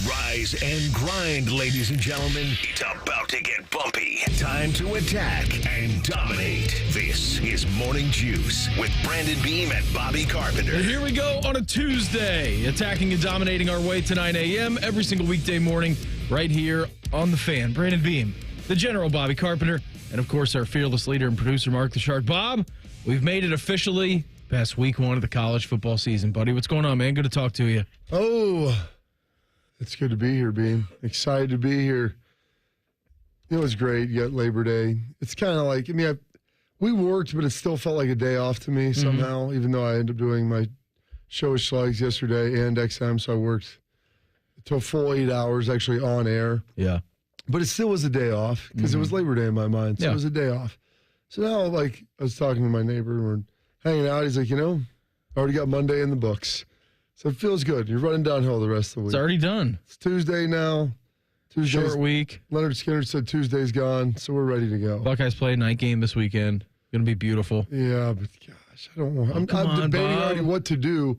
Rise and grind, ladies and gentlemen. It's about to get bumpy. Time to attack and dominate. This is Morning Juice with Brandon Beam and Bobby Carpenter. And here we go on a Tuesday, attacking and dominating our way to 9 a.m. every single weekday morning right here on The Fan. Brandon Beam, the General Bobby Carpenter, and of course our fearless leader and producer Mark the Shark. Bob, we've made it officially past week one of the college football season. Buddy, what's going on, man? Good to talk to you. Oh, it's good to be here, Beam. Excited to be here. It was great. You got Labor Day. It's kind of like, we worked, but it still felt like a day off to me somehow, even though I ended up doing my show with Schlegel yesterday and XM, so I worked till full 8 hours actually on air. Yeah. But it still was a day off because it was Labor Day in my mind, so it was a day off. So now, like, I was talking to my neighbor, and we're hanging out. He's like, I already got Monday in the books. So it feels good. You're running downhill the rest of the week. It's already done. It's Tuesday now. Short week. Leonard Skinner said Tuesday's gone, so we're ready to go. Buckeyes play a night game this weekend. Going to be beautiful. Yeah, but gosh, I don't want. I'm debating Bob. already what to do.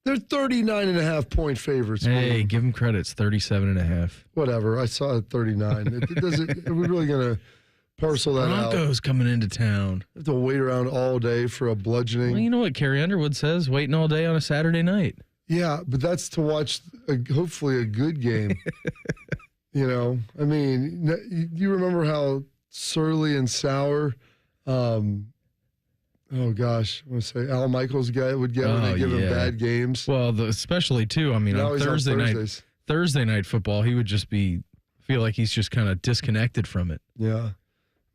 They're 39.5-point favorites. Hey, give them credit. It's 37.5. Whatever. I saw it 39. It doesn't. Are we really going to parcel that out? Broncos coming into town. Have to wait around all day for a bludgeoning. Well, you know what Carrie Underwood says? Waiting all day on a Saturday night. Yeah, but that's to watch hopefully a good game. You remember how surly and sour, oh gosh, I want to say Al Michaels guy would get when they give him bad games. Well, especially too. I mean, now on Thursday night football, he would just feel like he's just kind of disconnected from it. Yeah,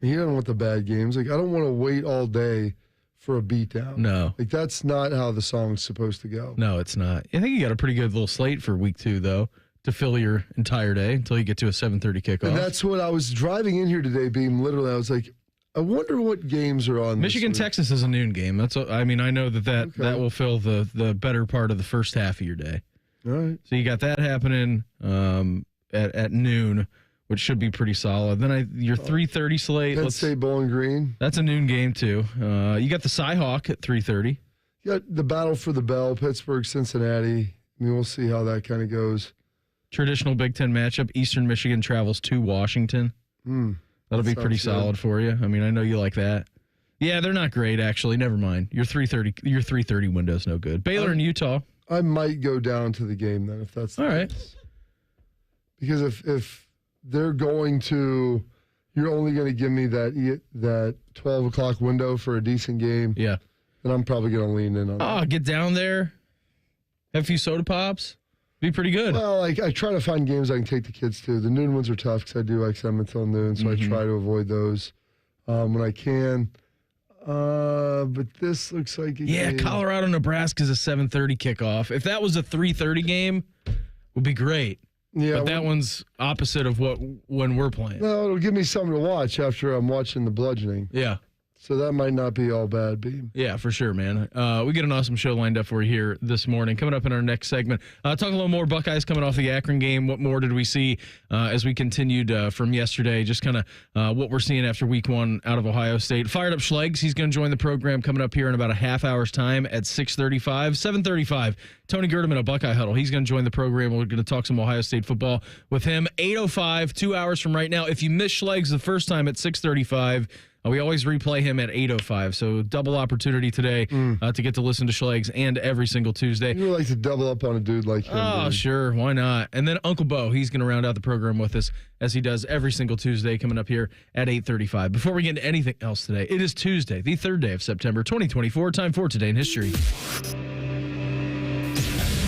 he doesn't want the bad games. Like, I don't want to wait all day for a beatdown. No, like that's not how the song's supposed to go. No, it's not. I think you got a pretty good little slate for week 2, though, to fill your entire day until you get to a 7:30 kickoff. And that's what I was driving in here today, Beam. Literally, I was like, I wonder what games are on. Michigan, Texas is a noon game. I know that will fill the better part of the first half of your day. All right. So you got that happening at noon, which should be pretty solid. Then your 3:30 slate. Penn State Bowling Green. That's a noon game too. You got the Cy-Hawk at 3:30. You got the battle for the bell, Pittsburgh, Cincinnati. I mean, we'll see how that kind of goes. Traditional Big Ten matchup. Eastern Michigan travels to Washington. That'll be pretty solid for you. I mean, I know you like that. Yeah, they're not great actually. Never mind. Your 3:30 window's no good. Baylor and Utah. I might go down to the game then if that's the all right. case. Because if they're going to, you're only going to give me that 12 o'clock window for a decent game. Yeah. Then I'm probably going to lean in on that. Get down there. Have a few soda pops. Be pretty good. Well, I try to find games I can take the kids to. The noon ones are tough because I do XM until noon, so I try to avoid those when I can. But this looks like a game. Colorado, Nebraska is a 7:30 kickoff. If that was a 3:30 game, would be great. Yeah, but that one's opposite of when we're playing. No, it'll give me something to watch after I'm watching the bludgeoning. Yeah. So that might not be all bad, Beam. Yeah, for sure, man. We get an awesome show lined up for you here this morning. Coming up in our next segment, talk a little more Buckeyes coming off the Akron game. What more did we see as we continued from yesterday? Just kind of what we're seeing after week 1 out of Ohio State. Fired up Schlegel. He's going to join the program coming up here in about a half hour's time at 6:35. 7:35, Tony Gerdeman of Buckeye Huddle. He's going to join the program. We're going to talk some Ohio State football with him. 8:05, 2 hours from right now. If you missed Schlegel the first time at 6:35, we always replay him at 8:05, so double opportunity today to get to listen to Schlegel and every single Tuesday. You would like to double up on a dude like him. Oh, dude. Sure, why not? And then Uncle Beau, he's going to round out the program with us as he does every single Tuesday coming up here at 8:35. Before we get into anything else today, it is Tuesday, the 3rd day of September, 2024. Time for Today in History.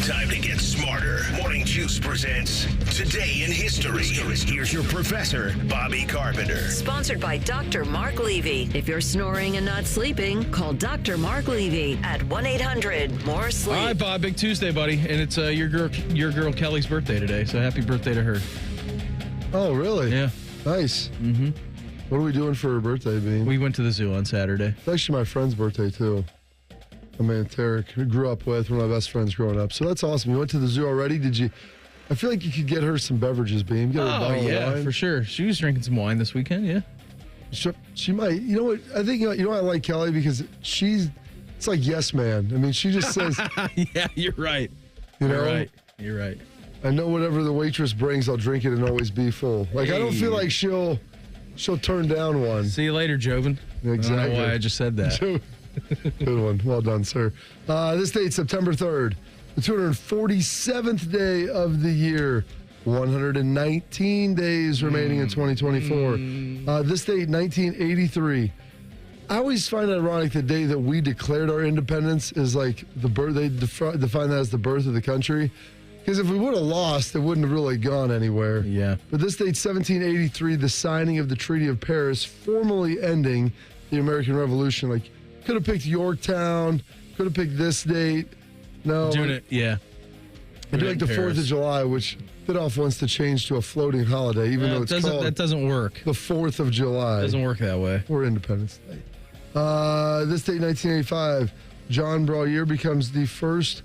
Time to get smarter. Morning Juice presents Today in History. Here's your professor, Bobby Carpenter. Sponsored by Dr. Mark Levy. If you're snoring and not sleeping, call Dr. Mark Levy at 1-800-MORE-SLEEP. All right, Bob, big Tuesday, buddy. And it's your girl Kelly's birthday today, so happy birthday to her. Oh, really? Yeah. Nice. Mm-hmm. What are we doing for her birthday, Bean? We went to the zoo on Saturday. It's actually my friend's birthday, too. My man, Tarek, who grew up with, one of my best friends growing up. So that's awesome. You went to the zoo already? Did you? I feel like you could get her some beverages, Beam. Get her a bottle of wine. For sure. She was drinking some wine this weekend, yeah. She might. You know what? I think, you know what I like Kelly? Because it's like yes man. I mean, she just says. Yeah, you're right. You know? You're right. You're right. I know whatever the waitress brings, I'll drink it and always be full. Like, I don't feel like she'll turn down one. See you later, Joven. Exactly. I don't know why I just said that. Good one. Well done, sir. This date, September 3rd, the 247th day of the year. 119 days remaining in 2024. This date, 1983. I always find it ironic the day that we declared our independence is like the birth. They define that as the birth of the country. Because if we would have lost, it wouldn't have really gone anywhere. Yeah. But this date, 1783, the signing of the Treaty of Paris, formally ending the American Revolution. Like, could have picked Yorktown, could have picked this date. No. Doing it, yeah. I do like the 4th of July, which Bidoff wants to change to a floating holiday, even though it's called that doesn't work. the 4th of July. It doesn't work that way. Or Independence Day. This date, 1985, John Brauer becomes the first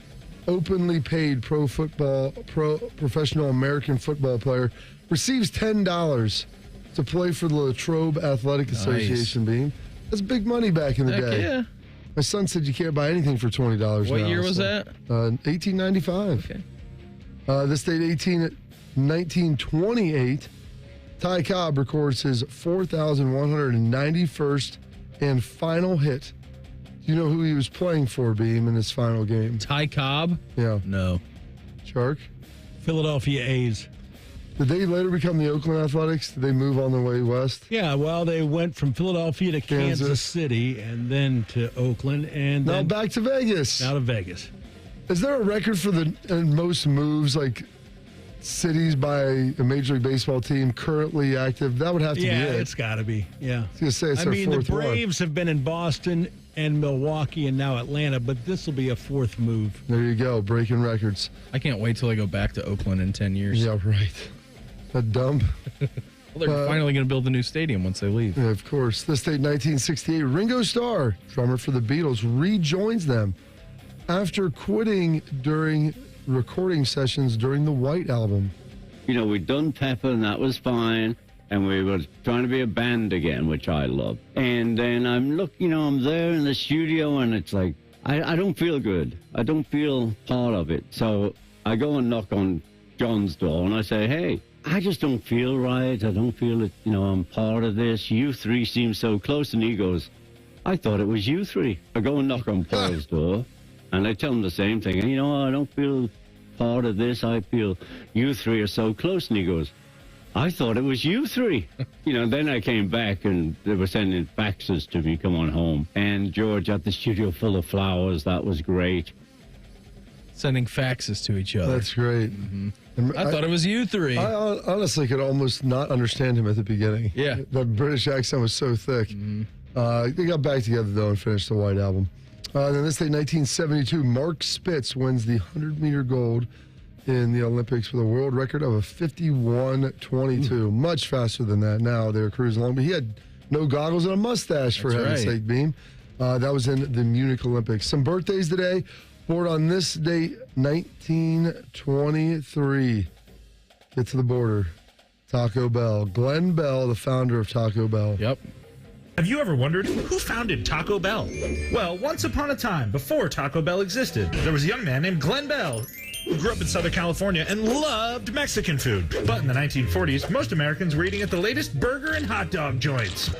openly paid professional American football player. Receives $10 to play for the Latrobe Athletic Association. Beam. That's big money back in the day. Yeah. My son said you can't buy anything for $20 now. What year was that? 1895. Okay. This date, 1928, Ty Cobb records his 4,191st and final hit. Do you know who he was playing for, Beam, in his final game? Ty Cobb? Yeah. No. Shark? Philadelphia A's. Did they later become the Oakland Athletics? Did they move on their way west? Yeah, well, they went from Philadelphia to Kansas City and then to Oakland and Now then back to Vegas. out of Vegas. Is there a record for the most moves, like cities by a Major League Baseball team currently active? That would have to be it. It's got to be. Yeah. I was going to say it's I our mean, the fourth Braves have been in Boston and Milwaukee and now Atlanta, but this will be a fourth move. one. There you go, breaking records. I can't wait till I go back to Oakland in 10 years. Yeah, right. That dumb. Well, they're finally going to build a new stadium once they leave. Yeah, of course. This date, 1968, Ringo Starr, drummer for the Beatles, rejoins them after quitting during recording sessions during the White Album. You know, we'd done Pepper and that was fine. And we were trying to be a band again, which I love. And then I'm there in the studio and it's like, I don't feel good. I don't feel part of it. So I go and knock on John's door and I say, hey, I just don't feel right. I don't feel that, I'm part of this. You three seem so close. And he goes, I thought it was you three. I go and knock on Paul's door and I tell him the same thing. I don't feel part of this. I feel you three are so close. And he goes, I thought it was you three. Then I came back and they were sending faxes to me, come on home. And George at the studio full of flowers. That was great. Sending faxes to each other. That's great. Mm-hmm. I thought it was you three. I honestly could almost not understand him at the beginning. Yeah. The British accent was so thick. Mm-hmm. They got back together, though, and finished the White Album. Then this day, 1972, Mark Spitz wins the 100-meter gold in the Olympics with a world record of a 51:22. Much faster than that now. They're cruising along. But he had no goggles and a mustache, for heaven's sake, Beam. That was in the Munich Olympics. Some birthdays today. Born on this date, 1923. Get to the border. Taco Bell. Glenn Bell, the founder of Taco Bell. Yep. Have you ever wondered who founded Taco Bell? Well, once upon a time, before Taco Bell existed, there was a young man named Glenn Bell who grew up in Southern California and loved Mexican food. But in the 1940s, most Americans were eating at the latest burger and hot dog joints.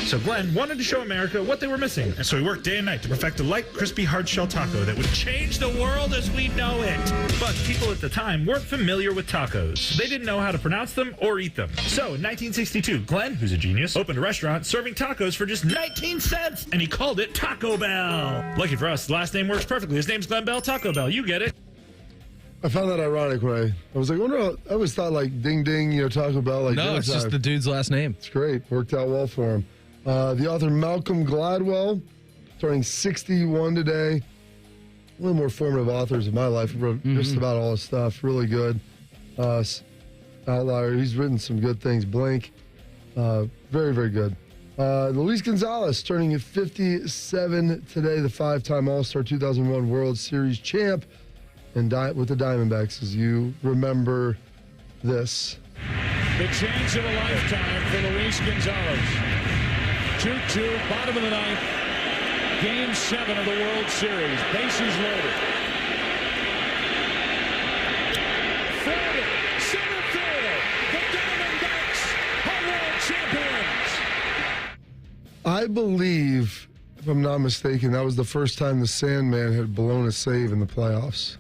So Glenn wanted to show America what they were missing. And so he worked day and night to perfect a light, crispy, hard-shell taco that would change the world as we know it. But people at the time weren't familiar with tacos. They didn't know how to pronounce them or eat them. So in 1962, Glenn, who's a genius, opened a restaurant serving tacos for just 19 cents. And he called it Taco Bell. Lucky for us, the last name works perfectly. His name's Glenn Bell, Taco Bell. You get it. I found that ironic when I was like, I always thought like ding ding, Taco Bell. Like, No, it's just the dude's last name. It's great. Worked out well for him. The author Malcolm Gladwell, turning 61 today. One of the more formative authors of my life. Wrote just about all his stuff. Really good. Outlier. He's written some good things. Blink. Very, very good. Luis Gonzalez turning 57 today. The 5-time All-Star 2001 World Series champ. And with the Diamondbacks, as you remember this. The chance of a lifetime for Luis Gonzalez. 2-2, bottom of the ninth. Game 7 of the World Series. Bases loaded. Frederick I believe, if I'm not mistaken, that was the first time the Sandman had blown a save in the playoffs.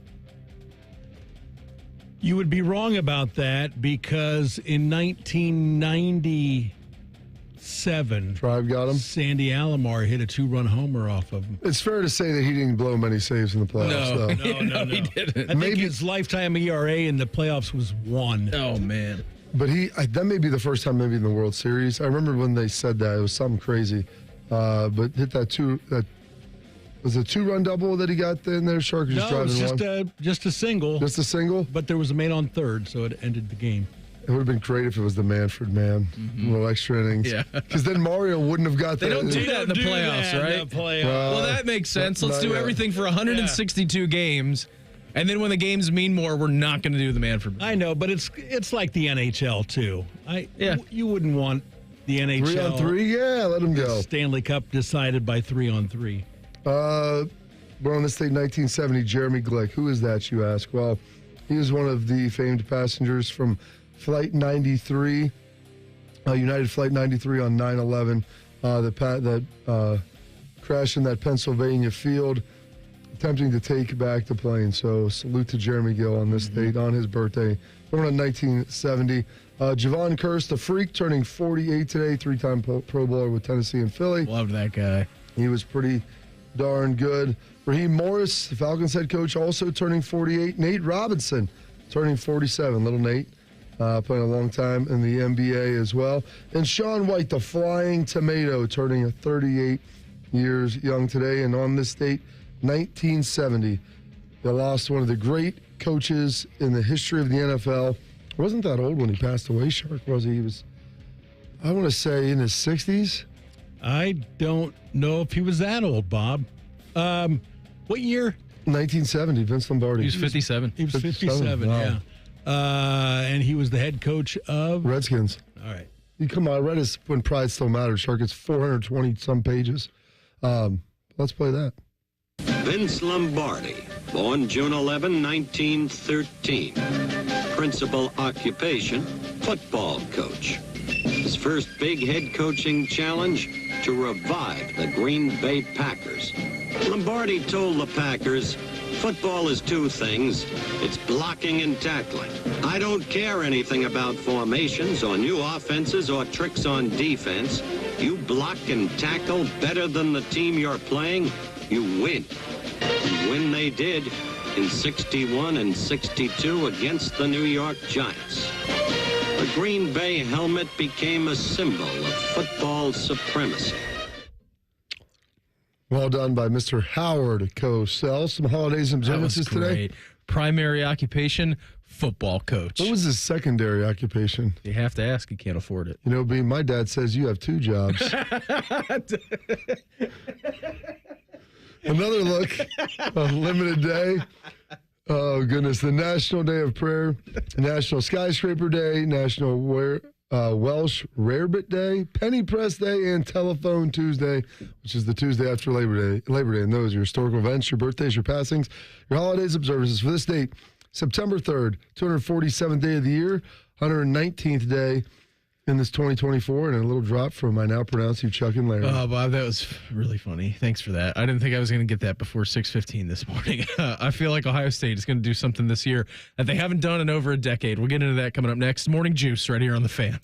You would be wrong about that because in 1997, Tribe got him. Sandy Alomar hit a 2-run homer off of him. It's fair to say that he didn't blow many saves in the playoffs, though. No, he didn't. I think his lifetime ERA in the playoffs was 1. Oh, man. But that may be the first time maybe in the World Series. I remember when they said that. It was something crazy. But hit that was a 2-run double that he got in there, Shark? No, it was just a single. Just a single? But there was a man on third, so it ended the game. It would have been great if it was the Manfred man. A little extra innings. Yeah. Because then Mario wouldn't have got that. They don't do that in the playoffs, right? Well, that makes sense. Let's do everything for 162 games. And then when the games mean more, we're not going to do the Manfred. I know, but it's like the NHL, too. You wouldn't want the NHL. 3-on-3? Yeah, let him go. Stanley Cup decided by 3-on-3. Born on this date, 1970, Jeremy Glick. Who is that, you ask? Well, he was one of the famed passengers from Flight 93, United Flight 93 on 9/11, that crashed in that Pennsylvania field, attempting to take back the plane. So salute to Jeremy Gill on this date, on his birthday. Born in 1970. Javon Curse, the Freak, turning 48 today, 3-time Pro Bowler with Tennessee and Philly. Loved that guy. He was pretty darn good. Raheem Morris, the Falcons head coach, also turning 48. Nate Robinson, turning 47. Little Nate, playing a long time in the NBA as well. And Shaun White, the Flying Tomato, turning 38 years young today. And on this date, 1970, they lost one of the great coaches in the history of the NFL. He wasn't that old when he passed away, Shark, was he? He was, I want to say, in his 60s. I don't know if he was that old, Bob. What year? 1970, Vince Lombardi. He was 57. He was 57, wow. yeah. And he was the head coach of? Redskins. All right. You come on, I read his When Pride Still Matters, Shark. It's 420-some pages. Let's play that. Vince Lombardi, born June 11, 1913. Principal occupation, football coach. His first big head coaching challenge, to revive the Green Bay Packers. Lombardi told the Packers, football is 2 things. It's blocking and tackling. I don't care anything about formations or new offenses or tricks on defense. You block and tackle better than the team you're playing, you win. And win they did in 61 and 62 against the New York Giants. The Green Bay helmet became a symbol of football supremacy. Well done by Mr. Howard Cosell. Some holidays and observances today. Primary occupation, football coach. What was his secondary occupation? You have to ask. You can't afford it. You know, Bean, my dad says you have 2 jobs. Another look, a limited day. Oh, goodness. The National Day of Prayer, National Skyscraper Day, National Welsh Rarebit Day, Penny Press Day, and Telephone Tuesday, which is the Tuesday after Labor Day. And those are your historical events, your birthdays, your passings, your holidays, observances. For this date, September 3rd, 247th day of the year, 119th day in this 2024, and a little drop from I now pronounce you Chuck and Larry. Oh, Bob, that was really funny. Thanks for that. I didn't think I was going to get that before 6:15 this morning. I feel like Ohio State is going to do something this year that they haven't done in over a decade. We'll get into that coming up next. Morning Juice right here on The Fan.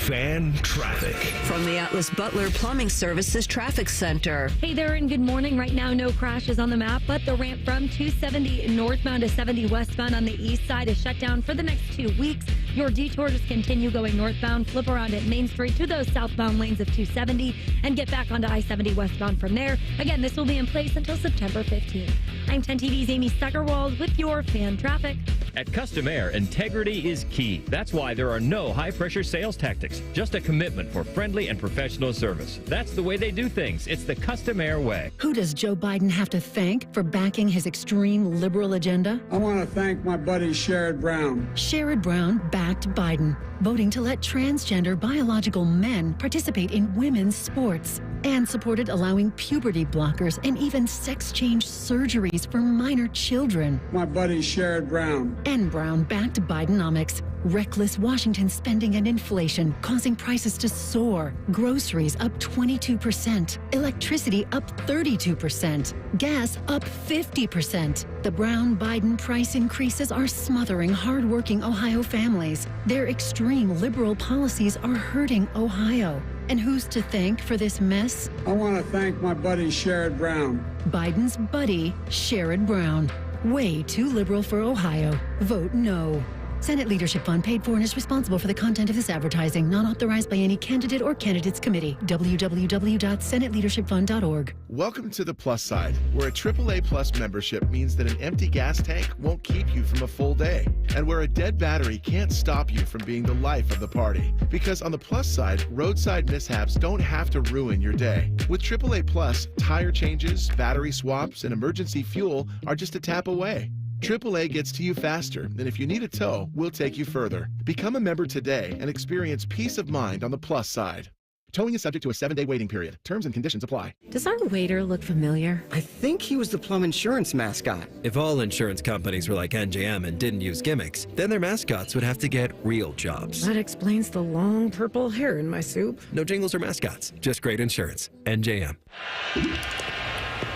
Fan traffic. From the Atlas Butler Plumbing Services Traffic Center. Hey there, and good morning. Right now, no crashes on the map, but the ramp from 270 northbound to 70 westbound on the east side is shut down for the next 2 weeks. Your detours continue going northbound, flip around at Main Street to those southbound lanes of 270 and get back onto I-70 westbound from there. Again, this will be in place until September 15th. I'm 10 TV's Amy Steckerwald with your fan traffic. At Custom Air, integrity is key. That's why there are no high-pressure sales tactics, just a commitment for friendly and professional service. That's the way they do things. It's the Custom Air way. Who does Joe Biden have to thank for backing his extreme liberal agenda? I want to thank my buddy Sherrod Brown. Sherrod Brown backed Biden, voting to let transgender biological men participate in women's sports. and supported allowing puberty blockers and even sex change surgeries for minor children. My buddy Sherrod Brown. And Brown backed Bidenomics. Reckless Washington spending and inflation causing prices to soar. Groceries up 22%. Electricity up 32%. Gas up 50%. The Brown-Biden price increases are smothering hardworking Ohio families. Their extreme liberal policies are hurting Ohio. And who's to thank for this mess? I want to thank my buddy Sherrod Brown. Biden's buddy, Sherrod Brown. Way too liberal for Ohio. Vote no. Senate Leadership Fund paid for and is responsible for the content of this advertising, not authorized by any candidate or candidates committee. www.senateleadershipfund.org. Welcome to the plus side, where a AAA Plus membership means that an empty gas tank won't keep you from a full day, and where a dead battery can't stop you from being the life of the party. Because on the plus side, roadside mishaps don't have to ruin your day. With AAA Plus, tire changes, battery swaps, and emergency fuel are just a tap away. AAA gets to you faster, and if you need a tow, we'll take you further. Become a member today and experience peace of mind on the plus side. Towing is subject to a 7-day waiting period. Terms and conditions apply. Does our waiter look familiar? I think he was the Plum Insurance mascot. If all insurance companies were like NJM and didn't use gimmicks, then their mascots would have to get real jobs. That explains the long purple hair in my soup. No jingles or mascots, just great insurance. NJM.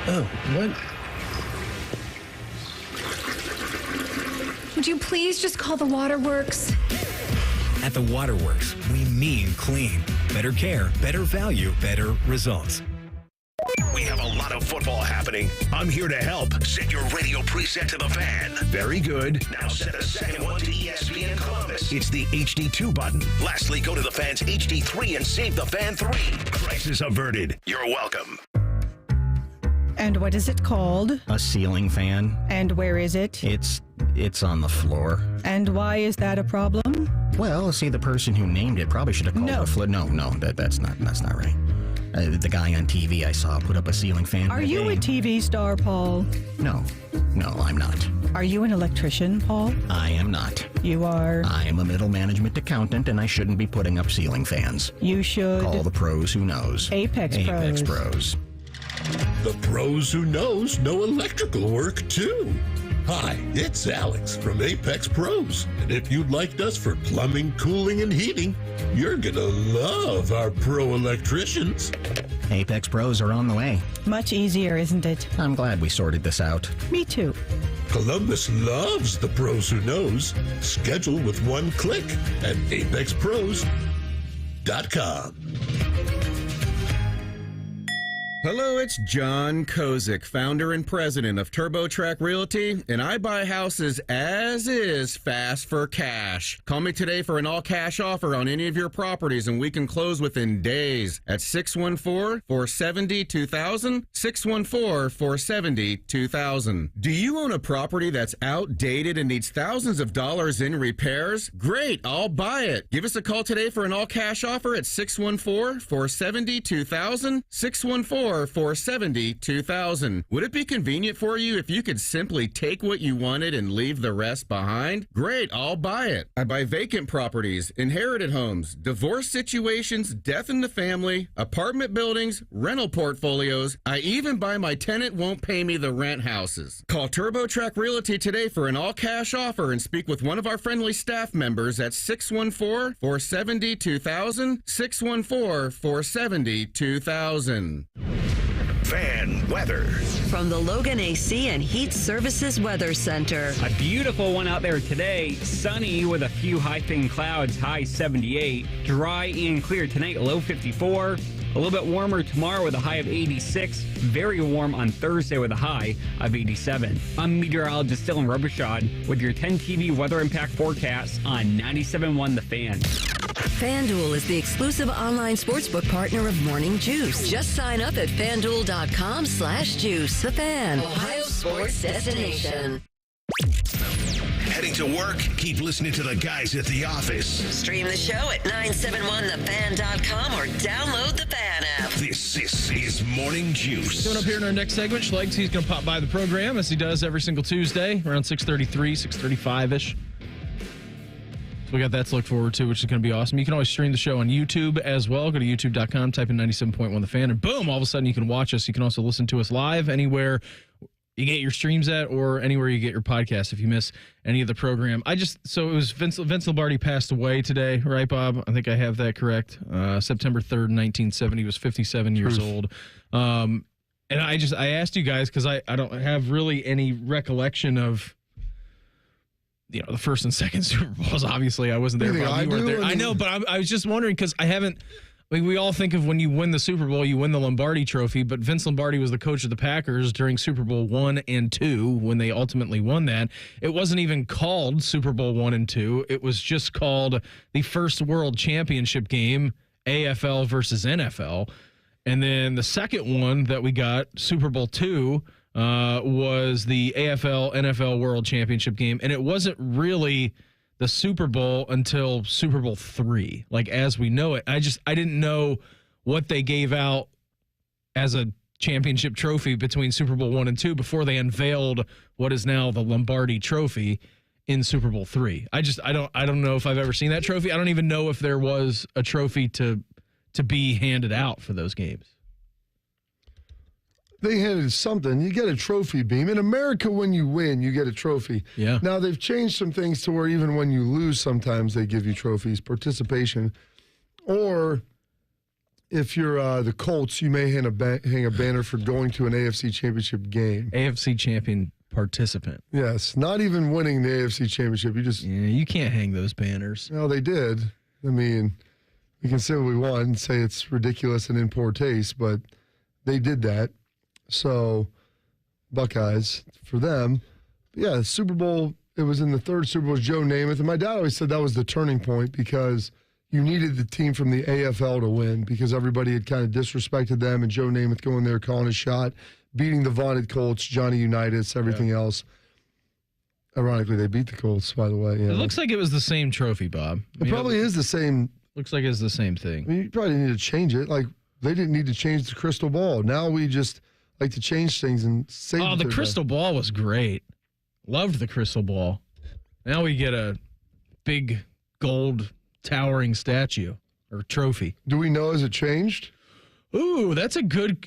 Oh, what? Would you please just call the Waterworks? At the Waterworks, we mean clean. Better care, better value, better results. We have a lot of football happening. I'm here to help. Set your radio preset to the Fan. Very good. Now set a second one to ESPN Columbus. It's the HD2 button. Lastly, go to the Fan's HD3 and save the Fan 3. Crisis averted. You're welcome. And what is it called? A ceiling fan. And where is it? It's on the floor. And why is that a problem? Well, see, the person who named it probably should have called it a floor. No, that's not right. The guy on TV I saw put up a ceiling fan. Are you a TV star, Paul? No, I'm not. Are you an electrician, Paul? I am not. You are? I am a middle management accountant, and I shouldn't be putting up ceiling fans. You should. Call the pros who knows. Apex Pros. The pros who know electrical work, too. Hi, it's Alex from Apex Pros. And if you liked us for plumbing, cooling, and heating, you're gonna love our pro electricians. Apex Pros are on the way. Much easier, isn't it? I'm glad we sorted this out. Me too. Columbus loves the pros who knows. Schedule with one click at apexpros.com. Hello, it's John Kozik, founder and president of TurboTrack Realty, and I buy houses as is fast for cash. Call me today for an all-cash offer on any of your properties, and we can close within days at 614-470-2000, 614-470-2000. Do you own a property that's outdated and needs thousands of dollars in repairs? Great, I'll buy it. Give us a call today for an all-cash offer at 614-470-2000, 614-470-2000. Would it be convenient for you if you could simply take what you wanted and leave the rest behind? Great, I'll buy it. I buy vacant properties, inherited homes, divorce situations, death in the family, apartment buildings, rental portfolios. I even buy my tenant won't pay me the rent houses. Call TurboTrack Realty today for an all-cash offer and speak with one of our friendly staff members at 614-470-2000, 614-470-2000. Fan weather. From the Logan AC and Heat Services Weather Center. A beautiful one out there today. Sunny with a few high-thin clouds, high 78. Dry and clear tonight, low 54. A little bit warmer tomorrow with a high of 86. Very warm on Thursday with a high of 87. I'm meteorologist Dylan Robichaud with your 10 TV weather impact forecast on 97.1 The Fan. FanDuel is the exclusive online sportsbook partner of Morning Juice. Just sign up at FanDuel.com/juice. The Fan, Ohio sports destination. Heading to work? Keep listening to the guys at the office. Stream the show at 971thefan.com or download the Fan app. This is Morning Juice. Coming up here in our next segment, Schlegel, he's going to pop by the program as he does every single Tuesday around 6:33, 6:35-ish. So we got that to look forward to, which is going to be awesome. You can always stream the show on YouTube as well. Go to youtube.com, type in 97.1 The Fan, and boom, all of a sudden you can watch us. You can also listen to us live anywhere you get your streams at or anywhere you get your podcast if you miss any of the program. So it was Vince Lombardi passed away today, right, Bob? I think I have that correct. September 3rd, 1970, he was 57 years old. And I asked you guys because I don't have really any recollection of the first and second Super Bowls. Obviously, I wasn't there. Bob, you weren't there. I know, but I was just wondering because I haven't. We all think of when you win the Super Bowl, you win the Lombardi Trophy, but Vince Lombardi was the coach of the Packers during Super Bowl I and II when they ultimately won that. It wasn't even called Super Bowl I and II. It was just called the First World Championship Game, AFL versus NFL. And then the second one that we got, Super Bowl II, was the AFL-NFL World Championship Game, and it wasn't really the Super Bowl until Super Bowl III, like as we know it. I didn't know what they gave out as a championship trophy between Super Bowl I and II before they unveiled what is now the Lombardi Trophy in Super Bowl III. I don't know if I've ever seen that trophy. I don't even know if there was a trophy to be handed out for those games. They handed something. You get a trophy, Beam. In America, when you win, you get a trophy. Yeah. Now, they've changed some things to where even when you lose, sometimes they give you trophies, participation. Or if you're the Colts, you may hang a banner for going to an AFC Championship game. AFC champion participant. Yes. Not even winning the AFC Championship. You can't hang those banners. No, they did. I mean, we can say what we want and say it's ridiculous and in poor taste, but they did that. So, Buckeyes, for them, yeah, Super Bowl, it was in the third Super Bowl, was Joe Namath. And my dad always said that was the turning point because you needed the team from the AFL to win because everybody had kind of disrespected them. And Joe Namath going there, calling his shot, beating the vaunted Colts, Johnny Unitas, everything else. Ironically, they beat the Colts, by the way. It looks like it was the same trophy, Bob. It probably is the same. Looks like it's the same thing. I mean, you probably need to change it. Like, they didn't need to change the crystal ball. Now we just like to change things and save. Oh, the crystal ball was great. Loved the crystal ball. Now we get a big gold towering statue or trophy. Do we know has it changed? Ooh, that's a good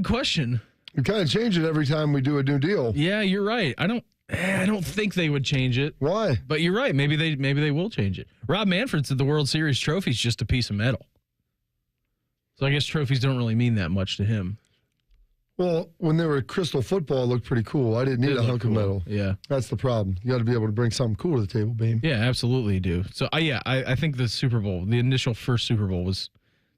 question. We kind of change it every time we do a new deal. Yeah, you're right. I don't think they would change it. Why? But you're right. Maybe they will change it. Rob Manfred said the World Series trophy is just a piece of metal. So I guess trophies don't really mean that much to him. Well, when they were crystal football, it looked pretty cool. I didn't need a hunk of metal. Yeah. That's the problem. You got to be able to bring something cool to the table, Beam. Yeah, absolutely you do. So, I think the Super Bowl, the initial first Super Bowl was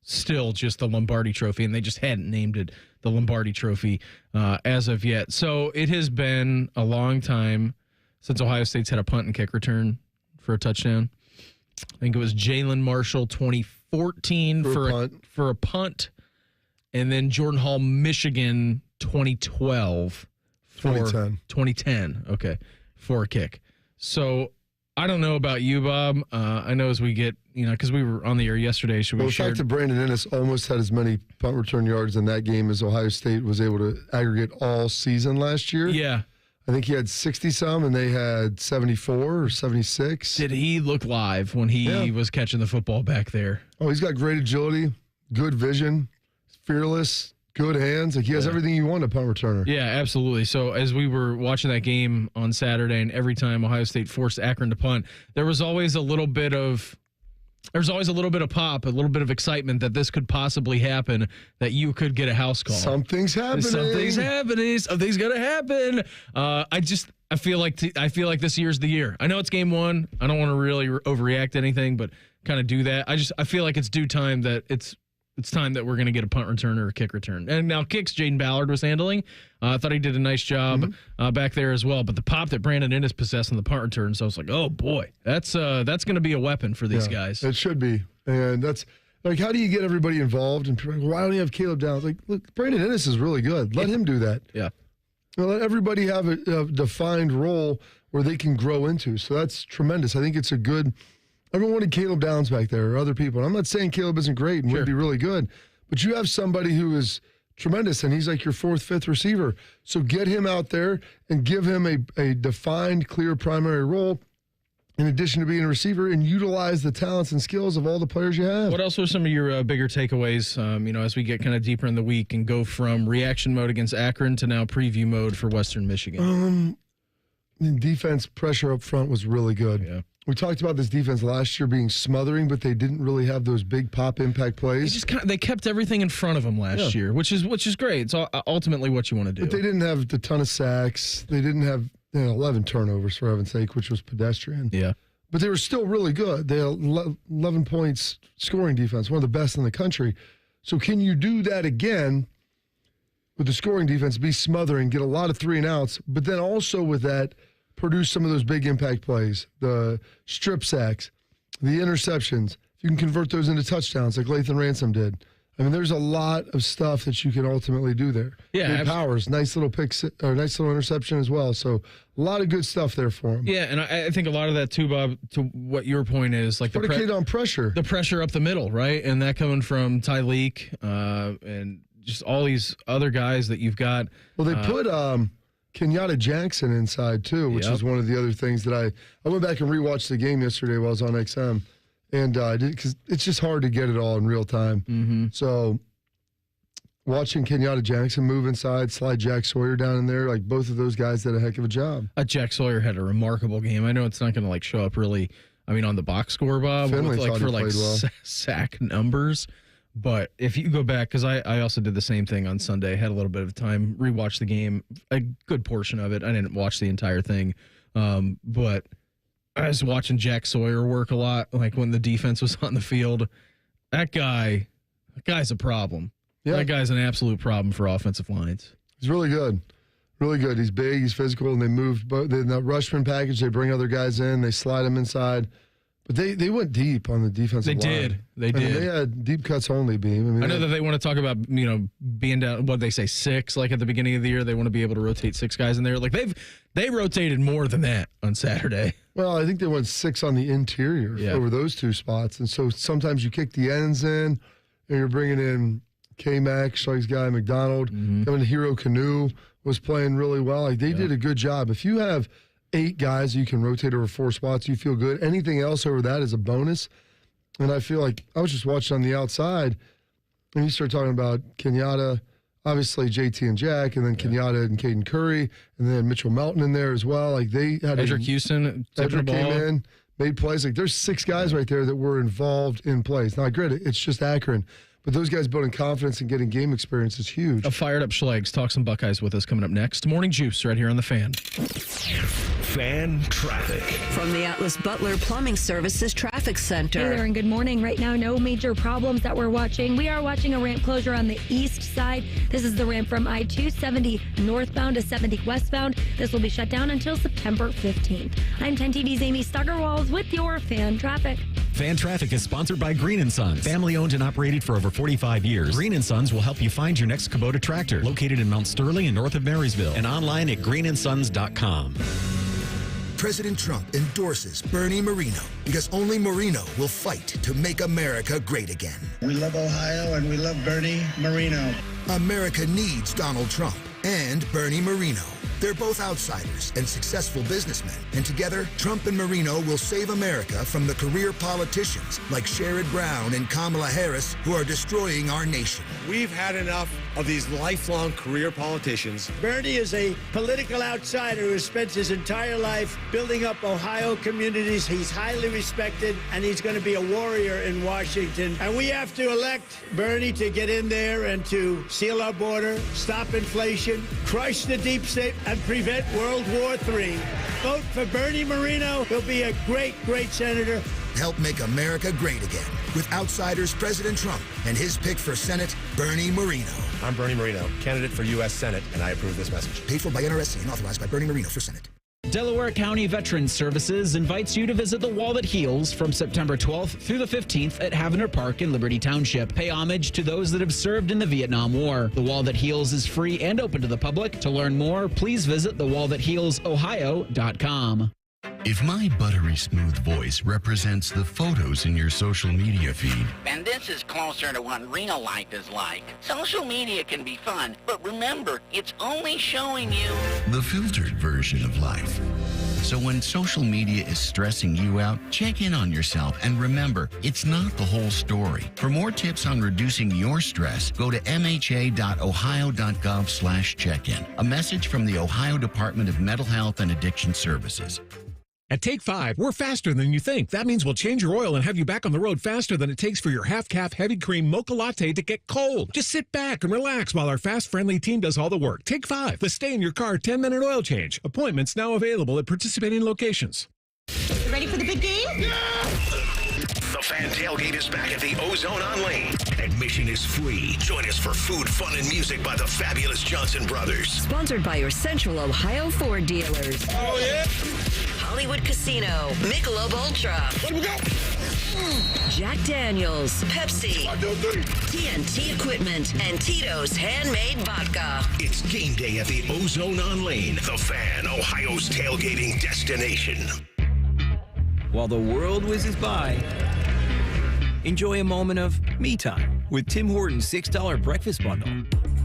still just the Lombardi Trophy, and they just hadn't named it the Lombardi Trophy as of yet. So it has been a long time since Ohio State's had a punt and kick return for a touchdown. I think it was Jalen Marshall 2014 for a punt. And then Jordan Hall, Michigan, 2012. 2010, okay, for a kick. So I don't know about you, Bob. I know as we get, because we were on the air yesterday. The fact that Brandon Ennis almost had as many punt return yards in that game as Ohio State was able to aggregate all season last year. Yeah. I think he had 60-some, and they had 74 or 76. Did he look live when he was catching the football back there? Oh, he's got great agility, good vision. Fearless, good hands. Like he has everything you want a punt returner. Yeah, absolutely. So as we were watching that game on Saturday, and every time Ohio State forced Akron to punt, there was always a little bit of pop, a little bit of excitement that this could possibly happen, that you could get a house call. Something's happening. Something's going to happen. I feel like this year's the year. I know it's game one. I don't want to really overreact to anything, but kind of do that. I feel like it's due time that it's time that we're going to get a punt return or a kick return. And now kicks Jaden Ballard was handling. I thought he did a nice job back there as well. But the pop that Brandon Ennis possessed in the punt return, so I was like, oh, boy, that's going to be a weapon for these guys. It should be. And that's like, how do you get everybody involved? And people are like, why don't you have Caleb Downs? Like, look, Brandon Ennis is really good. Let him do that. Yeah. Let everybody have a defined role where they can grow into. So that's tremendous. I think it's a good – everyone wanted Caleb Downs back there or other people. And I'm not saying Caleb isn't great and would be really good, but you have somebody who is tremendous, and he's like your fourth, fifth receiver. So get him out there and give him a defined, clear primary role. in addition to being a receiver, and utilize the talents and skills of all the players you have. What else were some of your bigger takeaways, as we get kind of deeper in the week and go from reaction mode against Akron to now preview mode for Western Michigan? Defense pressure up front was really good. Yeah. We talked about this defense last year being smothering, but they didn't really have those big pop impact plays. They kept everything in front of them last year, which is great. It's ultimately what you want to do. But they didn't have a ton of sacks. They didn't have 11 turnovers, for heaven's sake, which was pedestrian. Yeah. But they were still really good. They had 11 points scoring defense, one of the best in the country. So can you do that again with the scoring defense, be smothering, get a lot of 3 and outs, but then also with that, produce some of those big impact plays, the strip sacks, the interceptions. If you can convert those into touchdowns like Lathan Ransom did. I mean, there's a lot of stuff that you can ultimately do there. Yeah, Big Powers, nice little nice little interception as well. So a lot of good stuff there for him. Yeah, and I think a lot of that too, Bob. To what your point is, like predicated on pressure, the pressure up the middle, right, and that coming from Tyleek and just all these other guys that you've got. Well, they put Kenyatta Jackson inside too, which is one of the other things that I went back and rewatched the game yesterday while I was on XM. And I did, because it's just hard to get it all in real time. Mm-hmm. So watching Kenyatta Jackson move inside, slide Jack Sawyer down in there, like both of those guys did a heck of a job. Jack Sawyer had a remarkable game. I know it's not going to show up really, on the box score, Bob, Finley for sack numbers. But if you go back, because I also did the same thing on Sunday, had a little bit of time, rewatched the game, a good portion of it. I didn't watch the entire thing, but I was watching Jack Sawyer work a lot, like when the defense was on the field. That guy's a problem. Yeah. That guy's an absolute problem for offensive lines. He's really good. Really good. He's big, he's physical, and they moved. In that Rushman package, they bring other guys in, they slide them inside. But they went deep on the defensive line. They did. They had deep cuts only, Beam. I know that they want to talk about, being down, what they say, 6, like at the beginning of the year. They want to be able to rotate 6 guys in there. Like they rotated more than that on Saturday. Well, I think they went 6 on the interior over those 2 spots. And so sometimes you kick the ends in, and you're bringing in K-Mac, Schlegel's guy, McDonald. Coming to Hero Canoe was playing really well. Like they did a good job. If you have 8 guys you can rotate over 4 spots, you feel good. Anything else over that is a bonus. And I feel like I was just watching on the outside, and you start talking about Kenyatta, obviously JT and Jack, and then Kenyatta and Caden Curry, and then Mitchell Melton in there as well. Like they had Edric Houston, Edric came in, made plays. Like there's 6 guys right there that were involved in plays. Now I get it, it's just Akron. But those guys building confidence and getting game experience is huge. A fired up Schlegel. Talk some Buckeyes with us coming up next. Morning Juice right here on The Fan. Fan traffic. From the Atlas Butler Plumbing Services Traffic Center. Hey there, and good morning. Right now, no major problems that we're watching. We are watching a ramp closure on the east side. This is the ramp from I-270 northbound to 70 westbound. This will be shut down until September 15th. I'm 10 TV's Amy Stuggerwalls with your Fan Traffic. Fan Traffic is sponsored by Green & Sons. Family owned and operated for over 45 years. Green & Sons will help you find your next Kubota tractor. Located in Mount Sterling and north of Marysville. And online at greenandsons.com. President Trump endorses Bernie Moreno because only Moreno will fight to make America great again. We love Ohio and we love Bernie Moreno. America needs Donald Trump and Bernie Moreno. They're both outsiders and successful businessmen, and together, Trump and Moreno will save America from the career politicians like Sherrod Brown and Kamala Harris who are destroying our nation. We've had enough of these lifelong career politicians. Bernie is a political outsider who has spent his entire life building up Ohio communities. He's highly respected, and he's going to be a warrior in Washington. And we have to elect Bernie to get in there and to seal our border, stop inflation, crush the deep state, and prevent World War III. Vote for Bernie Moreno. He'll be a great, great senator. Help make America great again with outsiders President Trump and his pick for Senate, Bernie Moreno. I'm Bernie Moreno, candidate for U.S. Senate, and I approve this message. Paid for by NRSC and authorized by Bernie Moreno for Senate. Delaware County Veterans Services invites you to visit the Wall That Heals from September 12th through the 15th at Havner Park in Liberty Township. Pay homage to those that have served in the Vietnam War. The Wall That Heals is free and open to the public. To learn more, please visit thewallthathealsohio.com. If my buttery smooth voice represents the photos in your social media feed, and this is closer to what real life is like. Social media can be fun, but remember, it's only showing you the filtered version of life, So when social media is stressing you out, check in on yourself and remember, it's not the whole story. For more tips on reducing your stress, go to mha.ohio.gov/check-in. A message from the Ohio Department of Mental Health and Addiction Services. At Take 5, we're faster than you think. That means we'll change your oil and have you back on the road faster than it takes for your half-calf heavy cream mocha latte to get cold. Just sit back and relax while our fast, friendly team does all the work. Take 5, the stay-in-your-car 10-minute oil change. Appointments now available at participating locations. You ready for the big game? Yeah! The Fan Tailgate is back at the Ozone on Lane. Admission is free. Join us for food, fun, and music by the fabulous Johnson Brothers. Sponsored by your Central Ohio Ford dealers. Oh, yeah? Hollywood Casino, Michelob Ultra, What do we got? Jack Daniels, Pepsi, TNT Equipment, and Tito's Handmade Vodka. It's game day at the Ozone on Lane. The Fan, Ohio's tailgating destination. While the world whizzes by, enjoy a moment of me time with Tim Hortons $6 breakfast bundle.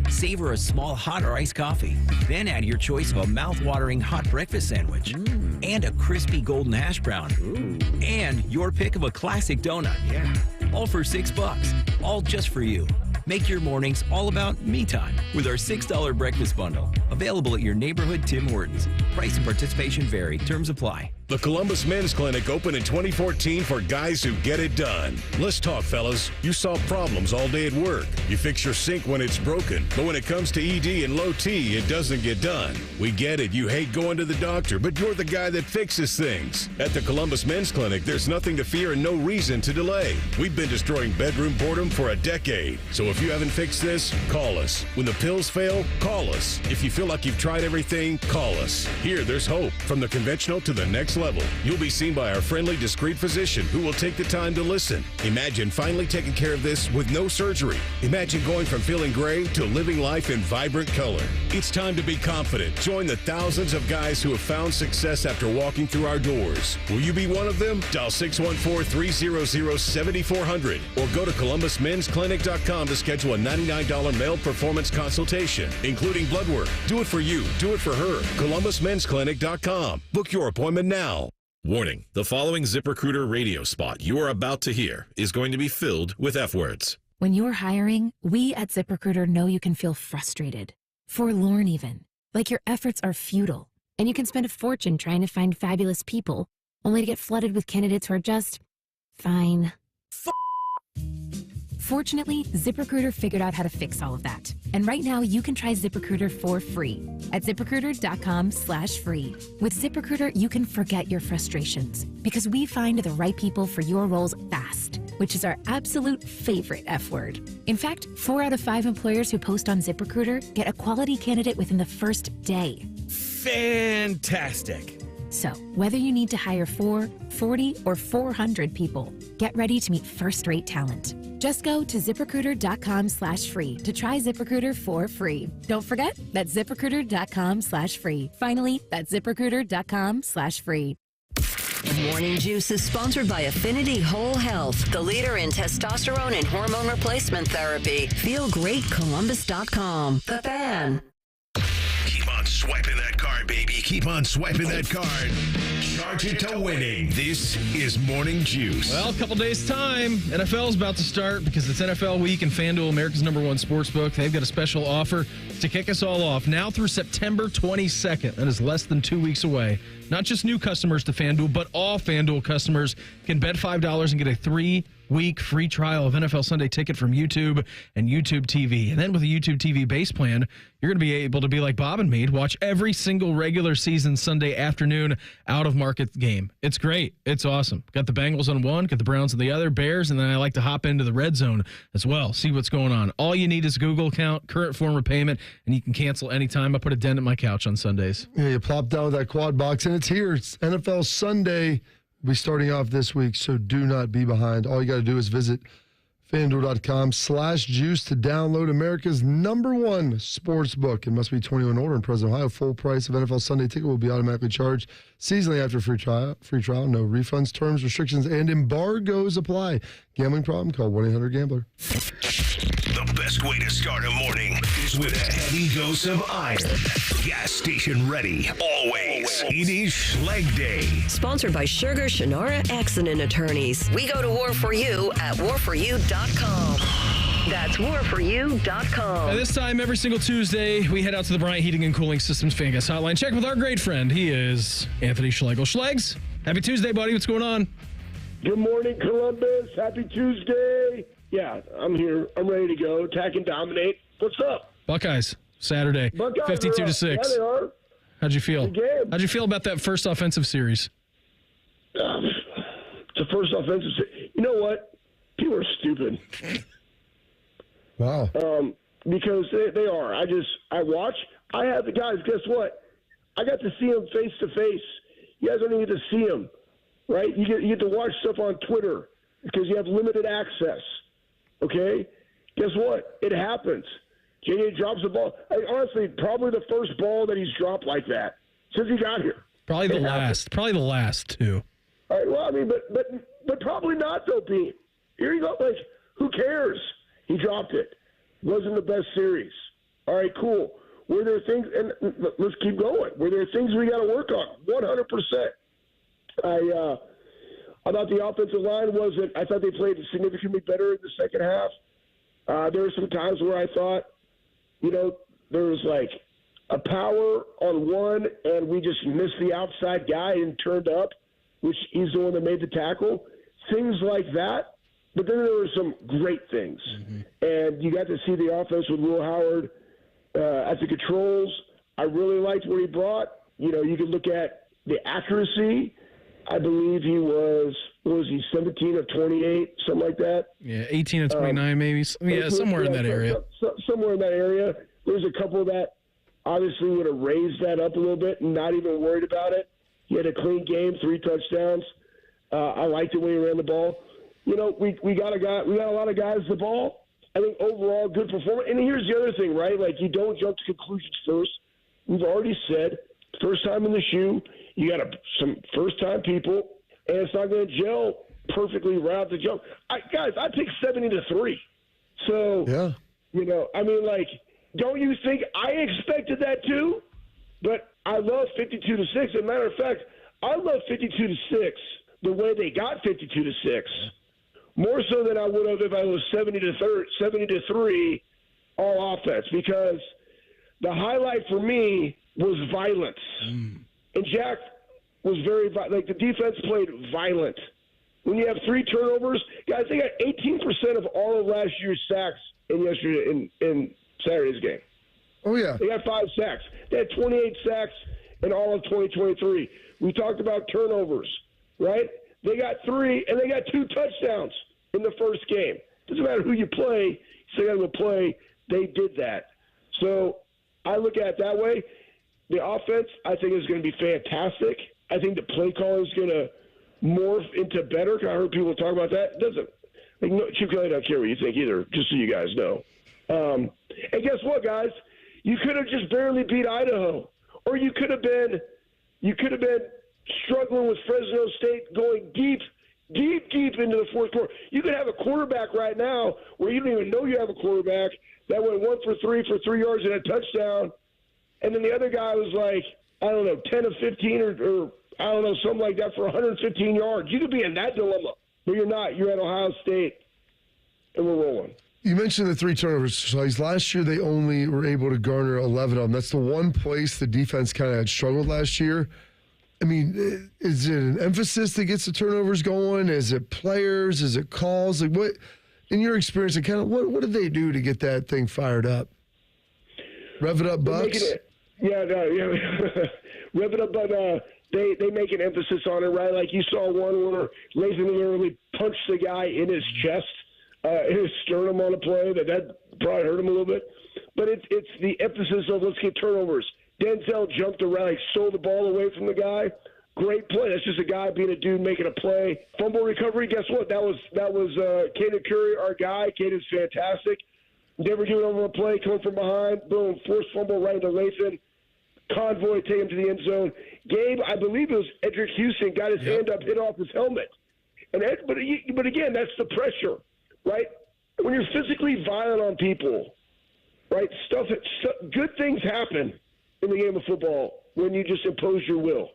Savor a small hot or iced coffee, then add your choice of a mouth-watering hot breakfast sandwich and a crispy golden hash brown and your pick of a classic donut. All for $6, all just for you. Make your mornings all about me time with our $6 breakfast bundle. Available at your neighborhood Tim Hortons. Price and participation vary. Terms apply. The Columbus Men's Clinic opened in 2014 for guys who get it done. Let's talk, fellas. You solve problems all day at work. You fix your sink when it's broken. But when it comes to ED and low T, it doesn't get done. We get it. You hate going to the doctor, but you're the guy that fixes things. At the Columbus Men's Clinic, there's nothing to fear and no reason to delay. We've been destroying bedroom boredom for a decade. So if you haven't fixed this, call us. When the pills fail, call us. If you feel like you've tried everything, call us. Here, there's hope. From the conventional to the next level. You'll be seen by our friendly, discreet physician who will take the time to listen. Imagine finally taking care of this with no surgery. Imagine going from feeling gray to living life in vibrant color. It's time to be confident. Join the thousands of guys who have found success after walking through our doors. Will you be one of them? Dial 614-300-7400 or go to columbusmensclinic.com to schedule a $99 male performance consultation, including blood work. Do it for you. Do it for her. columbusmensclinic.com. Book your appointment now. Warning, the following ZipRecruiter radio spot you are about to hear is going to be filled with F words. When you're hiring, we at ZipRecruiter know you can feel frustrated, forlorn even, like your efforts are futile, and you can spend a fortune trying to find fabulous people, only to get flooded with candidates who are just fine. Fortunately, ZipRecruiter figured out how to fix all of that. And right now, you can try ZipRecruiter for free at ZipRecruiter.com/free. With ZipRecruiter, you can forget your frustrations because we find the right people for your roles fast, which is our absolute favorite F word. In fact, 4 out of 5 employers who post on ZipRecruiter get a quality candidate within the first day. Fantastic. So, whether you need to hire 4, 40, or 400 people, get ready to meet first-rate talent. Just go to ZipRecruiter.com/free to try ZipRecruiter for free. Don't forget, that's ZipRecruiter.com/free. Finally, that's ZipRecruiter.com/free. Morning Juice is sponsored by Affinity Whole Health, the leader in testosterone and hormone replacement therapy. FeelGreatColumbus.com. The Fan. Keep on swiping that card, baby. Keep on swiping that card. Charge it to winning. This is Morning Juice. Well, a couple days' time. NFL's about to start because it's NFL week and FanDuel, America's #1 sportsbook. They've got a special offer to kick us all off now through September 22nd. That is less than 2 weeks away. Not just new customers to FanDuel, but all FanDuel customers can bet $5 and get a 3-week free trial of NFL Sunday Ticket from YouTube and YouTube TV. And then with a YouTube TV base plan, you're going to be able to be like Bob and me, watch every single regular season Sunday afternoon out-of-market game. It's great. It's awesome. Got the Bengals on one, got the Browns on the other, Bears, and then I like to hop into the red zone as well, see what's going on. All you need is a Google account, current form of payment, and you can cancel anytime. I put a dent in my couch on Sundays. Yeah, you plop down with that quad box, and it's here. It's NFL Sunday. We'll be starting off this week, so do not be behind. All you got to do is visit FanDuel.com/juice to download America's #1 sports book. It must be 21 or older in present Ohio. Full price of NFL Sunday Ticket will be automatically charged seasonally after free trial. No refunds, terms, restrictions, and embargoes apply. Gambling problem? Call 1-800-GAMBLER. The best way to start a morning is with a heavy dose of iron. Gas station ready, always. It is Schleg Day. Sponsored by Sugar Shannara Accident Attorneys. We go to war for you at warforyou.com. That's warforyou.com. At this time, every single Tuesday, we head out to the Bryant Heating and Cooling Systems Fan Gas Hotline. Check with our great friend. He is Anthony Schlegel. Schlegs, happy Tuesday, buddy. What's going on? Good morning, Columbus. Happy Tuesday. Yeah, I'm here. I'm ready to go. Attack and dominate. What's up? Buckeyes, Saturday, 52-6. Yeah, they are. How'd you feel? How'd you feel about that first offensive series? The first offensive series. You know what? People are stupid. Wow. Because they are. I watch. I have the guys. Guess what? I got to see them face to face. You guys don't even get to see them, right? You get to watch stuff on Twitter because you have limited access. Okay? Guess what? It happens. JJ drops the ball. Honestly, probably the first ball that he's dropped like that since he got here. Probably the last. Probably the last, too. All right, well, I mean, but probably not, though, Pete. Here you go. Like, who cares? He dropped it. Wasn't the best series. All right, cool. Were there things, and let's keep going. Were there things we got to work on? 100%. I thought the offensive line wasn't, I thought they played significantly better in the second half. There were some times where I thought, there was like a power on one, and we just missed the outside guy and turned up, which he's the one that made the tackle. Things like that. But then there were some great things. And you got to see the offense with Will Howard at the controls. I really liked what he brought. You could look at the accuracy. I believe he was 17 of 28, something like that? Yeah, 18 of 29 maybe. Yeah, somewhere in that area. Somewhere in that area. There's a couple that obviously would have raised that up a little bit and not even worried about it. He had a clean game, 3 touchdowns. I liked it when he ran the ball. We got a lot of guys the ball. I think overall good performance. And here's the other thing, right? Like, you don't jump to conclusions first. We've already said first time in the shoe. You got some first time people, and it's not going to gel perfectly right off the jump. Guys, I picked 70-3. So don't you think I expected that too? But I love 52-6. As a matter of fact, I love 52-6 the way they got 52-6. More so than I would have if I was 70-3 all offense, because the highlight for me was violence. And Jack was very the defense played violent. When you have 3 turnovers, guys, they got 18% of all of last year's sacks in Saturday's game. Oh yeah, they got 5 sacks. They had 28 sacks in all of 2023. We talked about turnovers, right? They got 3, and they got 2 touchdowns in the first game. Doesn't matter who you play, you still got to play. They did that. So I look at it that way. The offense, I think, is going to be fantastic. I think the play calling is going to morph into better. I heard people talk about that. It doesn't. Chip Kelly don't care what you think either, just so you guys know. And guess what, guys? You could have just barely beat Idaho, or you could have been struggling with Fresno State going deep into the fourth quarter. You could have a quarterback right now where you don't even know you have a quarterback that went 1 for 3 for 3 yards and a touchdown, and then the other guy was like, 10 of 15 or I don't know, something like that for 115 yards. You could be in that dilemma, but you're not. You're at Ohio State, and we're rolling. You mentioned the 3 turnovers. So last year, they only were able to garner 11 of them. That's the one place the defense kind of had struggled last year. I mean, is it an emphasis that gets the turnovers going? Is it players? Is it calls? Like, what, in your experience, what did they do to get that thing fired up? Rev it up, Bucks? Rev it up, but they make an emphasis on it, right? Like you saw one where Lathan literally punched the guy in his chest, in his sternum on a play. That probably hurt him a little bit. But it's the emphasis of let's get turnovers. Denzel jumped around, stole the ball away from the guy. Great play. That's just a guy being a dude making a play. Fumble recovery, guess what? That was Caden Curry, our guy. Caden's fantastic. Never doing over a play, coming from behind. Boom, forced fumble right into Lathan. Convoy, take him to the end zone. Gabe, I believe it was Edric Houston, got his hand up, hit off his helmet. But again, that's the pressure, right? when you're physically violent on people, right? Good things happen in the game of football when you just impose your will.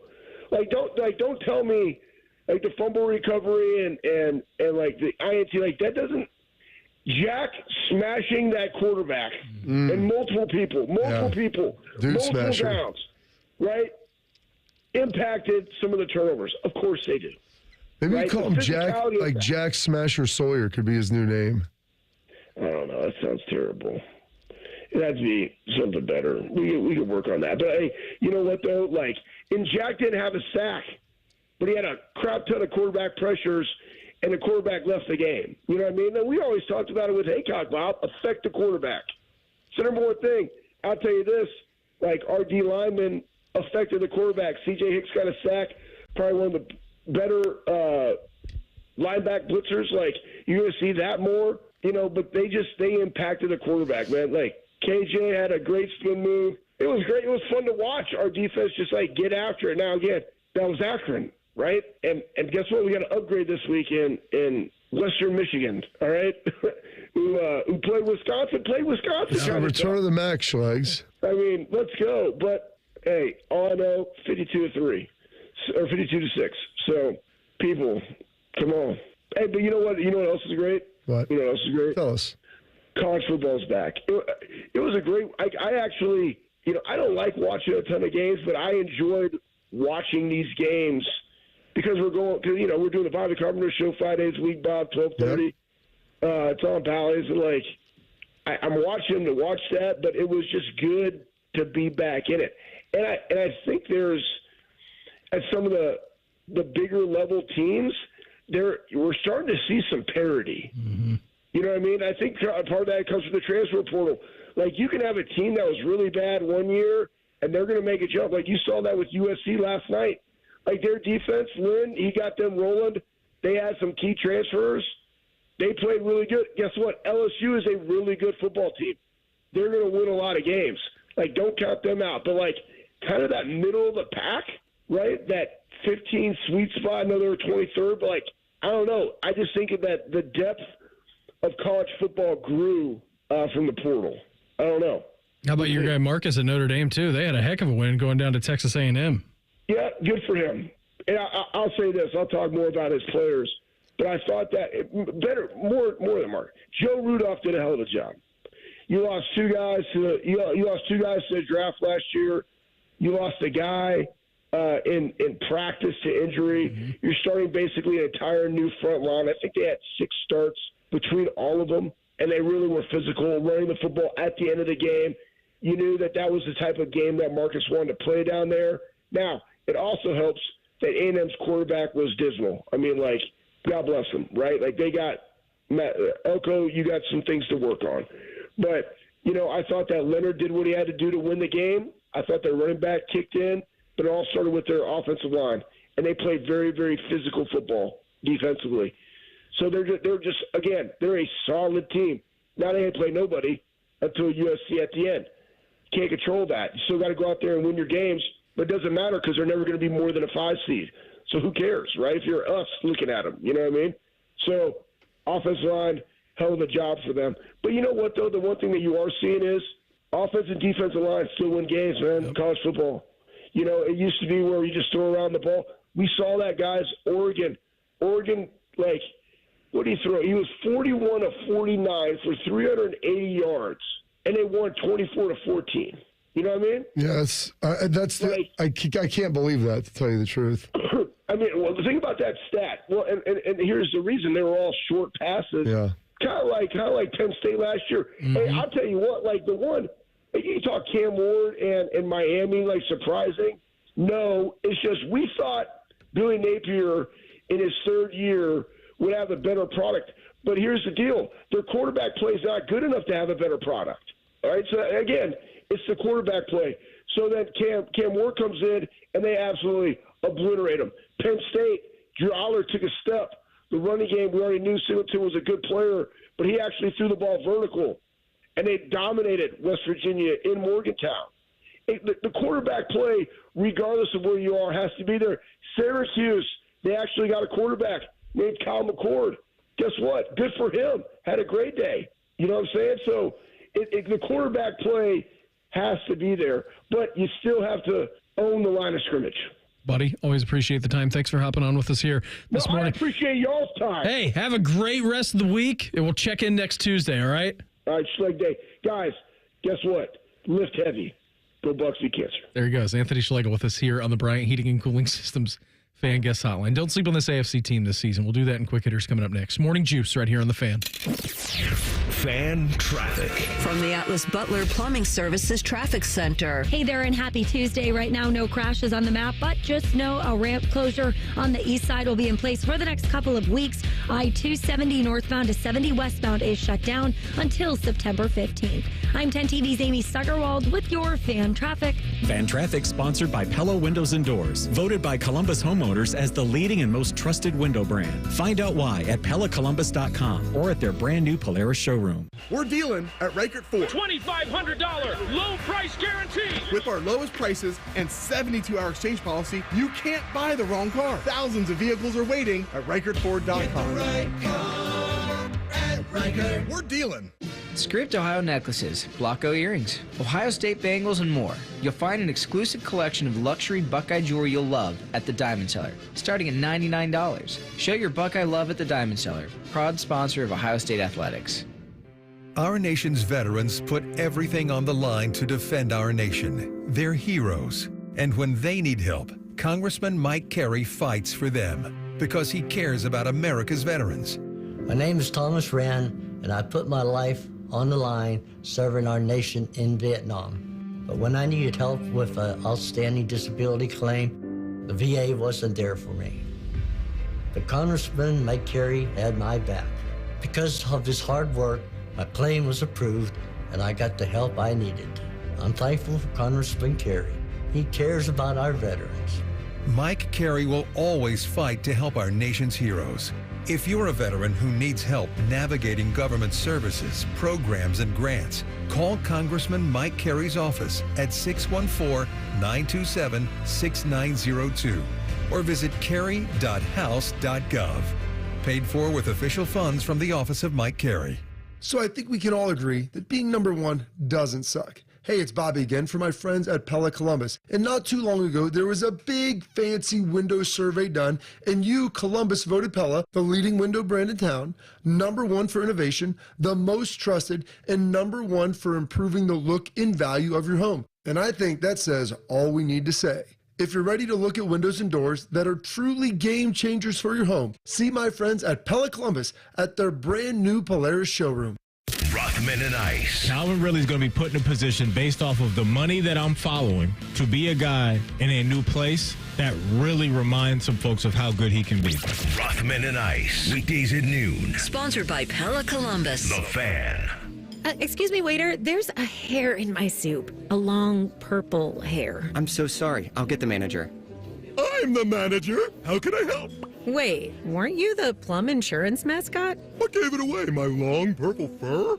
Don't tell me like the fumble recovery and like the INT, like that doesn't. Jack smashing that quarterback and multiple people, multiple smasher. downs, right? Impacted some of the turnovers. Of course they do. Maybe right? you call him Jack, like Jack Smasher Sawyer could be his new name. I don't know. That sounds terrible. It has to be something better. We could work on that. But hey, you know what though? Like, and Jack didn't have a sack, but he had a crap ton of quarterback pressures. And the quarterback left the game. You know what I mean? And we always talked about it with Haycock, Bob. Affect the quarterback. It's the number one thing. I'll tell you this. Like, our D lineman affected the quarterback. C.J. Hicks got a sack. Probably one of the better linebacker blitzers. Like, you're going to see that more. You know, but they impacted the quarterback, man. Like, KJ had a great spin move. It was great. It was fun to watch our defense just, like, get after it. Now, again, that was Akron. Right? And guess what? We got to upgrade this week in Western Michigan, all right? who played Wisconsin. Yeah, return of the Mac, Schlegs. I mean, let's go. But, hey, all I know, 52-3 or 52-6. So, people, come on. Hey, but you know what? You know what else is great? What? You know what else is great? Tell us. College football's back. It was a great – I actually – you know, I don't like watching a ton of games, but I enjoyed watching these games – because we're doing the Bobby Carpenter show 5 days a week, Bob, 12:30. Yep. It's on Bally's. Like, I'm watching to watch that, but it was just good to be back in it. And I think there's, at some of the bigger level teams, we're starting to see some parity. Mm-hmm. You know what I mean? I think part of that comes from the transfer portal. Like, you can have a team that was really bad one year, and they're going to make a jump. Like, you saw that with USC last night. Like, their defense, Lynn, he got them rolling. They had some key transfers. They played really good. Guess what? LSU is a really good football team. They're going to win a lot of games. Like, don't count them out. But, like, kind of that middle of the pack, right? That 15 sweet spot. I know they were 23rd, but, like, I don't know. I just think that the depth of college football grew from the portal. I don't know. How about your guy Marcus at Notre Dame, too? They had a heck of a win going down to Texas A&M. Yeah, good for him. And I'll say this. I'll talk more about his players. But I thought that more than Mark. Joe Rudolph did a hell of a job. You lost two guys to the draft last year. You lost a guy in practice to injury. Mm-hmm. You're starting basically an entire new front line. I think they had 6 starts between all of them, and they really were physical, running the football at the end of the game. You knew that was the type of game that Marcus wanted to play down there. Now, it also helps that A&M's quarterback was dismal. I mean, like, God bless them, right? Like, they got Elko, you got some things to work on. But, you know, I thought that Leonard did what he had to do to win the game. I thought their running back kicked in, but it all started with their offensive line. And they played very, very physical football defensively. So they're just again, they're a solid team. Now they ain't play nobody until USC at the end. Can't control that. You still got to go out there and win your games. But it doesn't matter because they're never going to be more than a 5 seed. So who cares, right? If you're us looking at them, you know what I mean? So offensive line, hell of a job for them. But you know what, though? The one thing that you are seeing is offensive and defensive line still win games, man, in college football. You know, it used to be where you just throw around the ball. We saw that, guys. Oregon, like, what did he throw? He was 41 of 49 for 380 yards, and they won 24-14. You know what I mean? Yes, I can't believe that, to tell you the truth. I mean, well, the thing about that stat, well, and here's the reason: they were all short passes. Yeah. Kind of like Penn State last year. Mm-hmm. Hey, I'll tell you what, like the one, you talk Cam Ward and Miami, like surprising. No, it's just we thought Billy Napier in his 3rd year would have a better product. But here's the deal: their quarterback play is not good enough to have a better product. All right, so again, it's the quarterback play. So then Cam Ward comes in, and they absolutely obliterate him. Penn State, Drew Aller took a step. The running game, we already knew Singleton was a good player, but he actually threw the ball vertical, and they dominated West Virginia in Morgantown. The quarterback play, regardless of where you are, has to be there. Syracuse, they actually got a quarterback named Kyle McCord. guess what? Good for him. Had a great day. You know what I'm saying? So the quarterback play has to be there, but you still have to own the line of scrimmage. Buddy, always appreciate the time. Thanks for hopping on with us here this morning. I appreciate y'all's time. Hey, have a great rest of the week, and we'll check in next Tuesday, all right? All right, Schleg Day. Guys, guess what? Lift heavy. Go Bucks, beat cancer. There he goes. Anthony Schlegel with us here on the Bryant Heating and Cooling Systems Fan Guest Hotline. Don't sleep on this AFC team this season. We'll do that in Quick Hitters coming up next. Morning Juice right here on the Fan. Fan traffic. From the Atlas Butler Plumbing Services Traffic Center. Hey there, and happy Tuesday. Right now, no crashes on the map, but just know a ramp closure on the east side will be in place for the next couple of weeks. I-270 northbound to 70 westbound is shut down until September 15th. I'm 10 TV's Amy Stuggerwald with your Fan Traffic. Fan Traffic sponsored by Pella Windows and Doors, voted by Columbus homeowners as the leading and most trusted window brand. Find out why at PellaColumbus.com or at their brand new Polaris showroom. We're dealing at Reichert Ford. $2,500 low price guarantee. With our lowest prices and 72-hour exchange policy, you can't buy the wrong car. Thousands of vehicles are waiting at ReichertFord.com. Right car at Reichert. We're dealing. Script Ohio necklaces, Blocko earrings, Ohio State bangles, and more. You'll find an exclusive collection of luxury Buckeye jewelry you'll love at the Diamond Cellar, starting at $99. Show your Buckeye love at the Diamond Cellar, proud sponsor of Ohio State Athletics. Our nation's veterans put everything on the line to defend our nation. They're heroes. And when they need help, Congressman Mike Carey fights for them because he cares about America's veterans. My name is Thomas Rand, and I put my life on the line serving our nation in Vietnam. But when I needed help with an outstanding disability claim, the VA wasn't there for me. But Congressman Mike Carey had my back. Because of his hard work, my claim was approved, and I got the help I needed. I'm thankful for Congressman Carey. He cares about our veterans. Mike Carey will always fight to help our nation's heroes. If you're a veteran who needs help navigating government services, programs, and grants, call Congressman Mike Carey's office at 614-927-6902 or visit carey.house.gov. Paid for with official funds from the office of Mike Carey. So I think we can all agree that being number one doesn't suck. Hey, it's Bobby again for my friends at Pella Columbus. And not too long ago, there was a big fancy window survey done, and you, Columbus, voted Pella, the leading window brand in town, number one for innovation, the most trusted, and number one for improving the look and value of your home. And I think that says all we need to say. If you're ready to look at windows and doors that are truly game changers for your home, see my friends at Pella Columbus at their brand new Polaris showroom. Rothman and Ice. Calvin Ridley's going to be put in a position based off of the money that I'm following to be a guy in a new place that really reminds some folks of how good he can be. Rothman and Ice. Weekdays at noon. Sponsored by Pella Columbus. The Fan. Excuse me, waiter. There's a hair in my soup. A long purple hair. I'm so sorry. I'll get the manager. I'm the manager. How can I help? Wait, weren't you the Plum Insurance mascot? What gave it away? My long purple fur?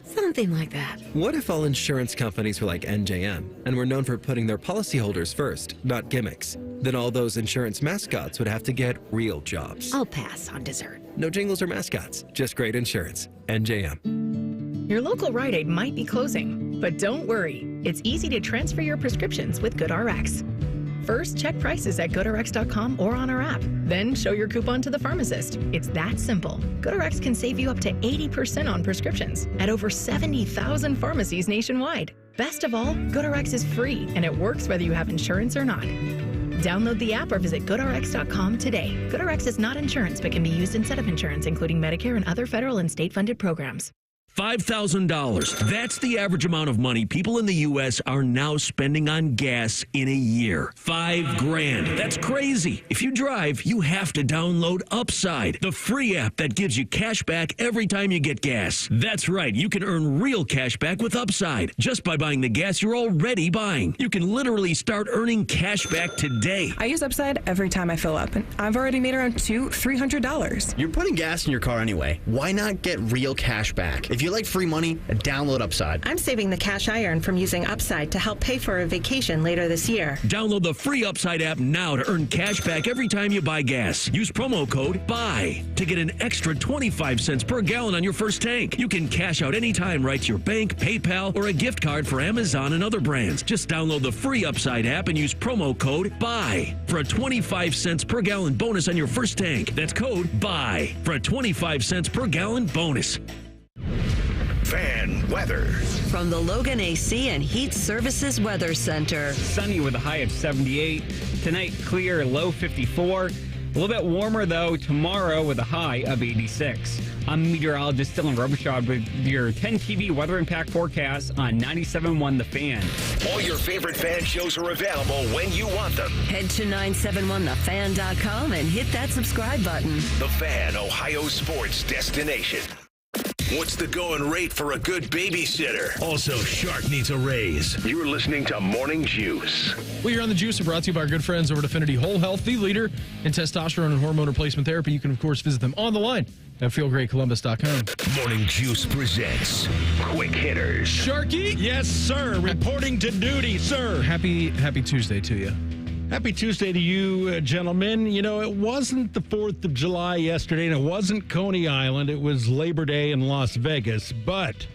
Something like that. What if all insurance companies were like NJM and were known for putting their policyholders first, not gimmicks? Then all those insurance mascots would have to get real jobs. I'll pass on dessert. No jingles or mascots, just great insurance. NJM. Your local Rite Aid might be closing, but don't worry. It's easy to transfer your prescriptions with GoodRx. First, check prices at GoodRx.com or on our app. Then show your coupon to the pharmacist. It's that simple. GoodRx can save you up to 80% on prescriptions at over 70,000 pharmacies nationwide. Best of all, GoodRx is free, and it works whether you have insurance or not. Download the app or visit GoodRx.com today. GoodRx is not insurance, but can be used instead of insurance, including Medicare and other federal and state-funded programs. $5,000. That's the average amount of money people in the U.S. are now spending on gas in a year. $5,000. That's crazy. If you drive, you have to download Upside, the free app that gives you cash back every time you get gas. That's right. You can earn real cash back with Upside just by buying the gas you're already buying. You can literally start earning cash back today. I use Upside every time I fill up, and I've already made around $200-$300. You're putting gas in your car anyway. Why not get real cash back? If you you like free money? Download Upside. I'm saving the cash I earn from using Upside to help pay for a vacation later this year. Download the free Upside app now to earn cash back every time you buy gas. Use promo code BUY to get an extra 25 cents per gallon on your first tank. You can cash out anytime right to your bank, PayPal, or a gift card for Amazon and other brands. Just download the free Upside app and use promo code BUY for a 25 cents per gallon bonus on your first tank. That's code BUY for a 25 cents per gallon bonus. Fan weather. From the Logan AC and Heat Services Weather Center. Sunny with a high of 78. Tonight, clear, low 54. A little bit warmer, though, tomorrow with a high of 86. I'm meteorologist Dylan Robichaud with your 10 TV weather impact forecast on 97.1 The Fan. All your favorite fan shows are available when you want them. Head to 971thefan.com and hit that subscribe button. The Fan, Ohio sports destination. What's the going rate for a good babysitter? Also, Shark needs a raise. You're listening to Morning Juice. Well, you're on the Juice, brought to you by our good friends over at Affinity Whole Health, the leader in testosterone and hormone replacement therapy. You can, of course, visit them on the line at feelgreatcolumbus.com. Morning Juice presents Quick Hitters. Sharky? Yes, sir. Reporting to duty, sir. Happy Tuesday to you. Happy Tuesday to you, gentlemen. You know, it wasn't the 4th of July yesterday, and it wasn't Coney Island. It was Labor Day in Las Vegas. But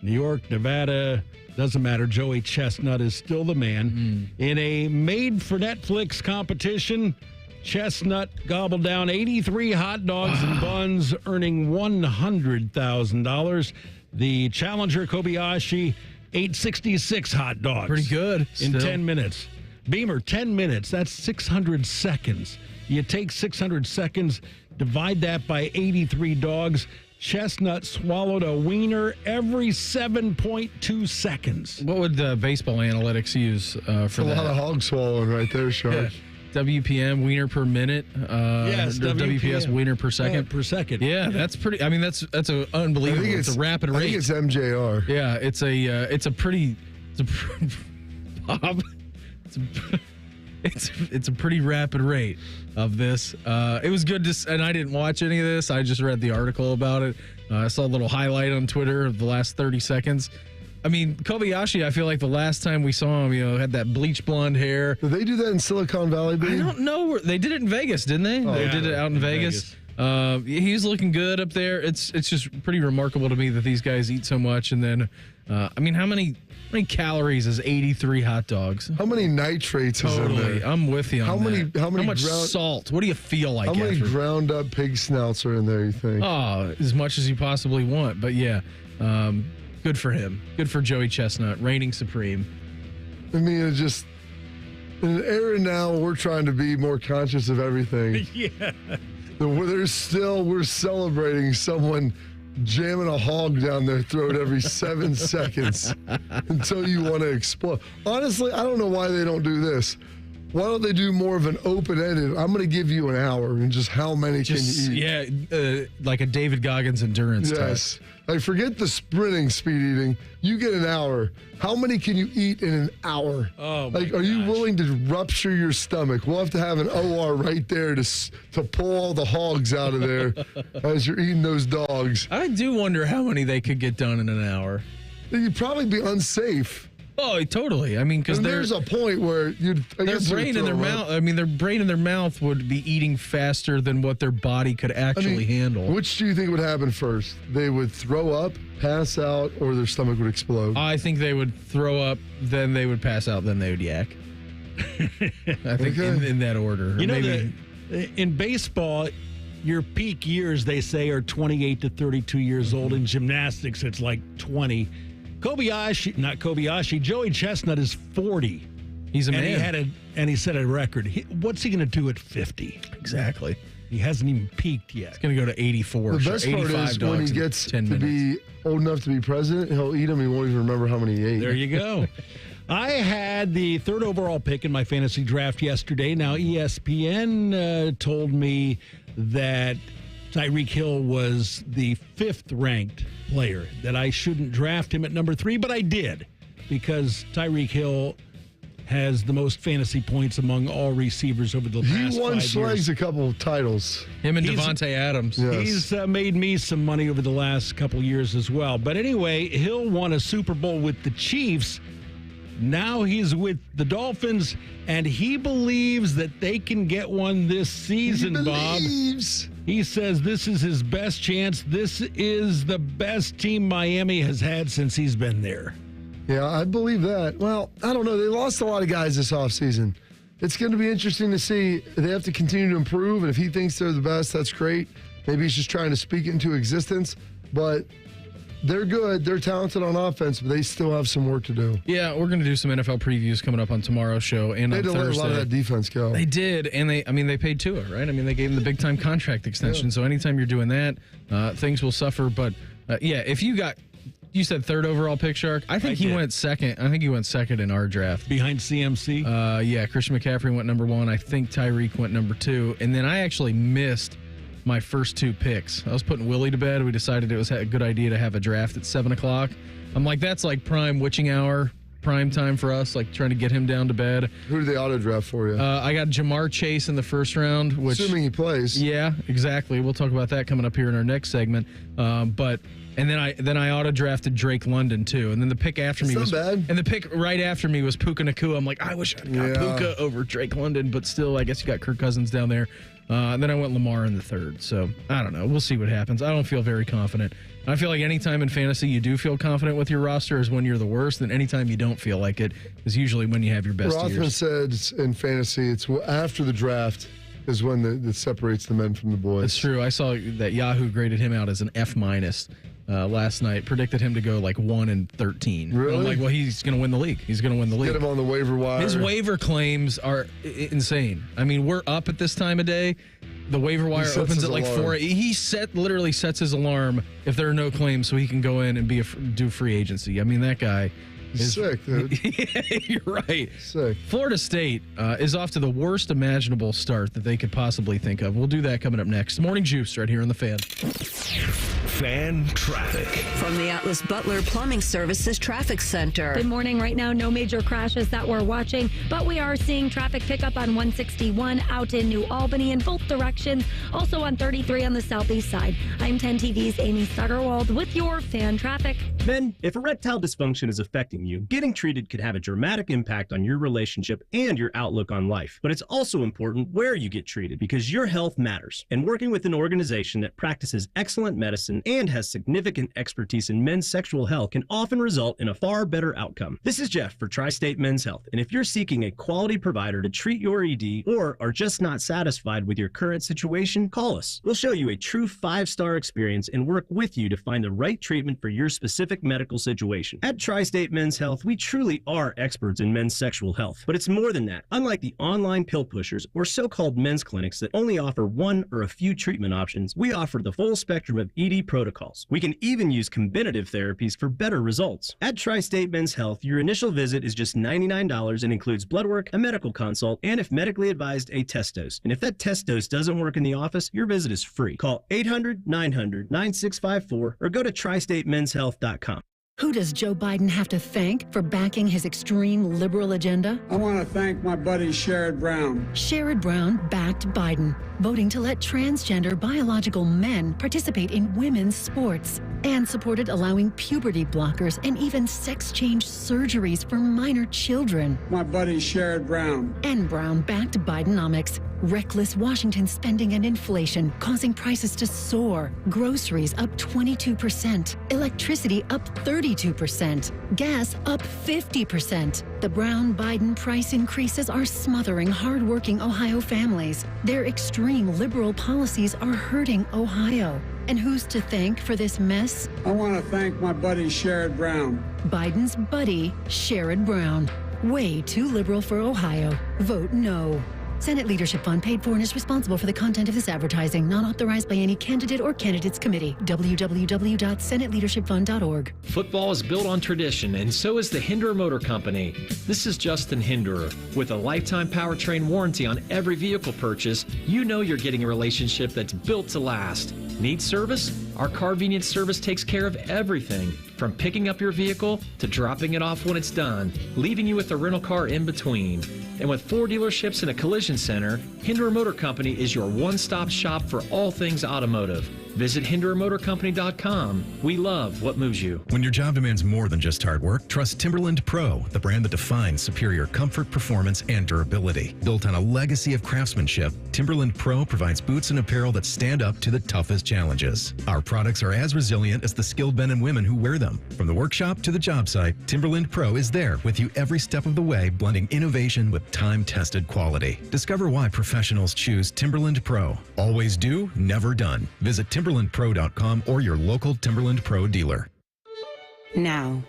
New York, Nevada, doesn't matter. Joey Chestnut is still the man. In a made-for-Netflix competition, Chestnut gobbled down 83 hot dogs and buns, earning $100,000. The challenger, Kobayashi, ate 66 hot dogs. Pretty good. In 10 minutes. Beamer, 10 minutes. That's 600 seconds. You take 600 seconds, divide that by 83 dogs. Chestnut swallowed a wiener every 7.2 seconds. What would the baseball analytics use for that? A lot of hog swallowing right there, Shark. Yeah. WPM, wiener per minute. Yes, WPS, wiener per second. Per second. Yeah, that's pretty. I mean, that's an unbelievable. It's a rapid rate. I think it's MJR. Yeah, it's a pretty Bob. It's a pretty rapid rate of this. It was good to, and I didn't watch any of this. I just read the article about it. I saw a little highlight on Twitter of the last 30 seconds. I mean, Kobayashi, I feel like the last time we saw him, had that bleach blonde hair. Did they do that in Silicon Valley? I don't know. They did it in Vegas, didn't they? They did it out in Vegas. He's looking good up there. It's just pretty remarkable to me that these guys eat so much. And then, I mean, how many calories is 83 hot dogs? How many nitrates is in there? I'm with you on that. How much salt? What do you feel like? How many ground up pig snouts are in there, you think? Oh, as much as you possibly want. But yeah, good for him. Good for Joey Chestnut, reigning supreme. I mean, it's just in an era now we're trying to be more conscious of everything. Yeah. We're celebrating someone jamming a hog down their throat every 7 seconds until you want to explode. Honestly, I don't know why they don't do this. Why don't they do more of an open-ended, I'm going to give you an hour and just how many can you eat? Yeah, like a David Goggins endurance test. Like, forget the sprinting speed eating. You get an hour. How many can you eat in an hour? Oh, like, are you willing to rupture your stomach? We'll have to have an OR right there to pull all the hogs out of there as you're eating those dogs. I do wonder how many they could get done in an hour. You'd probably be unsafe. Oh, totally. I mean, because there's a point where their brain in their mouth. I mean, their brain in their mouth would be eating faster than what their body could actually handle. Which do you think would happen first? They would throw up, pass out, or their stomach would explode? I think they would throw up, then they would pass out, then they would yak. I think in that order. You know, in baseball, your peak years, they say, are 28 to 32 years old. In gymnastics, it's like 20. Joey Chestnut is 40. He's a man. And he set a record. What's he going to do at 50? Exactly. He hasn't even peaked yet. He's going to go to 84. The best part is when he gets to be old enough to be president, he'll eat them. He won't even remember how many he ate. There you go. I had the 3rd overall pick in my fantasy draft yesterday. Now, ESPN told me that Tyreek Hill was the 5th ranked player, that I shouldn't draft him at number 3, but I did, because Tyreek Hill has the most fantasy points among all receivers over the past 5 years. He won Schlegel a couple of titles. Him and Devontae Adams. Yes. He's made me some money over the last couple years as well. But anyway, Hill won a Super Bowl with the Chiefs. Now he's with the Dolphins, and he believes that they can get one this season, Bob. He says this is his best chance. This is the best team Miami has had since he's been there. Yeah, I believe that. Well, I don't know. They lost a lot of guys this offseason. It's going to be interesting to see. They have to continue to improve, and if he thinks they're the best, that's great. Maybe he's just trying to speak it into existence, but they're good. They're talented on offense, but they still have some work to do. Yeah, we're going to do some NFL previews coming up on tomorrow's show and on Thursday. They let a lot of that defense go. They did, and they paid Tua, right? I mean, they gave him the big-time contract extension, so anytime you're doing that, things will suffer. But, if you said third overall pick, Shark. I think he went second. I think he went second in our draft. Behind CMC? Christian McCaffrey went number 1. I think Tyreek went number 2. And then I actually missed my first 2 picks. I was putting Willie to bed. We decided it was a good idea to have a draft at 7 o'clock. I'm like, that's like prime witching hour, prime time for us, like trying to get him down to bed. Who did they auto draft for you? I got Jamar Chase in the first round. Assuming he plays. Yeah, exactly. We'll talk about that coming up here in our next segment. And then I auto drafted Drake London too, and then the pick after me was bad. And the pick right after me was Puka Nacua. I'm like, I wish I'd got Puka over Drake London, but still, I guess you got Kirk Cousins down there. And then I went Lamar in the third. So I don't know. We'll see what happens. I don't feel very confident. I feel like anytime in fantasy you do feel confident with your roster is when you're the worst, and anytime you don't feel like it is usually when you have your best Rothman years. said in fantasy, it's after the draft is when it separates the men from the boys. It's true. I saw that Yahoo graded him out as an F- last night. Predicted him to go like 1-13. Really? I'm like, well, he's going to win the league. He's going to win the league. Get him on the waiver wire. His waiver claims are insane. I mean, we're up at this time of day. The waiver wire opens at like 4. He literally sets his alarm if there are no claims so he can go in and do free agency. I mean, that guy is sick, dude. Yeah, you're right. Sick. Florida State is off to the worst imaginable start that they could possibly think of. We'll do that coming up next. Morning Juice right here on The Fan. Fan traffic. From the Atlas Butler Plumbing Services Traffic Center. Good morning. Right now, no major crashes that we're watching, but we are seeing traffic pick up on 161 out in New Albany in both directions. Also on 33 on the southeast side. I'm 10 TV's Amy Stutterwald with your fan traffic. Men, if erectile dysfunction is affecting you, getting treated could have a dramatic impact on your relationship and your outlook on life. But it's also important where you get treated because your health matters. And working with an organization that practices excellent medicine and has significant expertise in men's sexual health can often result in a far better outcome. This is Jeff for Tri-State Men's Health, and if you're seeking a quality provider to treat your ED or are just not satisfied with your current situation, call us. We'll show you a true 5-star experience and work with you to find the right treatment for your specific medical situation. At Tri-State Men's Health, we truly are experts in men's sexual health, but it's more than that. Unlike the online pill pushers or so-called men's clinics that only offer one or a few treatment options, we offer the full spectrum of ED protocols. We can even use combinative therapies for better results. At Tri-State Men's Health, your initial visit is just $99 and includes blood work, a medical consult, and if medically advised, a test dose. And if that test dose doesn't work in the office, your visit is free. Call 800-900-9654 or go to tristatemenshealth.com. Who does Joe Biden have to thank for backing his extreme liberal agenda? I want to thank my buddy Sherrod Brown. Sherrod Brown backed Biden, voting to let transgender biological men participate in women's sports, and supported allowing puberty blockers and even sex change surgeries for minor children. My buddy Sherrod Brown. And Brown backed Bidenomics, reckless Washington spending and inflation causing prices to soar, groceries up 22%, electricity up 32%, gas up 50%. The Brown-Biden price increases are smothering hardworking Ohio families. Their extreme liberal policies are hurting Ohio. And who's to thank for this mess? I want to thank my buddy Sherrod Brown. Biden's buddy, Sherrod Brown. Way too liberal for Ohio. Vote no. Senate Leadership Fund paid for and is responsible for the content of this advertising, not authorized by any candidate or candidates committee. www.senateleadershipfund.org. Football is built on tradition, and so is the Hinderer Motor Company. This is Justin Hinderer. With a lifetime powertrain warranty on every vehicle purchase, you know you're getting a relationship that's built to last. Need service? Our Carvenience service takes care of everything, from picking up your vehicle to dropping it off when it's done, leaving you with a rental car in between. And with 4 dealerships and a collision center, Hinderer Motor Company is your one-stop shop for all things automotive. Visit HindererMotorCompany.com. We love what moves you. When your job demands more than just hard work, trust Timberland Pro, the brand that defines superior comfort, performance, and durability. Built on a legacy of craftsmanship, Timberland Pro provides boots and apparel that stand up to the toughest challenges. Our products are as resilient as the skilled men and women who wear them. From the workshop to the job site, Timberland Pro is there with you every step of the way, blending innovation with time-tested quality. Discover why professionals choose Timberland Pro. Always do, never done. Visit TimberlandPro.com or your local Timberland Pro dealer. Now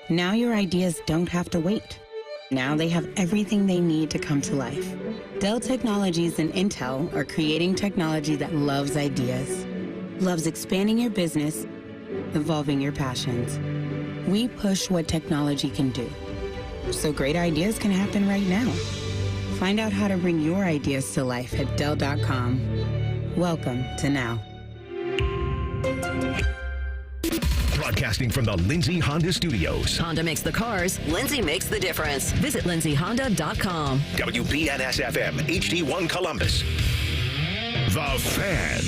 your ideas don't have to wait. Now they have everything they need to come to life. Dell Technologies and Intel are creating technology that loves ideas, loves expanding your business, evolving your passions. We push what technology can do, so great ideas can happen right now. Find out how to bring your ideas to life at Dell.com. Welcome to Now. Broadcasting from the Lindsay Honda Studios. Honda makes the cars. Lindsay makes the difference. Visit lindsayhonda.com. WBNS-FM, HD1 Columbus. The Fan.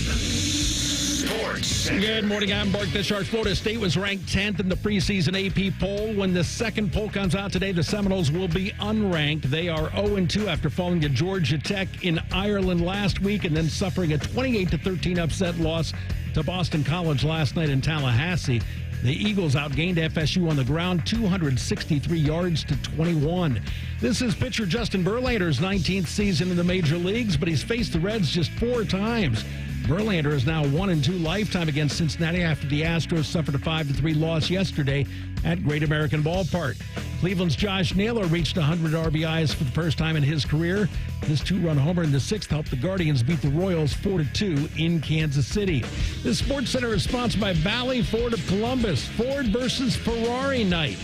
Sports Center. Good morning. I'm Bart the Shark. Florida State was ranked 10th in the preseason AP poll. When the second poll comes out today, the Seminoles will be unranked. They are 0-2 after falling to Georgia Tech in Ireland last week and then suffering a 28-13 upset loss to Boston College last night in Tallahassee. The Eagles outgained FSU on the ground 263 yards to 21. This is pitcher Justin Verlander's 19th season in the major leagues, but he's faced the Reds just 4 times. Verlander is now 1-2 lifetime against Cincinnati after the Astros suffered a 5-3 loss yesterday at Great American Ballpark. Cleveland's Josh Naylor reached 100 RBIs for the first time in his career. His 2-run homer in the 6th helped the Guardians beat the Royals 4-2 in Kansas City. The Sports Center is sponsored by Valley Ford of Columbus. Ford versus Ferrari night.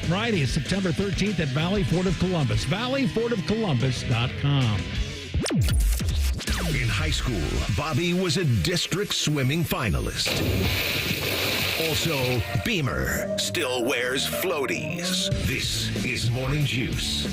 Friday, September 13th at Valley Ford of Columbus. ValleyFordofColumbus.com. In high school, Bobby was a district swimming finalist. Also, Beamer still wears floaties. This is Morning Juice.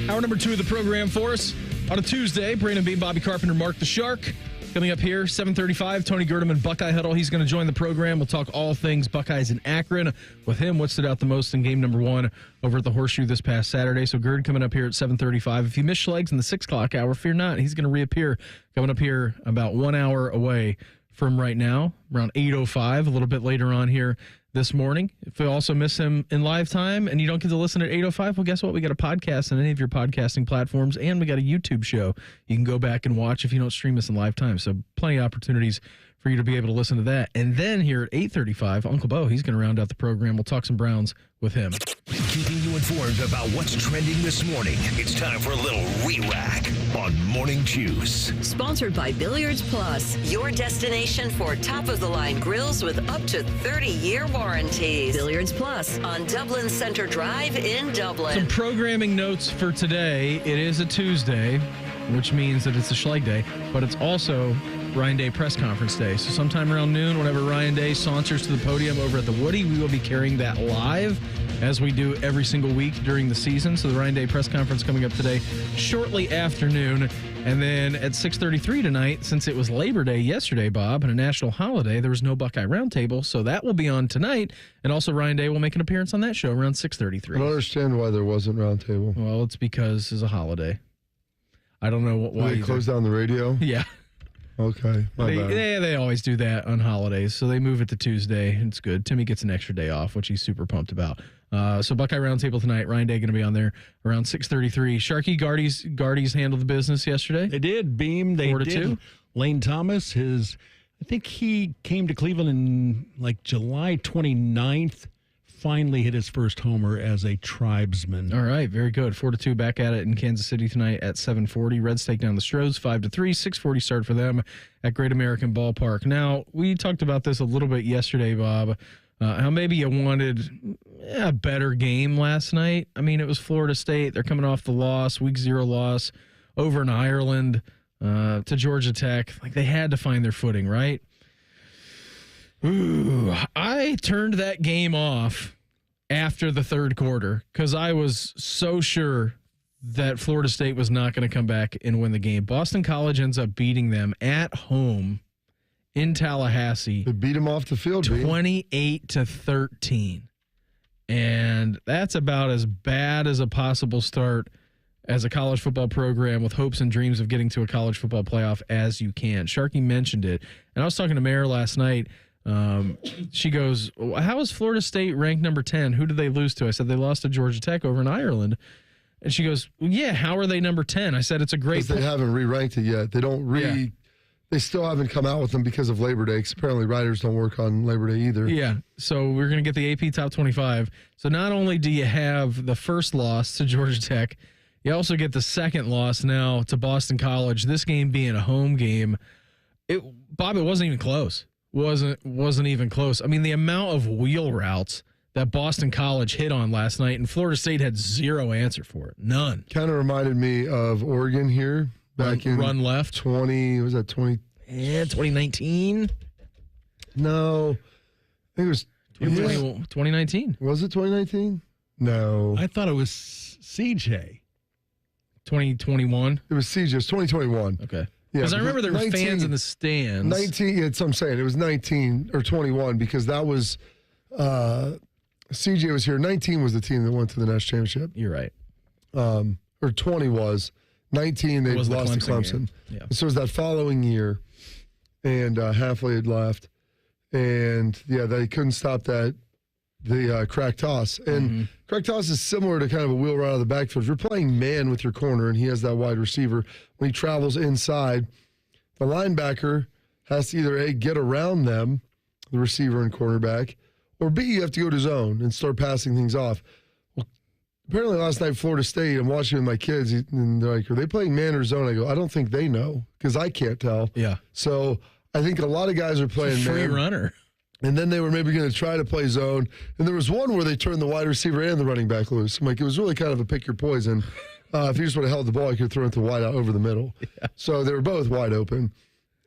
Hour number 2 of the program for us. On a Tuesday, Brandon Beam, Bobby Carpenter, Mark the Shark. Coming up here, 7:35, Tony Gerdeman, Buckeye Huddle. He's going to join the program. We'll talk all things Buckeyes in Akron. With him, what stood out the most in game number 1 over at the Horseshoe this past Saturday. So Gerd coming up here at 7:35. If you missed Schlegel in the 6 o'clock hour, fear not. He's going to reappear coming up here about 1 hour away from right now, around 8:05, a little bit later on here this morning. If you also miss him in live time and you don't get to listen at 8:05, well, guess what? We got a podcast on any of your podcasting platforms, and we got a YouTube show you can go back and watch if you don't stream us in live time. So plenty of opportunities for you to be able to listen to that. And then here at 8:35, Uncle Beau, he's going to round out the program. We'll talk some Browns with him. Keeping you informed about what's trending this morning. It's time for a little re-rack on Morning Juice. Sponsored by Billiards Plus, your destination for top-of-the-line grills with up to 30-year warranties. Billiards Plus on Dublin Center Drive in Dublin. Some programming notes for today. It is a Tuesday, which means that it's a Schlegel day, but it's also Ryan Day press conference day. So sometime around noon, whenever Ryan Day saunters to the podium over at the Woody, we will be carrying that live as we do every single week during the season. So the Ryan Day press conference coming up today shortly after noon. And then at 6:33 tonight, since it was Labor Day yesterday, Bob, and a national holiday, there was no Buckeye Roundtable. So that will be on tonight. And also Ryan Day will make an appearance on that show around 6:33. I don't understand why there wasn't Roundtable. Well, it's because it's a holiday. I don't know why. They closed down the radio? Yeah. Okay. They always do that on holidays, so they move it to Tuesday. It's good. Timmy gets an extra day off, which he's super pumped about. So Buckeye Roundtable tonight. Ryan Day going to be on there around 6:33. Sharky Guardies handled the business yesterday. They did. Beam. They 4-2. Lane Thomas, I think he came to Cleveland in like July 29th. Finally hit his first homer as a tribesman. All right, very good. 4-2 back at it in Kansas City tonight at 7:40. Reds take down the Stros 5-3. 6:40 start for them at Great American Ballpark. Now, we talked about this a little bit yesterday, Bob, how maybe you wanted a better game last night. I mean, it was Florida State. They're coming off the loss, week 0 loss over in Ireland to Georgia Tech. Like, they had to find their footing, right? Ooh, I turned that game off after the third quarter because I was so sure that Florida State was not going to come back and win the game. Boston College ends up beating them at home in Tallahassee. They beat them off the field, 28-13. And that's about as bad as a possible start as a college football program with hopes and dreams of getting to a college football playoff as you can. Sharky mentioned it. And I was talking to Mare last night. She goes, how is Florida State ranked number 10? Who did they lose to? I said, they lost to Georgia Tech over in Ireland. And she goes, yeah, how are they number 10? I said, it's a great They haven't re-ranked it yet. They don't They still haven't come out with them because of Labor Day, because apparently writers don't work on Labor Day either. Yeah, so we're going to get the AP Top 25. So not only do you have the first loss to Georgia Tech, you also get the second loss now to Boston College. This game being a home game, Bob, it wasn't even close. Wasn't even close. I mean, the amount of wheel routes that Boston College hit on last night, and Florida State had zero answer for it. None. Kind of reminded me of Oregon here. Back in run left 2019? No. I think it was 2019. Was it 2019? No. I thought it was CJ. 2021. It was CJ. It was 2021. Okay. Because I remember there were fans in the stands. 19, that's what I'm saying. It was 19 or 21 because that was CJ was here. 19 was the team that went to the national championship. You're right. Or 20 was. 19, they lost to Clemson. Yeah. So it was that following year, and Halfley had left. And, yeah, they couldn't stop the crack toss. And crack toss is similar to kind of a wheel route out of the backfield. If you're playing man with your corner and he has that wide receiver, when he travels inside, the linebacker has to either A, get around them, the receiver and cornerback, or B, you have to go to zone and start passing things off. Apparently last night, Florida State, I'm watching with my kids, and they're like, are they playing man or zone? I go, I don't think they know, because I can't tell. Yeah. So I think a lot of guys are playing free man. Runner. And then they were maybe going to try to play zone. And there was one where they turned the wide receiver and the running back loose. I'm like, it was really kind of a pick your poison. If you just would have held the ball, you could throw it to wide out over the middle. Yeah. So they were both wide open.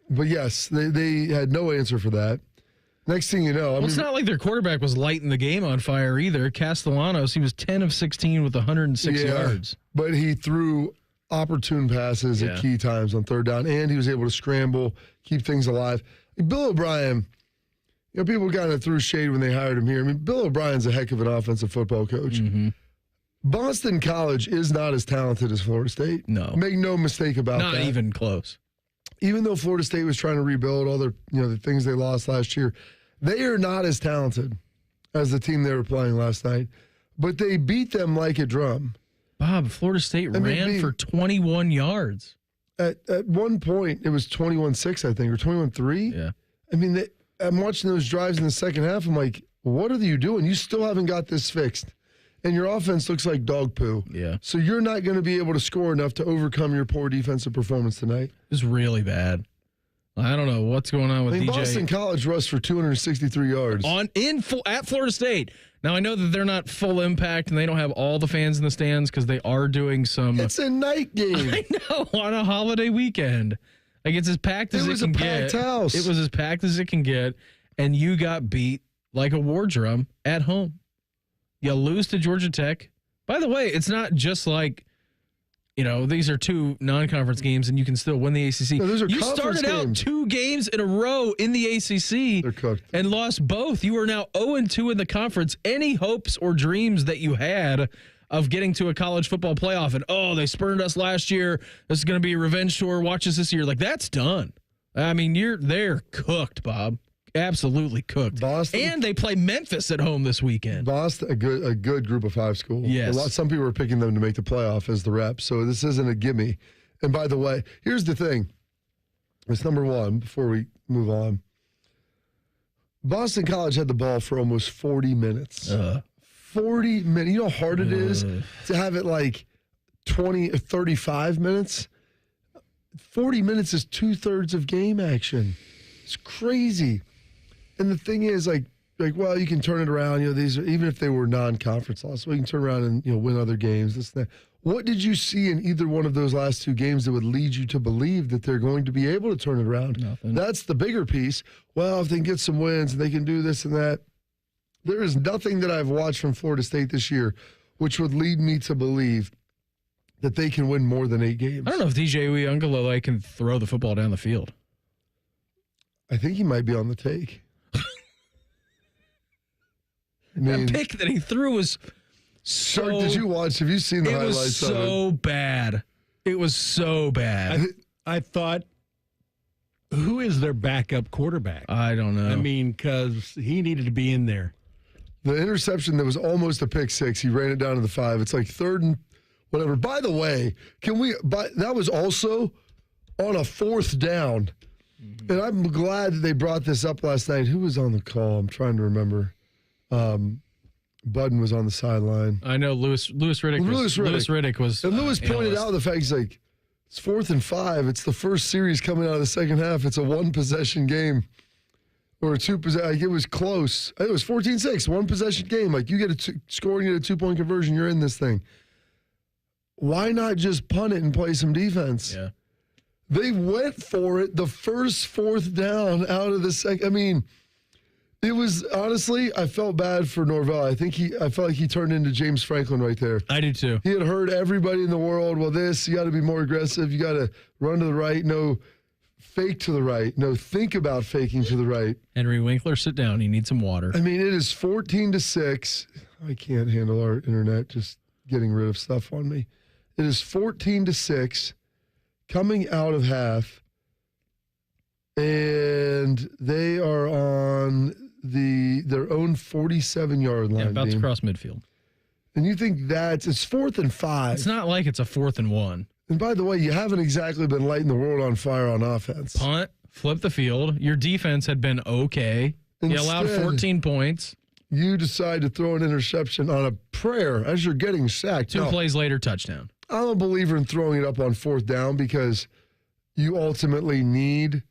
But yes, they had no answer for that. Next thing you know, it's not like their quarterback was lighting the game on fire either. Castellanos, he was 10 of 16 with 106 yards. But he threw opportune passes at key times on third down, and he was able to scramble, keep things alive. Bill O'Brien, people kind of threw shade when they hired him here. I mean, Bill O'Brien's a heck of an offensive football coach. Mm-hmm. Boston College is not as talented as Florida State. No. Make no mistake about that. Not even close. Even though Florida State was trying to rebuild all their, the things they lost last year, they are not as talented as the team they were playing last night, but they beat them like a drum. Bob, Florida State ran for 21 yards. At one point, it was 21-6, I think, or 21-3. Yeah. I mean, I'm watching those drives in the second half. I'm like, what are you doing? You still haven't got this fixed. And your offense looks like dog poo. Yeah. So you're not going to be able to score enough to overcome your poor defensive performance tonight. It's really bad. I don't know what's going on with DJ. Boston College rushed for 263 yards. At Florida State. Now, I know that they're not full impact and they don't have all the fans in the stands because they are doing some. It's a night game. I know, on a holiday weekend. Like, it's as packed as it can get. It was a packed house. It was as packed as it can get, and you got beat like a war drum at home. You lose to Georgia Tech. By the way, it's not just like, these are two non-conference games, and you can still win the ACC. No, those are you conference started out games. 2 games in a row in the ACC. They're cooked. And lost both. You are now 0-2 in the conference. Any hopes or dreams that you had of getting to a college football playoff and, they spurned us last year, this is going to be a revenge tour, watch us this year. Like, that's done. I mean, they're cooked, Bob. Absolutely cooked. Boston, and they play Memphis at home this weekend. Boston, a good group of 5 school. Yes. Some people are picking them to make the playoff as the rep, so this isn't a gimme. And by the way, here's the thing. It's number one before we move on. Boston College had the ball for almost 40 minutes. 40 minutes. You know how hard it is to have it like 20 or 35 minutes? 40 minutes is 2/3 of game action. It's crazy. And the thing is, like, like, well, you can turn it around. These are, even if they were non-conference losses, we can turn around and win other games. This and that. What did you see in either one of those last two games that would lead you to believe that they're going to be able to turn it around? Nothing. That's the bigger piece. Well, if they can get some wins and they can do this and that, there is nothing that I've watched from Florida State this year which would lead me to believe that they can win more than 8 games. I don't know if DJ Uiagalelei can throw the football down the field. I think he might be on the take. That pick that he threw was so... Shark, did you watch? Have you seen the highlights of it? It was so bad. It was so bad. I thought, who is their backup quarterback? I don't know. I mean, because he needed to be in there. The interception that was almost a pick six, he ran it down to the 5. It's like 3rd and whatever. By the way, that was also on a 4th down. Mm-hmm. And I'm glad that they brought this up last night. Who was on the call? I'm trying to remember. Budden was on the sideline. I know Louis Riddick. Louis Riddick was. And Louis pointed out the fact, he's like, it's 4th and 5. It's the first series coming out of the second half. It's a 1-possession game. Or a 2-possession. Like, it was close. It was 14-6, 1-possession game. Like, you get a score and you get a 2-point conversion, you're in this thing. Why not just punt it and play some defense? Yeah. They went for it the first 4th down out of the second. I mean, it was, honestly, I felt bad for Norvell. I felt like he turned into James Franklin right there. I do too. He had heard everybody in the world, well, you got to be more aggressive. You got to run to the right. No, fake to the right. No, think about faking to the right. Henry Winkler, sit down. You need some water. I mean, it is 14-6. I can't handle our internet just getting rid of stuff on me. It is 14-6 coming out of half, and they are on their own 47-yard line. Yeah, about to cross midfield. And you think it's 4th and 5. It's not like it's a 4th and 1. And by the way, you haven't exactly been lighting the world on fire on offense. Punt, flip the field. Your defense had been okay. You allowed 14 points. You decide to throw an interception on a prayer as you're getting sacked. 2 plays later, touchdown. I'm a believer in throwing it up on 4th down because you ultimately need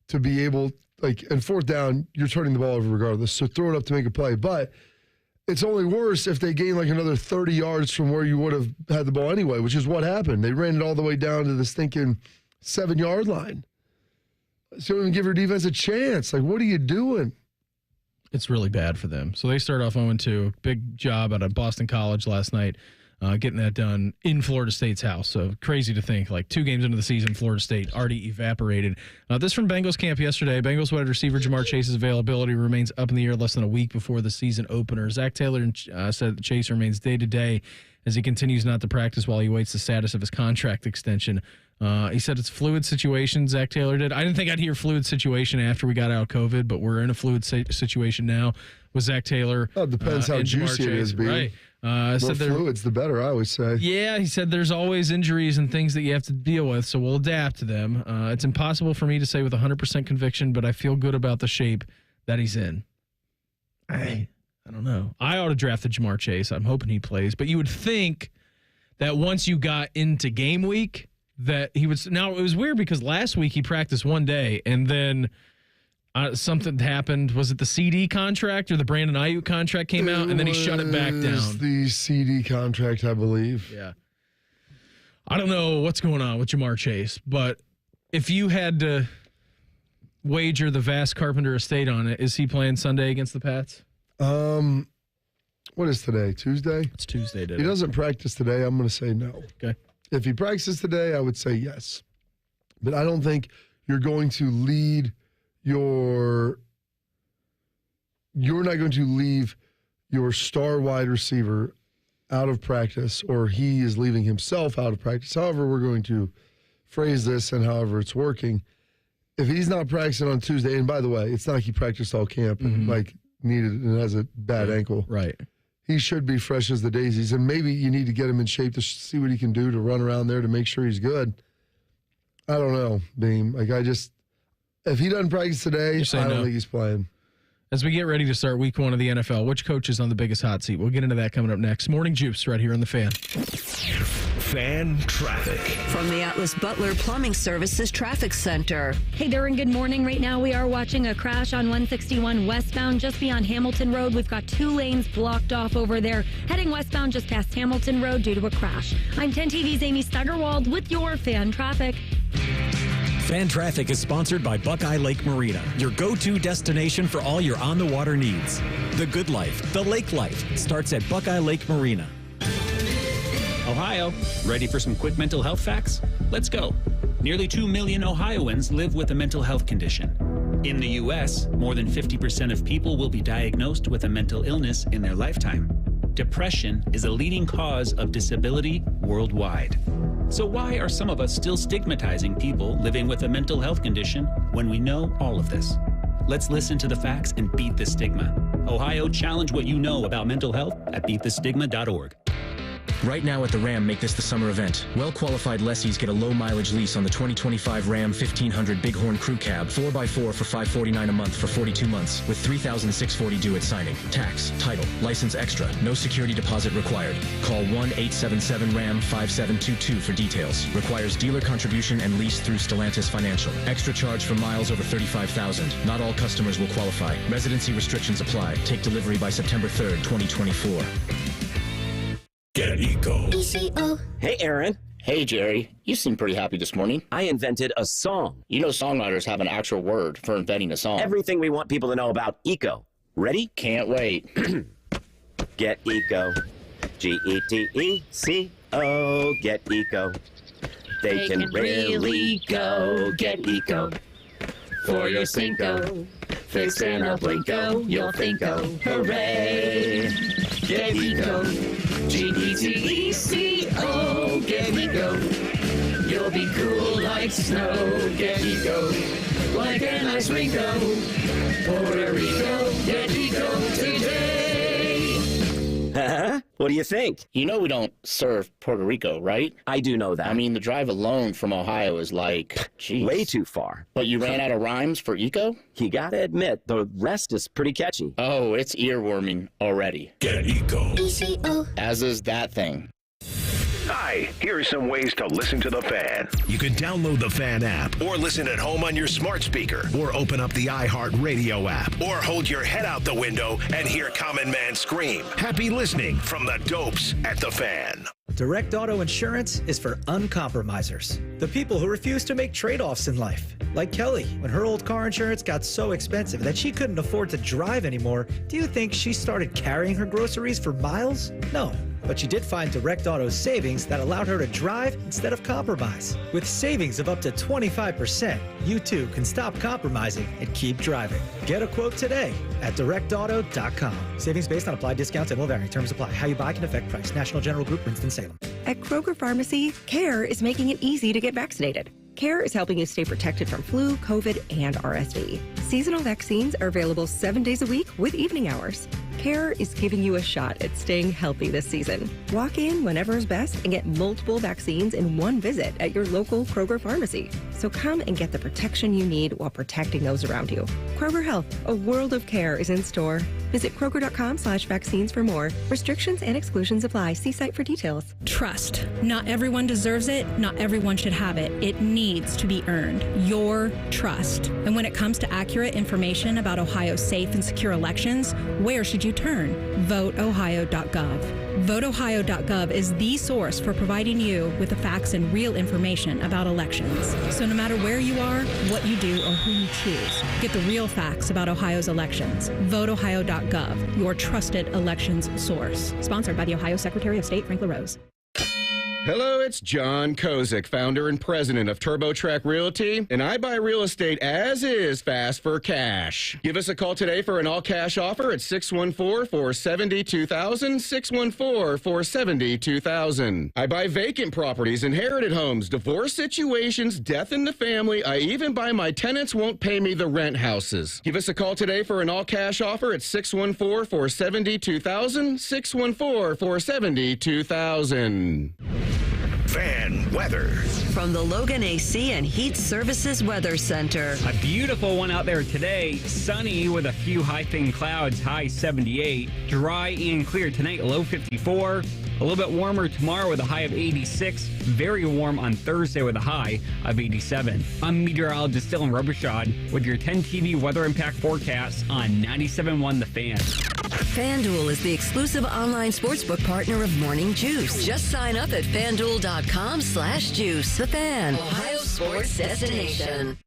to be able, and 4th down, you're turning the ball over regardless. So throw it up to make a play. But it's only worse if they gain another 30 yards from where you would have had the ball anyway, which is what happened. They ran it all the way down to the stinking 7-yard line. So don't even give your defense a chance. What are you doing? It's really bad for them. So they start off 0-2. Big job out of Boston College last night, getting that done in Florida State's house. So crazy to think, 2 games into the season, Florida State already evaporated. This from Bengals camp yesterday. Bengals wide receiver Jamar Chase's availability remains up in the air less than a week before the season opener. Zach Taylor said that Chase remains day-to-day as he continues not to practice while he waits the status of his contract extension. He said it's a fluid situation, Zach Taylor did. I didn't think I'd hear fluid situation after we got out of COVID, but we're in a fluid situation now with Zach Taylor. Well, it depends how juicy it is, B. Right. The more fluids, the better, I always say. Yeah, he said there's always injuries and things that you have to deal with, so we'll adapt to them. It's impossible for me to say with 100% conviction, but I feel good about the shape that he's in. I don't know. I ought to draft the Jamar Chase. I'm hoping he plays. But you would think that once you got into game week that he would – now, it was weird because last week he practiced one day and then something happened. Was it the CD contract or the Brandon Ayuk contract came out and then he shut it back down? The CD contract, I believe. Yeah. I don't know what's going on with Jamar Chase, but if you had to wager the vast Carpenter estate on it, is he playing Sunday against the Pats? What is today? Tuesday? It's Tuesday today. He doesn't practice today. I'm going to say no. Okay. If he practices today, I would say yes. But I don't think you're going to lead you're not going to leave your star wide receiver out of practice, or he is leaving himself out of practice. However, we're going to phrase this and however it's working. If he's not practicing on Tuesday, and by the way, it's not like he practiced all camp and needed and has a bad ankle. Right. He should be fresh as the daisies, and maybe you need to get him in shape to see what he can do to run around there to make sure he's good. I don't know, Beam. If he doesn't practice today, I don't think he's playing. As we get ready to start week 1 of the NFL, which coach is on the biggest hot seat? We'll get into that coming up next. Morning Juice right here on The Fan. Fan Traffic. From the Atlas Butler Plumbing Services Traffic Center. Hey there, and good morning. Right now, we are watching a crash on 161 westbound just beyond Hamilton Road. We've got 2 lanes blocked off over there. Heading westbound just past Hamilton Road due to a crash. I'm 10 TV's Amy Steigerwald with your Fan Traffic. Fan Traffic is sponsored by Buckeye Lake Marina, your go-to destination for all your on-the-water needs. The good life, the lake life, starts at Buckeye Lake Marina. Ohio, ready for some quick mental health facts? Let's go. Nearly 2 million Ohioans live with a mental health condition. In the U.S., more than 50% of people will be diagnosed with a mental illness in their lifetime. Depression is a leading cause of disability worldwide. So why are some of us still stigmatizing people living with a mental health condition when we know all of this? Let's listen to the facts and beat the stigma. Ohio, challenge what you know about mental health at beatthestigma.org. Right now at the Ram, make this the summer event. Well-qualified lessees get a low-mileage lease on the 2025 Ram 1500 Bighorn Crew Cab, 4x4 for $549 a month for 42 months, with $3,640 due at signing. Tax, title, license extra, no security deposit required. Call 1-877-RAM-5722 for details. Requires dealer contribution and lease through Stellantis Financial. Extra charge for miles over 35,000. Not all customers will qualify. Residency restrictions apply. Take delivery by September 3rd, 2024. Get Eco. Hey, Aaron. Hey, Jerry. You seem pretty happy this morning. I invented a song. You know songwriters have an actual word for inventing a song. Everything we want people to know about Eco. Ready? Can't wait. Get Eco. G-E-T-E-C-O. Get Eco. They can really go. Get Eco. For your Cinco. Fix in a blinko. You'll think-o. Hooray. Get Eco. G-E-T-E-C-O. Get Eco. You'll be cool like snow. Get Eco. Like an ice Ringo. Puerto Rico. Get Eco today. What do you think? You know we don't serve Puerto Rico, right? I do know that. I mean, the drive alone from Ohio is like, geez. Way too far. But you ran out of rhymes for Eco? You gotta admit, the rest is pretty catchy. Oh, it's earworming already. Get Eco. E-C-O. As is that thing. Hi, here are some ways to listen to the Fan. You can download the Fan app, or listen at home on your smart speaker, or open up the iHeartRadio app, or hold your head out the window and hear Common Man scream. Happy listening from the dopes at the Fan. Direct Auto Insurance is for uncompromisers, the people who refuse to make trade-offs in life. Like Kelly, when her old car insurance got so expensive that she couldn't afford to drive anymore, do you think she started carrying her groceries for miles? No. But she did find Direct Auto's savings that allowed her to drive instead of compromise. With savings of up to 25%, you too can stop compromising and keep driving. Get a quote today at directauto.com. Savings based on applied discounts and will vary. Terms apply. How you buy can affect price. National General Group, Winston-Salem. At Kroger Pharmacy, CARE is making it easy to get vaccinated. CARE is helping you stay protected from flu, COVID, and RSV. Seasonal vaccines are available 7 days a week with evening hours. CARE is giving you a shot at staying healthy this season. Walk in whenever is best and get multiple vaccines in one visit at your local Kroger pharmacy. So come and get the protection you need while protecting those around you. Kroger Health, a world of care is in store. Visit Kroger.com/vaccines for more. Restrictions and exclusions apply. See site for details. Trust. Not everyone deserves it. Not everyone should have it. It needs to be earned. Your trust. And when it comes to accurate information about Ohio's safe and secure elections, where should you turn? VoteOhio.gov. VoteOhio.gov is the source for providing you with the facts and real information about elections. So no matter where you are, what you do, or who you choose, get the real facts about Ohio's elections. VoteOhio.gov, your trusted elections source. Sponsored by the Ohio Secretary of State, Frank LaRose. Hello, it's John Kozik, founder and president of TurboTrack Realty, and I buy real estate as is fast for cash. Give us a call today for an all-cash offer at 614-470-2000, 614-470-2000. I buy vacant properties, inherited homes, divorce situations, death in the family. I even buy my tenants won't pay me the rent houses. Give us a call today for an all-cash offer at 614-470-2000, 614-470-2000. Fan weather. from the Logan AC and Heat Services Weather Center. A beautiful one out there today. Sunny with a few high-thin clouds, high 78. Dry and clear tonight, low 54. A little bit warmer tomorrow with a high of 86. Very warm on Thursday with a high of 87. I'm meteorologist Dylan Robichaud with your 10 TV weather impact forecast on 97.1 The Fan. FanDuel is the exclusive online sportsbook partner of Morning Juice. Just sign up at FanDuel.com/juice. The Fan, Ohio sports destination.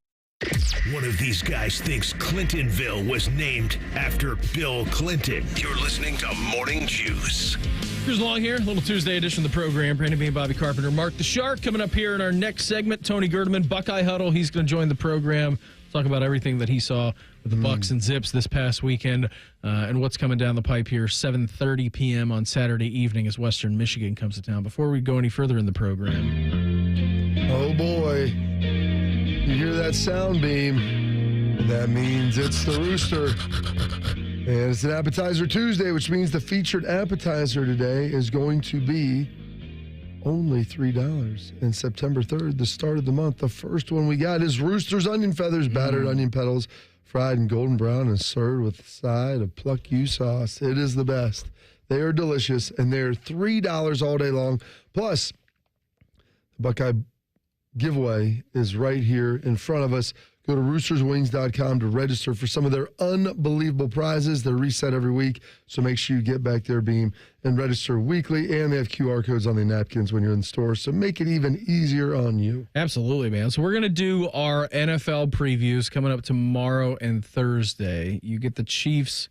One of these guys thinks Clintonville was named after Bill Clinton. You're listening to Morning Juice. Here's Long here, a little Tuesday edition of the program. Brandon Bean, Bobby Carpenter, Mark the Shark. Coming up here in our next segment, Tony Gerdeman, Buckeye Huddle. He's going to join the program. Talk about everything that he saw with the Bucks and Zips this past weekend and what's coming down the pipe here. 7:30 p.m. on Saturday evening as Western Michigan comes to town. Before we go any further in the program. Oh, boy. You hear that sound, Beam? That means it's the Rooster. And it's an Appetizer Tuesday, which means the featured appetizer today is going to be only $3. And September 3rd, the start of the month, the first one we got is Rooster's Onion Feathers, battered onion petals, fried in golden brown and served with a side of pluck U sauce. It is the best. They are delicious, and they're $3 all day long. Plus, the Buckeye giveaway is right here in front of us. Go to roosterswings.com to register for some of their unbelievable prizes. They're reset every week, so make sure you get back there, Beam, and register weekly. And they have QR codes on the napkins when you're in the store, so make it even easier on you. Absolutely, man. So we're going to do our NFL previews coming up tomorrow and Thursday. You get the Chiefs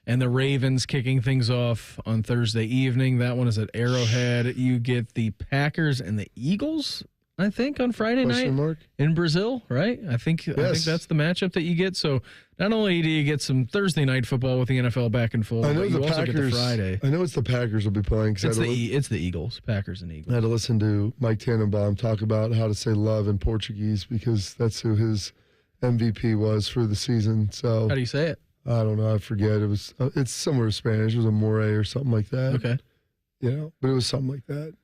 and the Ravens kicking things off on Thursday evening. That one is at Arrowhead. You get the Packers and the Eagles, I think, on Friday night in Brazil, right? I think that's the matchup that you get. So not only do you get some Thursday night football with the NFL back in full, I know but you the also Packers, get the Friday. I know it's the Packers will be playing. It's the Eagles, Packers and Eagles. I had to listen to Mike Tannenbaum talk about how to say love in Portuguese because that's who his MVP was for the season. So how do you say it? I don't know. I forget. It's somewhere in Spanish. It was a More or something like that. Okay. But it was something like that.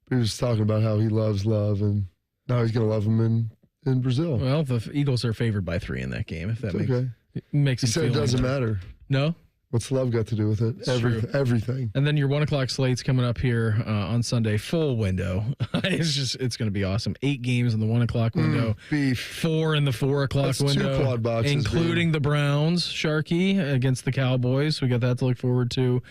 But he was talking about how he loves love, and now he's going to love him in Brazil. Well, the Eagles are favored by 3 in that game, if that makes He it said feel it doesn't like matter. No? What's love got to do with it? Everything. And then your 1 o'clock slate's coming up here on Sunday, full window. It's going to be awesome. 8 games in the 1 o'clock window. Beef. 4 in the 4 o'clock That's window. 2 quad boxes, including the Browns, Sharky, against the Cowboys. We got that to look forward to,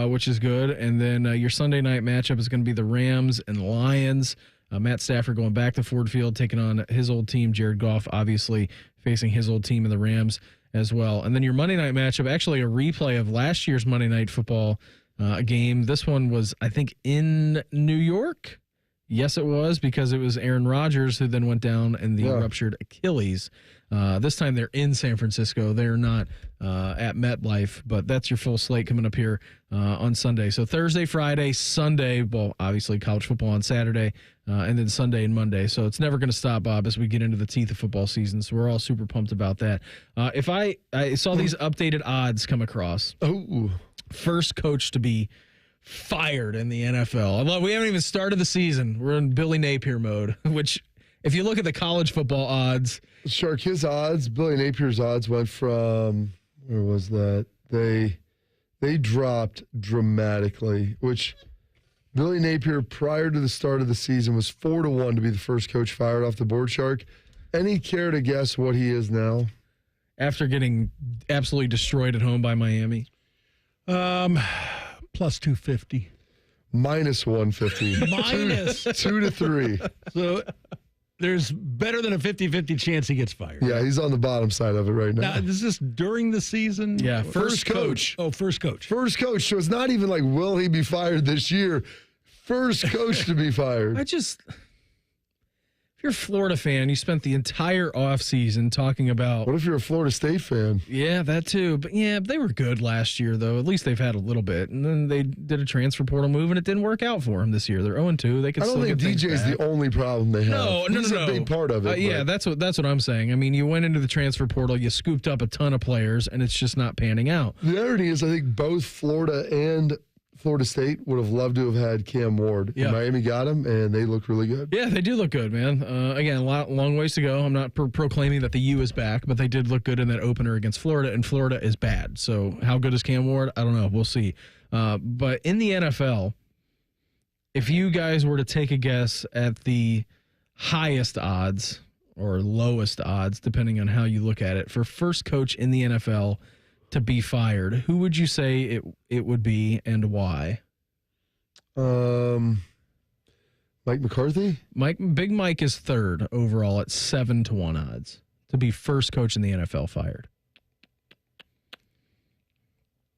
which is good. And then your Sunday night matchup is going to be the Rams and Lions. Matt Stafford going back to Ford Field, taking on his old team. Jared Goff, obviously, facing his old team in the Rams as well. And then your Monday night matchup, actually a replay of last year's Monday Night Football game. This one was, I think, in New York. Yes, it was, because it was Aaron Rodgers who then went down in the ruptured Achilles. This time they're in San Francisco. They're not at MetLife, but that's your full slate coming up here on Sunday. So Thursday, Friday, Sunday, well, obviously college football on Saturday, and then Sunday and Monday. So it's never going to stop, Bob, as we get into the teeth of football season. So we're all super pumped about that. If I saw these updated odds come across. First coach to be fired in the NFL. We haven't even started the season. We're in Billy Napier mode, which if you look at the college football odds. Shark, his odds, Billy Napier's odds went from, where was that? They dropped dramatically, which Billy Napier prior to the start of the season was 4-1 to be the first coach fired off the board, Shark. Any care to guess what he is now? After getting absolutely destroyed at home by Miami? Plus 250. Minus 150. Minus 2 to 3. So there's better than a 50-50 chance he gets fired. Yeah, he's on the bottom side of it right now. Now, is this during the season? Yeah, first coach. Oh, first coach. First coach. So it's not even like, will he be fired this year? First coach to be fired. If you're a Florida fan, you spent the entire offseason talking about... What if you're a Florida State fan? Yeah, that too. But yeah, they were good last year, though. At least they've had a little bit. And then they did a transfer portal move, and it didn't work out for them this year. They're 0-2. They could still get things back. I don't think DJ's the only problem they have. No. He's a big part of it. Yeah, that's what I'm saying. I mean, you went into the transfer portal, you scooped up a ton of players, and it's just not panning out. The irony is I think both Florida and Florida State would have loved to have had Cam Ward. Yeah. And Miami got him, and they look really good. Yeah, they do look good, man. Again, long ways to go. I'm not proclaiming that the U is back, but they did look good in that opener against Florida, and Florida is bad. So how good is Cam Ward? I don't know. We'll see. But in the NFL, if you guys were to take a guess at the highest odds or lowest odds, depending on how you look at it, for first coach in the NFL to be fired, who would you say it would be and why? Mike McCarthy? Big Mike is third overall at 7-1 odds to be first coach in the NFL fired.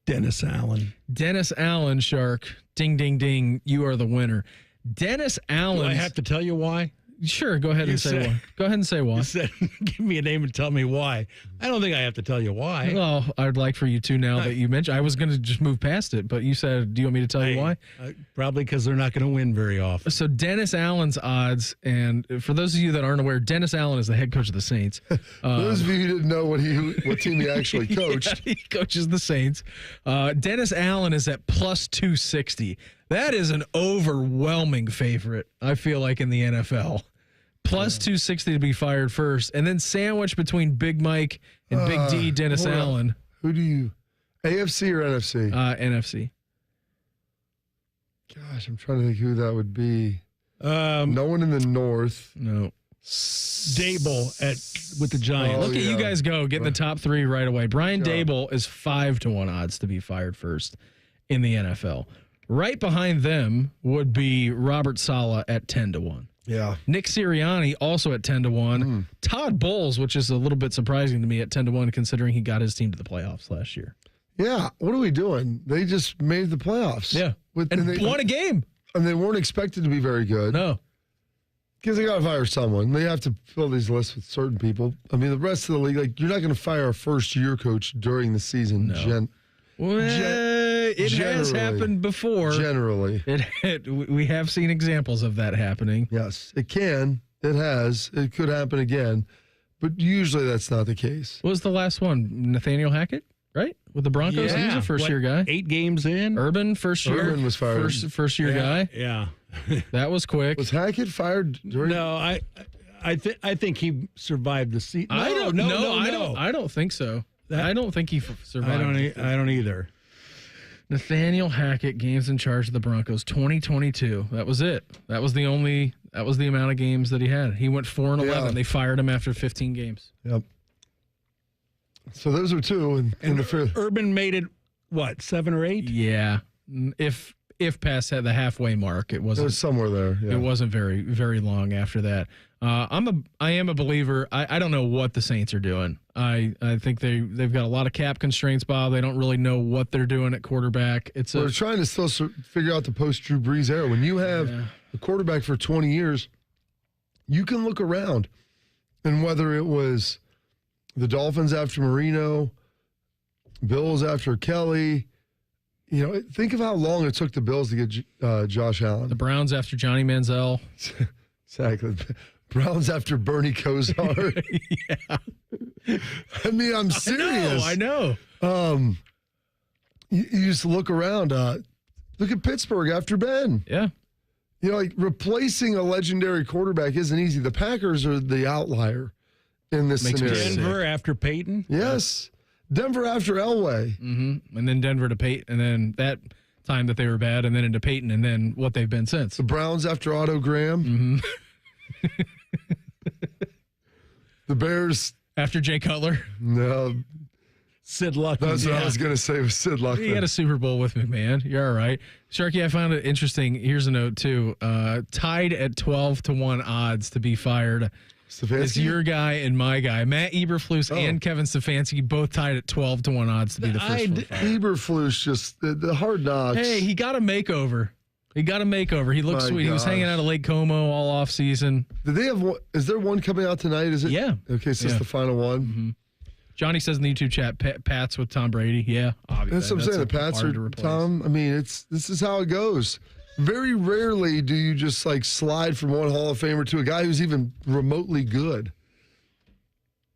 Dennis Allen. Dennis Allen, Shark. Ding, ding, ding. You are the winner. Dennis Allen. Do I have to tell you why? Sure, go ahead and say why. Go ahead and say why. You said, give me a name and tell me why. I don't think I have to tell you why. Well, I'd like for you to now that you mentioned. I was going to just move past it, but you said, do you want me to tell you why? Probably because they're not going to win very often. So Dennis Allen's odds, and for those of you that aren't aware, Dennis Allen is the head coach of the Saints. Those of you who didn't know what team he actually coached. Yeah, he coaches the Saints. Dennis Allen is at plus 260. That is an overwhelming favorite, I feel like, in the NFL. Plus 260 to be fired first, and then sandwiched between Big Mike and Big D, Dennis Allen. Who do you, AFC or NFC? NFC. Gosh, I'm trying to think who that would be. No one in the North. No. Dable with the Giants. Look at you guys go, getting the top three right away. Brian Dable is 5-1 odds to be fired first in the NFL. Right behind them would be Robert Saleh at 10-1. Yeah. Nick Sirianni also at 10-1. Todd Bowles, which is a little bit surprising to me, at 10-1, considering he got his team to the playoffs last year. Yeah. What are we doing? They just made the playoffs. Yeah. And they won a game. And they weren't expected to be very good. No. Because they got to fire someone. They have to fill these lists with certain people. I mean, the rest of the league, like, you're not going to fire a first-year coach during the season. No. It has happened before. Generally. We have seen examples of that happening. Yes, it can. It has. It could happen again. But usually that's not the case. What was the last one? Nathaniel Hackett, right? With the Broncos? Yeah. He was a first-year guy. 8 games in. Urban, first year. Urban was fired. First-year guy. Yeah. That was quick. Was Hackett fired during? No, I think he survived the season. I don't think so. I don't think he survived. I don't either. Nathaniel Hackett, games in charge of the Broncos, 2022. That was it. That was the amount of games that he had. He went 4-11. Yeah. They fired him after 15 games. Yep. So those are two. And the Urban made it, what, 7 or 8? Yeah. If past the halfway mark, it was somewhere there. Yeah. It wasn't very, very long after that. I am a believer. I don't know what the Saints are doing. I think they've got a lot of cap constraints, Bob. They don't really know what they're doing at quarterback. They're trying to still figure out the post-Drew Brees era. When you have a quarterback for 20 years, you can look around. And whether it was the Dolphins after Marino, Bills after Kelly, think of how long it took the Bills to get Josh Allen. The Browns after Johnny Manziel. Exactly. Browns after Bernie Kosar. Yeah. I mean, I'm serious. I know. You just look around. Look at Pittsburgh after Ben. Yeah. Replacing a legendary quarterback isn't easy. The Packers are the outlier in this scenario. Denver after Peyton? Yes. Denver after Elway. Mm-hmm. And then Denver to Peyton. And then that time that they were bad, and then into Peyton, and then what they've been since. The Browns after Otto Graham. Mm-hmm. The Bears after Jay Cutler. No. Sid Luckman. That's what I was going to say was Sid Luckman. You had a Super Bowl with McMahon. You're all right. Sharky, I found it interesting. Here's a note, too. Tied at 12-1 odds to be fired. Stefanski? It's your guy and my guy. Matt Eberflus and Kevin Stefanski both tied at 12-1 odds to be the first one fired. Eberflus just, the hard knocks. Hey, he got a makeover. He looks sweet. He was hanging out at Lake Como all off season. Did they have one? Is there one coming out tonight? Is it? Yeah. Okay, so it's the final one. Mm-hmm. Johnny says in the YouTube chat, Pats with Tom Brady. Yeah, obviously. That's what I'm saying. The Pats are Tom. I mean, this is how it goes. Very rarely do you just slide from one Hall of Famer to a guy who's even remotely good.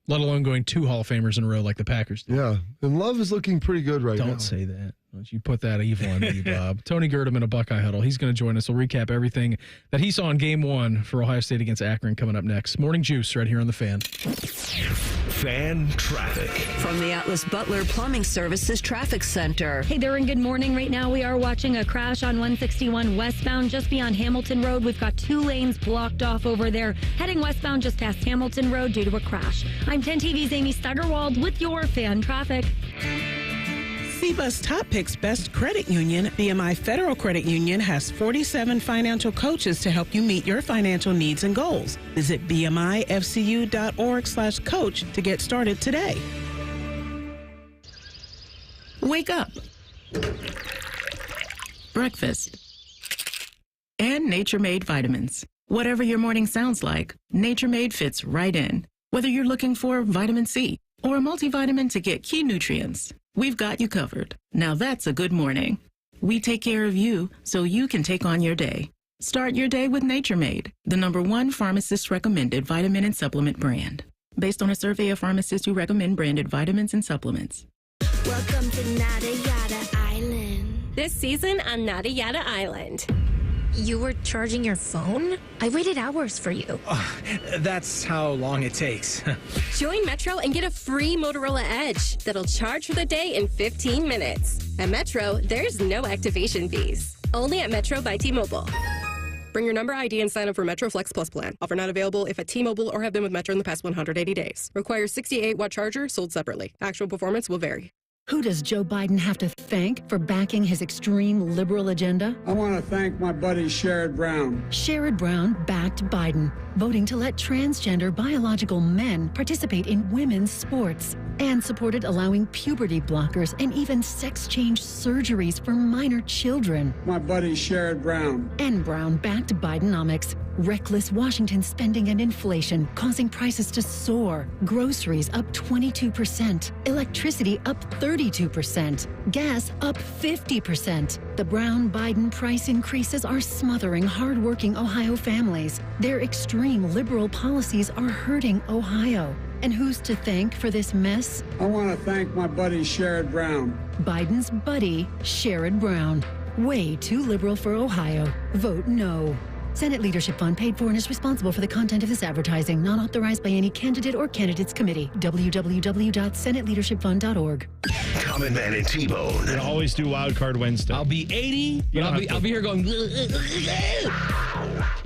Let alone going 2 Hall of Famers in a row like the Packers did. Yeah, and Love is looking pretty good right now. Don't say that. Don't you put that evil on me, Bob. Tony Gerdeman of Buckeye Huddle. He's going to join us. We'll recap everything that he saw in Game 1 for Ohio State against Akron coming up next. Morning Juice right here on The Fan. Fan traffic. From the Atlas Butler Plumbing Services Traffic Center. Hey there, and good morning. Right now, we are watching a crash on 161 westbound just beyond Hamilton Road. We've got 2 lanes blocked off over there, heading westbound just past Hamilton Road due to a crash. I'm 10 TV's Amy Steigerwald with your fan traffic. CBUS Top Picks Best Credit Union, BMI Federal Credit Union has 47 financial coaches to help you meet your financial needs and goals. Visit bmifcu.org/coach to get started today. Wake up. Breakfast. And Nature Made vitamins. Whatever your morning sounds like, Nature Made fits right in. Whether you're looking for vitamin C or a multivitamin to get key nutrients, we've got you covered. Now that's a good morning. We take care of you so you can take on your day. Start your day with Nature Made, the #1 pharmacist recommended vitamin and supplement brand. Based on a survey of pharmacists who recommend branded vitamins and supplements. Welcome to Nada Yada Island. This season on Nada Yada Island. You were charging your phone? I waited hours for you. That's how long it takes. Join Metro and get a free Motorola Edge that'll charge for the day in 15 minutes. At Metro, there's no activation fees. Only at Metro by T-Mobile. Bring your number ID and sign up for Metro Flex Plus plan. Offer not available if at T-Mobile or have been with Metro in the past 180 days. Requires 68-watt charger sold separately. Actual performance will vary. Who does Joe Biden have to thank for backing his extreme liberal agenda? I want to thank my buddy Sherrod Brown. Sherrod Brown backed Biden, voting to let transgender biological men participate in women's sports, and supported allowing puberty blockers and even sex change surgeries for minor children. My buddy Sherrod Brown. And Brown backed Bidenomics, reckless Washington spending and inflation causing prices to soar, groceries up 22%, electricity up 32%, gas up 50%. The Brown-Biden price increases are smothering hardworking Ohio families. Their extreme liberal policies are hurting Ohio. And who's to thank for this mess? I want to thank my buddy Sherrod Brown. Biden's buddy, Sherrod Brown. Way too liberal for Ohio. Vote no. Senate Leadership Fund paid for and is responsible for the content of this advertising, not authorized by any candidate or candidates committee. www.senateleadershipfund.org. Common Man and T-Bone. We always do Wild Card Wednesday. I'll be 80, but I'll be here going.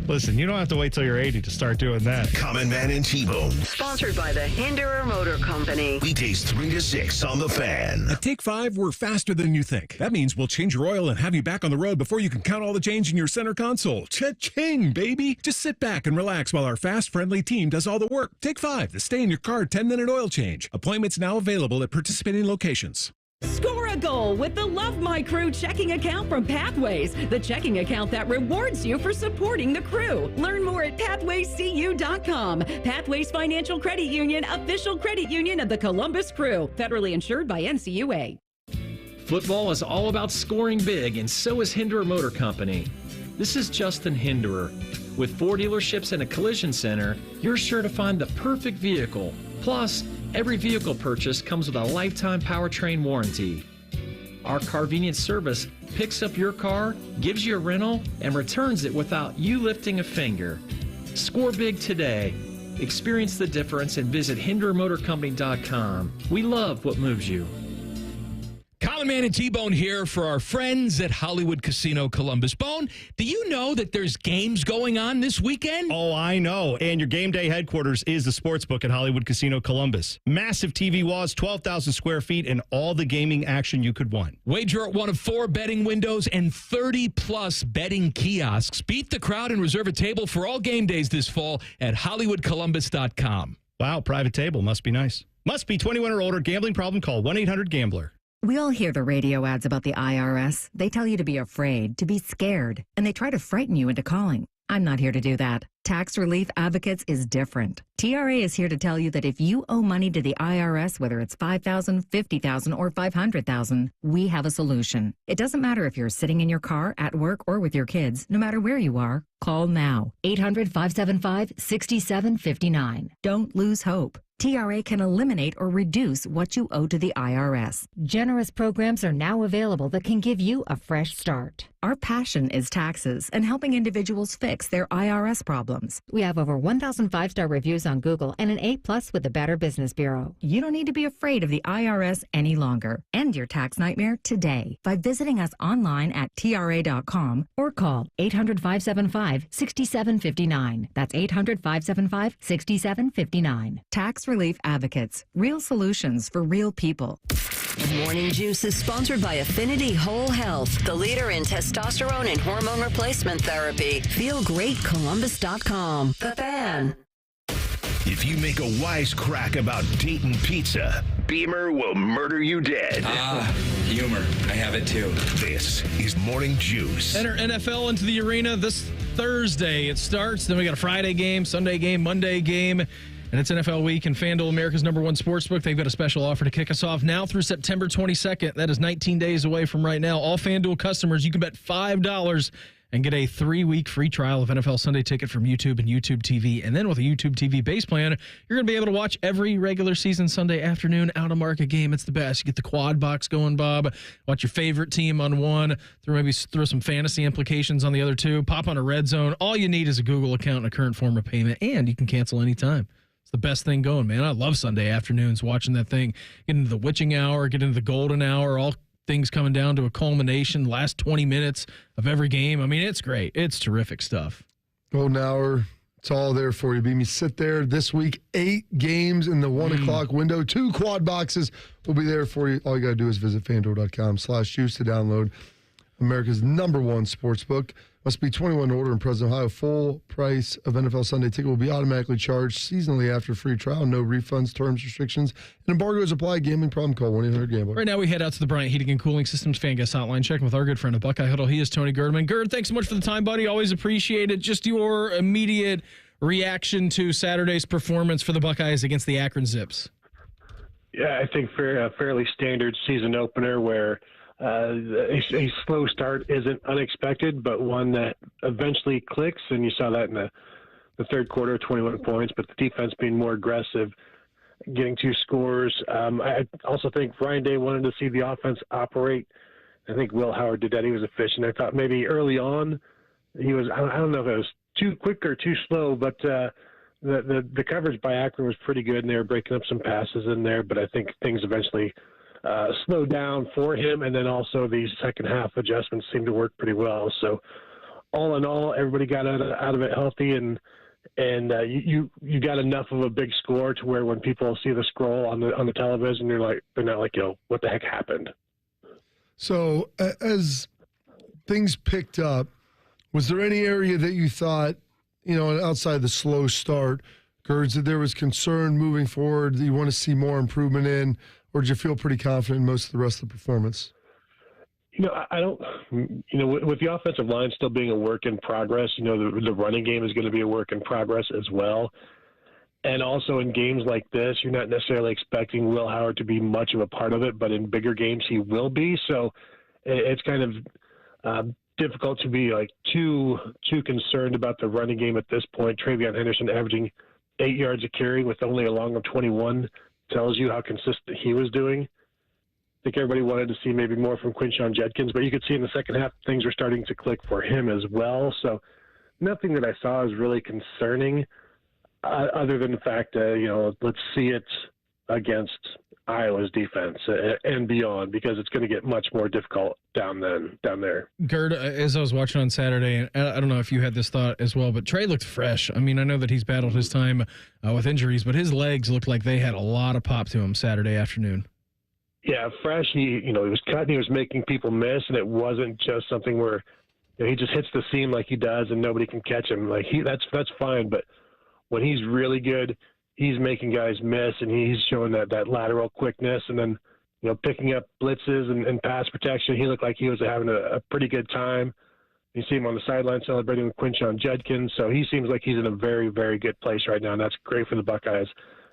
Listen, you don't have to wait till you're 80 to start doing that. Common Man and T-Bone. Sponsored by the Hinderer Motor Company. Weekdays 3 to 6 on The Fan. At Take 5, we're faster than you think. That means we'll change your oil and have you back on the road before you can count all the change in your center console. Cha-ching, baby! Just sit back and relax while our fast, friendly team does all the work. Take 5, the stay-in-your-car 10-minute oil change. Appointments now available at participating locations. Score a goal with the Love My Crew checking account from Pathways, the checking account that rewards you for supporting the crew. Learn more at pathwayscu.com. Pathways Financial Credit Union, official credit union of the Columbus Crew, federally insured by NCUA. Football is all about scoring big, and so is Hinderer Motor Company. This is Justin Hinderer. With 4 dealerships and a collision center, you're sure to find the perfect vehicle. Plus, every vehicle purchase comes with a lifetime powertrain warranty. Our Carvenience service picks up your car, gives you a rental, and returns it without you lifting a finger. Score big today. Experience the difference and visit HindererMotorCompany.com. We love what moves you. Common Man and T-Bone here for our friends at Hollywood Casino Columbus. Bone, do you know that there's games going on this weekend? Oh, I know. And your game day headquarters is the Sportsbook at Hollywood Casino Columbus. Massive TV walls, 12,000 square feet, and all the gaming action you could want. Wager at one of 4 betting windows and 30-plus betting kiosks. Beat the crowd and reserve a table for all game days this fall at HollywoodColumbus.com. Wow, private table. Must be nice. Must be 21 or older. Gambling problem? Call 1-800-GAMBLER. We all hear the radio ads about the IRS. They tell you to be afraid, to be scared, and they try to frighten you into calling. I'm not here to do that. Tax Relief Advocates is different. TRA is here to tell you that if you owe money to the IRS, whether it's $5,000, $50,000, or $500,000, we have a solution. It doesn't matter if you're sitting in your car, at work, or with your kids. No matter where you are, call now. 800-575-6759. Don't lose hope. TRA can eliminate or reduce what you owe to the IRS. Generous programs are now available that can give you a fresh start. Our passion is taxes and helping individuals fix their IRS problems. We have over 1,000 5-star reviews on Google and an A+ with the Better Business Bureau. You don't need to be afraid of the IRS any longer. End your tax nightmare today by visiting us online at TRA.com or call 800-575-6759. That's 800-575-6759. Tax Relief Advocates. Real solutions for real people. Morning Juice is sponsored by Affinity Whole Health, the leader in testosterone and hormone replacement therapy. FeelGreatColumbus.com. The Fan. If you make a wisecrack about Dayton pizza, Beamer will murder you dead. Humor. I have it too. This is Morning Juice. Enter NFL into the arena this Thursday. It starts. Then we got a Friday game, Sunday game, Monday game. And it's NFL week, and FanDuel, America's #1 sportsbook. They've got a special offer to kick us off now through September 22nd. That is 19 days away from right now. All FanDuel customers, you can bet $5 and get a 3-week free trial of NFL Sunday Ticket from YouTube and YouTube TV. And then with a YouTube TV base plan, you're going to be able to watch every regular season Sunday afternoon out-of-market game. It's the best. You get the quad box going, Bob. Watch your favorite team on one. Throw some fantasy implications on the other two. Pop on a red zone. All you need is a Google account and a current form of payment, and you can cancel anytime. The best thing going, man. I love Sunday afternoons watching that thing. Get into the witching hour, get into the golden hour, all things coming down to a culmination, last 20 minutes of every game. I mean, it's great. It's terrific stuff. Golden hour, it's all there for you. Beam, sit there this week. 8 games in the 1 o'clock window. 2 quad boxes will be there for you. All you got to do is visit FanDuel.com/juice to download America's #1 sportsbook. Must be 21 to order in present Ohio. Full price of NFL Sunday Ticket will be automatically charged seasonally after free trial. No refunds, terms, restrictions, and embargoes apply. Gambling problem? Call 1-800-GAMBLER. Right now we head out to the Bryant Heating and Cooling Systems fan guest hotline. Checking with our good friend of Buckeye Huddle. He is Tony Gerdeman. Gerd, thanks so much for the time, buddy. Always appreciate it. Just your immediate reaction to Saturday's performance for the Buckeyes against the Akron Zips. Yeah, I think for a fairly standard season opener where a slow start isn't unexpected, but one that eventually clicks, and you saw that in the third quarter, 21 points, but the defense being more aggressive, getting 2 scores. I also think Ryan Day wanted to see the offense operate. I think Will Howard did that. He was efficient. I thought maybe early on he was, I don't know if it was too quick or too slow, but the coverage by Akron was pretty good, and they were breaking up some passes in there, but I think things eventually slowed down for him, and then also the second half adjustments seemed to work pretty well. So all in all, everybody got out of it healthy, and you got enough of a big score to where when people see the scroll on the television, they're not like, yo, what the heck happened? So as things picked up, was there any area that you thought, outside the slow start, Gerds, that there was concern moving forward that you want to see more improvement in? Or did you feel pretty confident in most of the rest of the performance? I don't, with the offensive line still being a work in progress, the running game is going to be a work in progress as well. And also in games like this, you're not necessarily expecting Will Howard to be much of a part of it, but in bigger games he will be. So it's kind of difficult to be too concerned about the running game at this point. Travion Henderson averaging 8 yards a carry with only a long of 21. Tells you how consistent he was doing. I think everybody wanted to see maybe more from Quinshon Judkins, but you could see in the second half things were starting to click for him as well. So nothing that I saw is really concerning other than the fact that, let's see it against Iowa's defense and beyond, because it's going to get much more difficult down there. Gerd, as I was watching on Saturday, and I don't know if you had this thought as well, but Trey looked fresh. I mean, I know that he's battled his time with injuries, but his legs looked like they had a lot of pop to him Saturday afternoon. Yeah, fresh. He was cutting, he was making people miss, and it wasn't just something where he just hits the seam like he does and nobody can catch him. That's fine, but when he's really good, he's making guys miss, and he's showing that lateral quickness, and then picking up blitzes and pass protection. He looked like he was having a pretty good time. You see him on the sideline celebrating with Quinshon Judkins, so he seems like he's in a very, very good place right now, and that's great for the Buckeyes.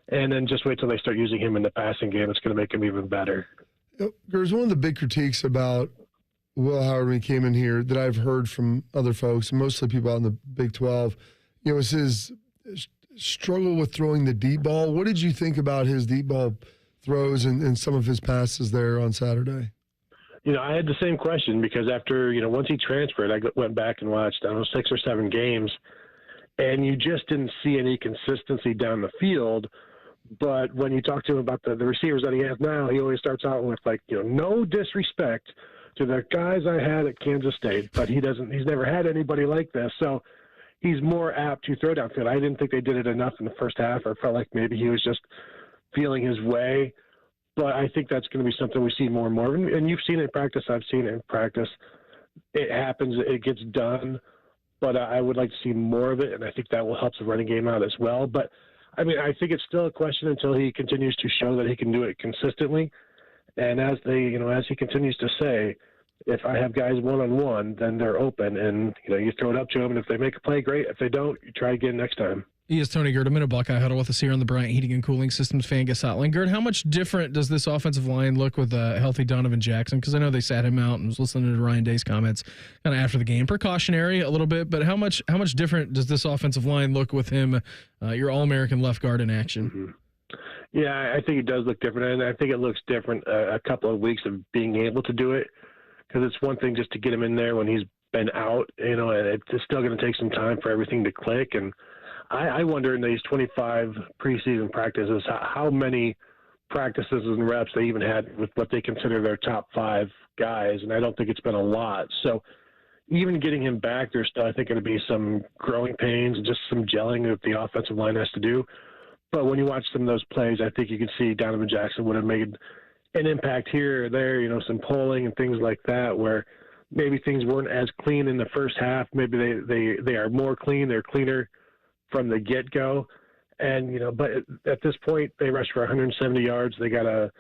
And then just wait till they start using him in the passing game. It's going to make him even better. There's one of the big critiques about Will Howard when he came in here that I've heard from other folks, mostly people out in the Big 12, is his struggle with throwing the deep ball. What did you think about his deep ball throws and some of his passes there on Saturday? I had the same question because after, once he transferred, I went back and watched, 6 or 7 games, and you just didn't see any consistency down the field. But when you talk to him about the receivers that he has now, he always starts out with, no disrespect to the guys I had at Kansas State, but he's never had anybody like this. So he's more apt to throw downfield. I didn't think they did it enough in the first half, or felt like maybe he was just feeling his way. But I think that's going to be something we see more and more. And you've seen it in practice. I've seen it in practice. It happens. It gets done. But I would like to see more of it, and I think that will help the running game out as well. But, I think it's still a question until he continues to show that he can do it consistently. And as he continues to say, if I have guys one-on-one, then they're open. And, you throw it up to them, and if they make a play, great. If they don't, you try again next time. He is Tony Gerdeman of Buckeye Huddle with us here on the Bryant Heating and Cooling Systems Fan Guest Hotline. Gerd, how much different does this offensive line look with a healthy Donovan Jackson? Because I know they sat him out and was listening to Ryan Day's comments kind of after the game. Precautionary a little bit, but how much different does this offensive line look with him, your All-American left guard in action? Mm-hmm. Yeah, I think it does look different, and I think it looks different a couple of weeks of being able to do it, because it's one thing just to get him in there when he's been out, and it's still going to take some time for everything to click. And I wonder in these 25 preseason practices how many practices and reps they even had with what they consider their top 5 guys, and I don't think it's been a lot. So even getting him back, there's still, I think, going to be some growing pains and just some gelling that the offensive line has to do. But when you watch some of those plays, I think you can see Donovan Jackson would have made an impact here or there, some polling and things like that, where maybe things weren't as clean in the first half. Maybe they are more clean. They're cleaner from the get-go. And, but at this point, they rushed for 170 yards. They got a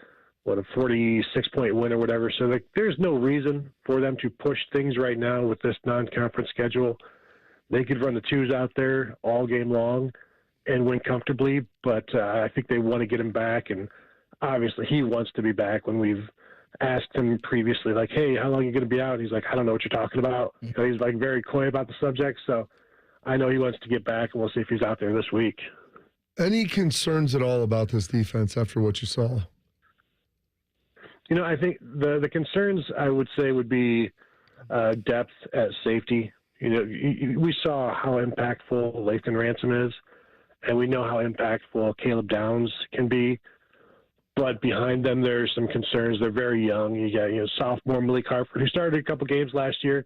46-point win or whatever. So there's no reason for them to push things right now with this non-conference schedule. They could run the twos out there all game long and win comfortably, but I think they want to get him back. And obviously he wants to be back. When we've asked him previously, hey, how long are you going to be out? He's like, I don't know what you're talking about. So he's very coy about the subject. So I know he wants to get back, and we'll see if he's out there this week. Any concerns at all about this defense after what you saw? I think the concerns I would say would be depth at safety. We saw how impactful Lathan Ransom is, and we know how impactful Caleb Downs can be. But behind them, there's some concerns. They're very young. You got sophomore Malik Harford, who started a couple games last year,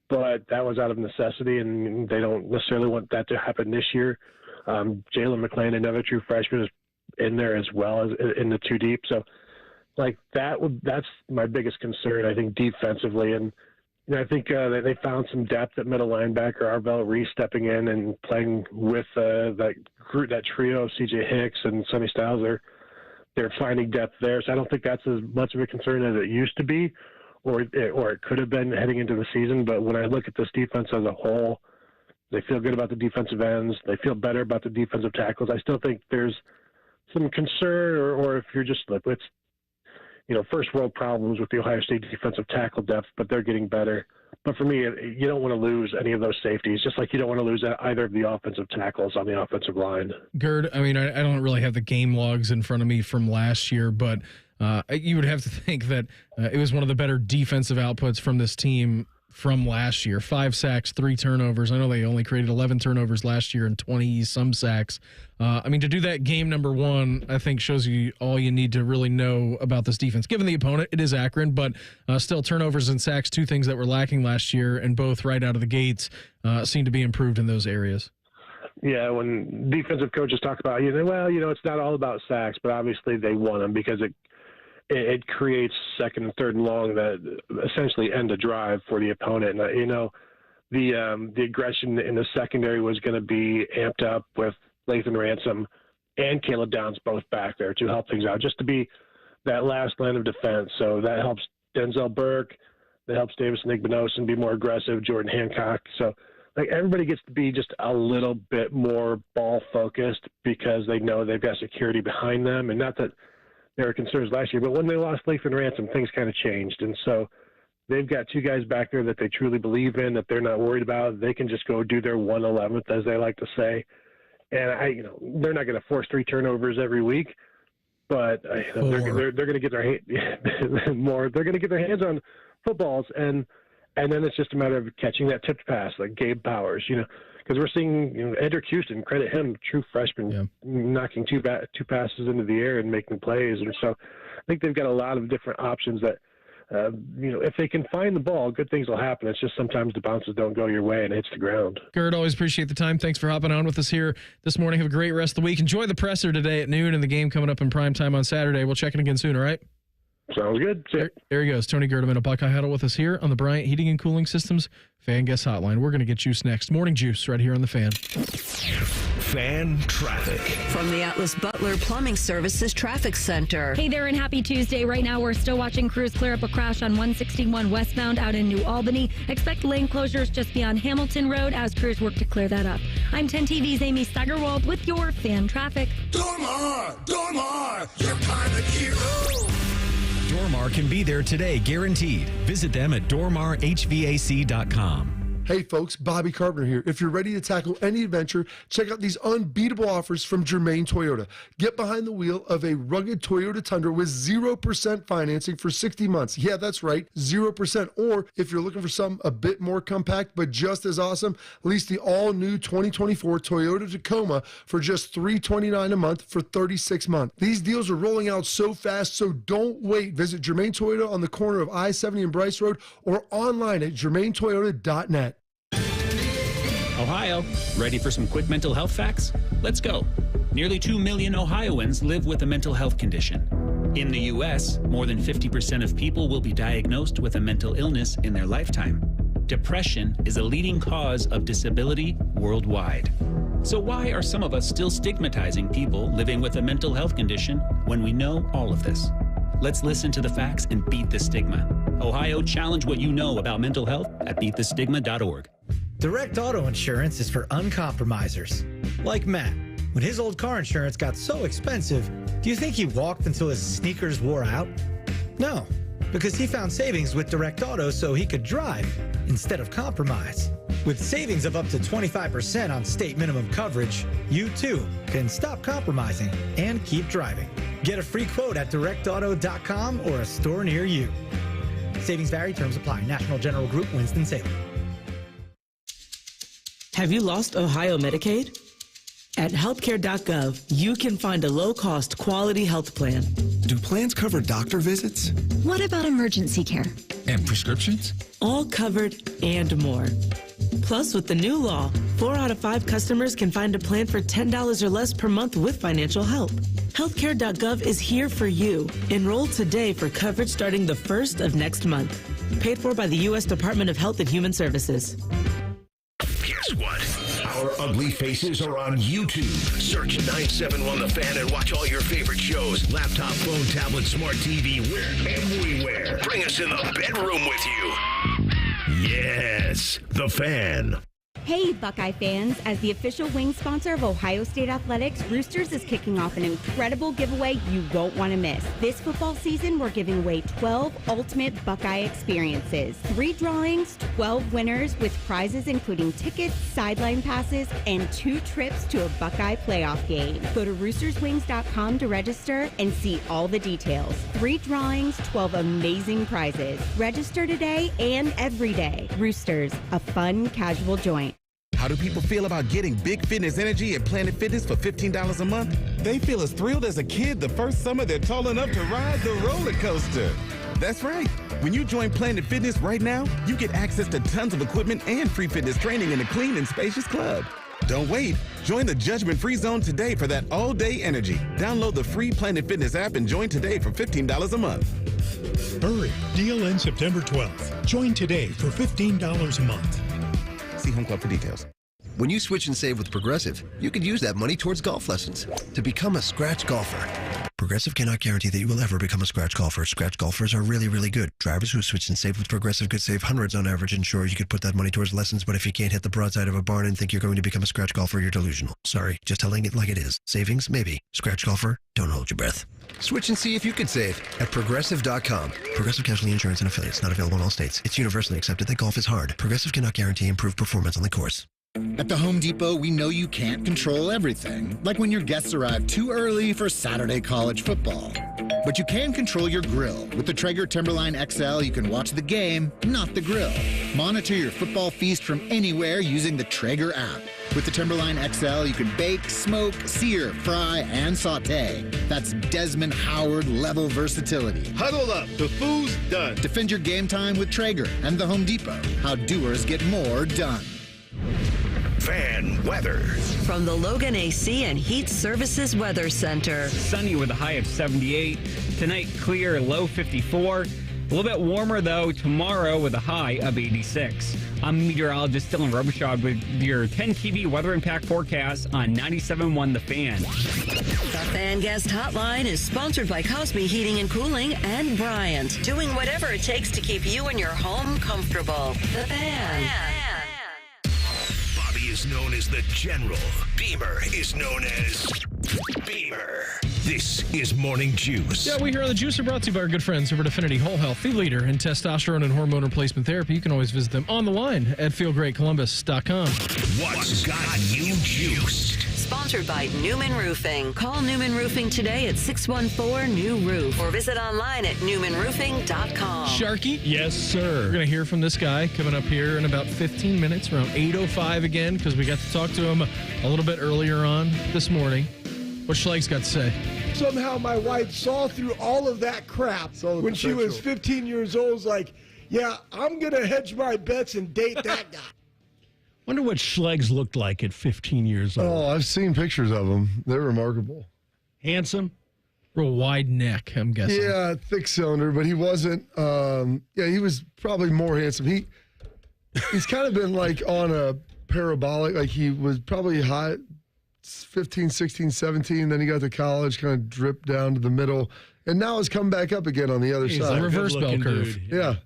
but that was out of necessity, and they don't necessarily want that to happen this year. Jalen McClain, another true freshman, is in there as well as in the 2 deep. So, that's my biggest concern, I think, defensively. And I think they found some depth at middle linebacker. Arvell Reese stepping in and playing with that trio of C.J. Hicks and Sonny Styles. They're finding depth there. So I don't think that's as much of a concern as it used to be, or it could have been heading into the season. But when I look at this defense as a whole, they feel good about the defensive ends. They feel better about the defensive tackles. I still think there's some concern, or if you're just it's first world problems with the Ohio State defensive tackle depth, but they're getting better. But for me, you don't want to lose any of those safeties, just like you don't want to lose either of the offensive tackles on the offensive line. Gerd, I don't really have the game logs in front of me from last year, but you would have to think that it was one of the better defensive outputs from this team from last year. 5 sacks, 3 turnovers. I know they only created 11 turnovers last year and 20-some sacks. To do that game number 1, I think shows you all you need to really know about this defense. Given the opponent, it is Akron, but still turnovers and sacks, 2 things that were lacking last year, and both right out of the gates seem to be improved in those areas. Yeah, when defensive coaches talk about, it's not all about sacks, but obviously they want them because it creates second and third and long that essentially end a drive for the opponent. And, the aggression in the secondary was going to be amped up with Lathan Ransom and Caleb Downs both back there to help things out, just to be that last line of defense. So that helps Denzel Burke, that helps Davison Igbinosun be more aggressive, Jordan Hancock. So everybody gets to be just a little bit more ball focused because they know they've got security behind them. And not that there were concerns last year, but when they lost Lathan Ransom, things kind of changed. And so they've got 2 guys back there that they truly believe in, that they're not worried about. They can just go do their 111th, as they like to say, And they're not going to force 3 turnovers every week, but they're going to get their more. They're going to get their hands on footballs, and then it's just a matter of catching that tipped pass like Gabe Powers, because we're seeing Edric Houston, credit him, true freshman, knocking two passes into the air and making plays, and so I think they've got a lot of different options that. If they can find the ball, good things will happen. It's just sometimes the bounces don't go your way and it hits the ground. Gerd, always appreciate the time. Thanks for hopping on with us here this morning. Have a great rest of the week. Enjoy the presser today at noon and the game coming up in prime time on Saturday. We'll check in again soon, all right? Sounds good. There he goes. Tony Gerdeman of Buckeye Huddle with us here on the Bryant Heating and Cooling Systems Fan Guest Hotline. We're going to get Juice next. Morning Juice right here on the Fan. Fan traffic. From the Atlas Butler Plumbing Services Traffic Center. Hey there and happy Tuesday. Right now we're still watching crews clear up a crash on 161 westbound out in New Albany. Expect lane closures just beyond Hamilton Road as crews work to clear that up. I'm 10 TV's Amy Steigerwald with your fan traffic. Dormar, you're kind of hero. Dormar can be there today, guaranteed. Visit them at dormarhvac.com. Hey folks, Bobby Carpenter here. If you're ready to tackle any adventure, check out these unbeatable offers from Germain Toyota. Get behind the wheel of a rugged Toyota Tundra with 0% financing for 60 months. Yeah, that's right, 0%. Or if you're looking for something a bit more compact but just as awesome, lease the all-new 2024 Toyota Tacoma for just $329 a month for 36 months. These deals are rolling out so fast, so don't wait. Visit Germain Toyota on the corner of I-70 and Bryce Road or online at germaintoyota.net. Ohio, ready for some quick mental health facts? Let's go. Nearly 2 million Ohioans live with a mental health condition. In the U.S., more than 50% of people will be diagnosed with a mental illness in their lifetime. Depression is a leading cause of disability worldwide. So why are some of us still stigmatizing people living with a mental health condition when we know all of this? Let's listen to the facts and beat the stigma. Ohio, challenge what you know about mental health at beatthestigma.org. Direct auto insurance is for uncompromisers. Like Matt. When his old car insurance got so expensive, do you think he walked until his sneakers wore out? No, because he found savings with Direct Auto so he could drive instead of compromise. With savings of up to 25% on state minimum coverage, you too can stop compromising and keep driving. Get a free quote at directauto.com or a store near you. Savings vary, terms apply. National General Group, Winston-Salem. Have you lost Ohio Medicaid? At healthcare.gov, you can find a low-cost quality health plan. Do plans cover doctor visits? What about emergency care? And prescriptions? All covered and more. Plus, with the new law, 4 out of 5 customers can find a plan for $10 or less per month with financial help. Healthcare.gov is here for you. Enroll today for coverage starting the 1st of next month. Paid for by the U.S. Department of Health and Human Services. Guess what? Our ugly faces are on YouTube. Search 971 The Fan and watch all your favorite shows. Laptop, phone, tablet, smart TV, everywhere. Bring us in the bedroom with you. Yes, The Fan. Hey, Buckeye fans. As the official wing sponsor of Ohio State Athletics, Roosters is kicking off an incredible giveaway you won't want to miss. This football season, we're giving away 12 ultimate Buckeye experiences. 3 drawings, 12 winners with prizes including tickets, sideline passes, and 2 trips to a Buckeye playoff game. Go to roosterswings.com to register and see all the details. 3 drawings, 12 amazing prizes. Register today and every day. Roosters, a fun, casual joint. How do people feel about getting Big Fitness Energy at Planet Fitness for $15 a month? They feel as thrilled as a kid the first summer they're tall enough to ride the roller coaster. That's right. When you join Planet Fitness right now, you get access to tons of equipment and free fitness training in a clean and spacious club. Don't wait. Join the judgment-free zone today for that all-day energy. Download the free Planet Fitness app and join today for $15 a month. Hurry. Deal ends September 12th. Join today for $15 a month. See Home Club for details. When you switch and save with Progressive, you could use that money towards golf lessons to become a scratch golfer. Progressive cannot guarantee that you will ever become a scratch golfer. Scratch golfers are really, really good. Drivers who switch and save with Progressive could save hundreds on average, and sure, you could put that money towards lessons, but if you can't hit the broadside of a barn and think you're going to become a scratch golfer, you're delusional. Sorry, just telling it like it is. Savings? Maybe. Scratch golfer? Don't hold your breath. Switch and see if you could save at Progressive.com. Progressive Casualty Insurance and Affiliates. Not available in all states. It's universally accepted that golf is hard. Progressive cannot guarantee improved performance on the course. At the Home Depot, we know you can't control everything, like when your guests arrive too early for Saturday college football. But you can control your grill. With the Traeger Timberline XL, you can watch the game, not the grill. Monitor your football feast from anywhere using the Traeger app. With the Timberline XL, you can bake, smoke, sear, fry, and saute. That's Desmond Howard level versatility. Huddle up, the food's done. Defend your game time with Traeger and the Home Depot. How doers get more done. Fan weather. From the Logan AC and Heat Services Weather Center. Sunny with a high of 78. Tonight, clear, low 54. A little bit warmer, though, tomorrow with a high of 86. I'm meteorologist Dylan Robichaud with your 10 TV Weather Impact forecast on 97.1 The Fan. The Fan Guest Hotline is sponsored by Cosme Heating and Cooling and Bryant, doing whatever it takes to keep you and your home comfortable. The Fan. Bobby is known as the General. Beamer is known as Beamer. This is Morning Juice. Yeah, we here on The Juice are brought to you by our good friends over at Affinity Whole Health, the leader in testosterone and hormone replacement therapy. You can always visit them on the line at feelgreatcolumbus.com. What's got you juiced? Sponsored by Newman Roofing. Call Newman Roofing today at 614-NEW-ROOF or visit online at newmanroofing.com. Sharky? Yes, sir. We're going to hear from this guy coming up here in about 15 minutes, around 8:05 again, because we got to talk to him a little bit earlier on this morning. What Schleg's got to say? Somehow my wife saw through all of that crap when she was 15 years old. Was like, yeah, I'm going to hedge my bets and date that guy. Wonder what Schleg's looked like at 15 years old. Oh, I've seen pictures of him. They're remarkable. Handsome? Real wide neck, I'm guessing. Yeah, thick cylinder, but he wasn't. He was probably more handsome. He's kind of been like on a parabolic. Like he was probably high 15, 16, 17. Then he got to college, kind of dripped down to the middle. And now has come back up again on the other side. A reverse bell curve. Dude, yeah.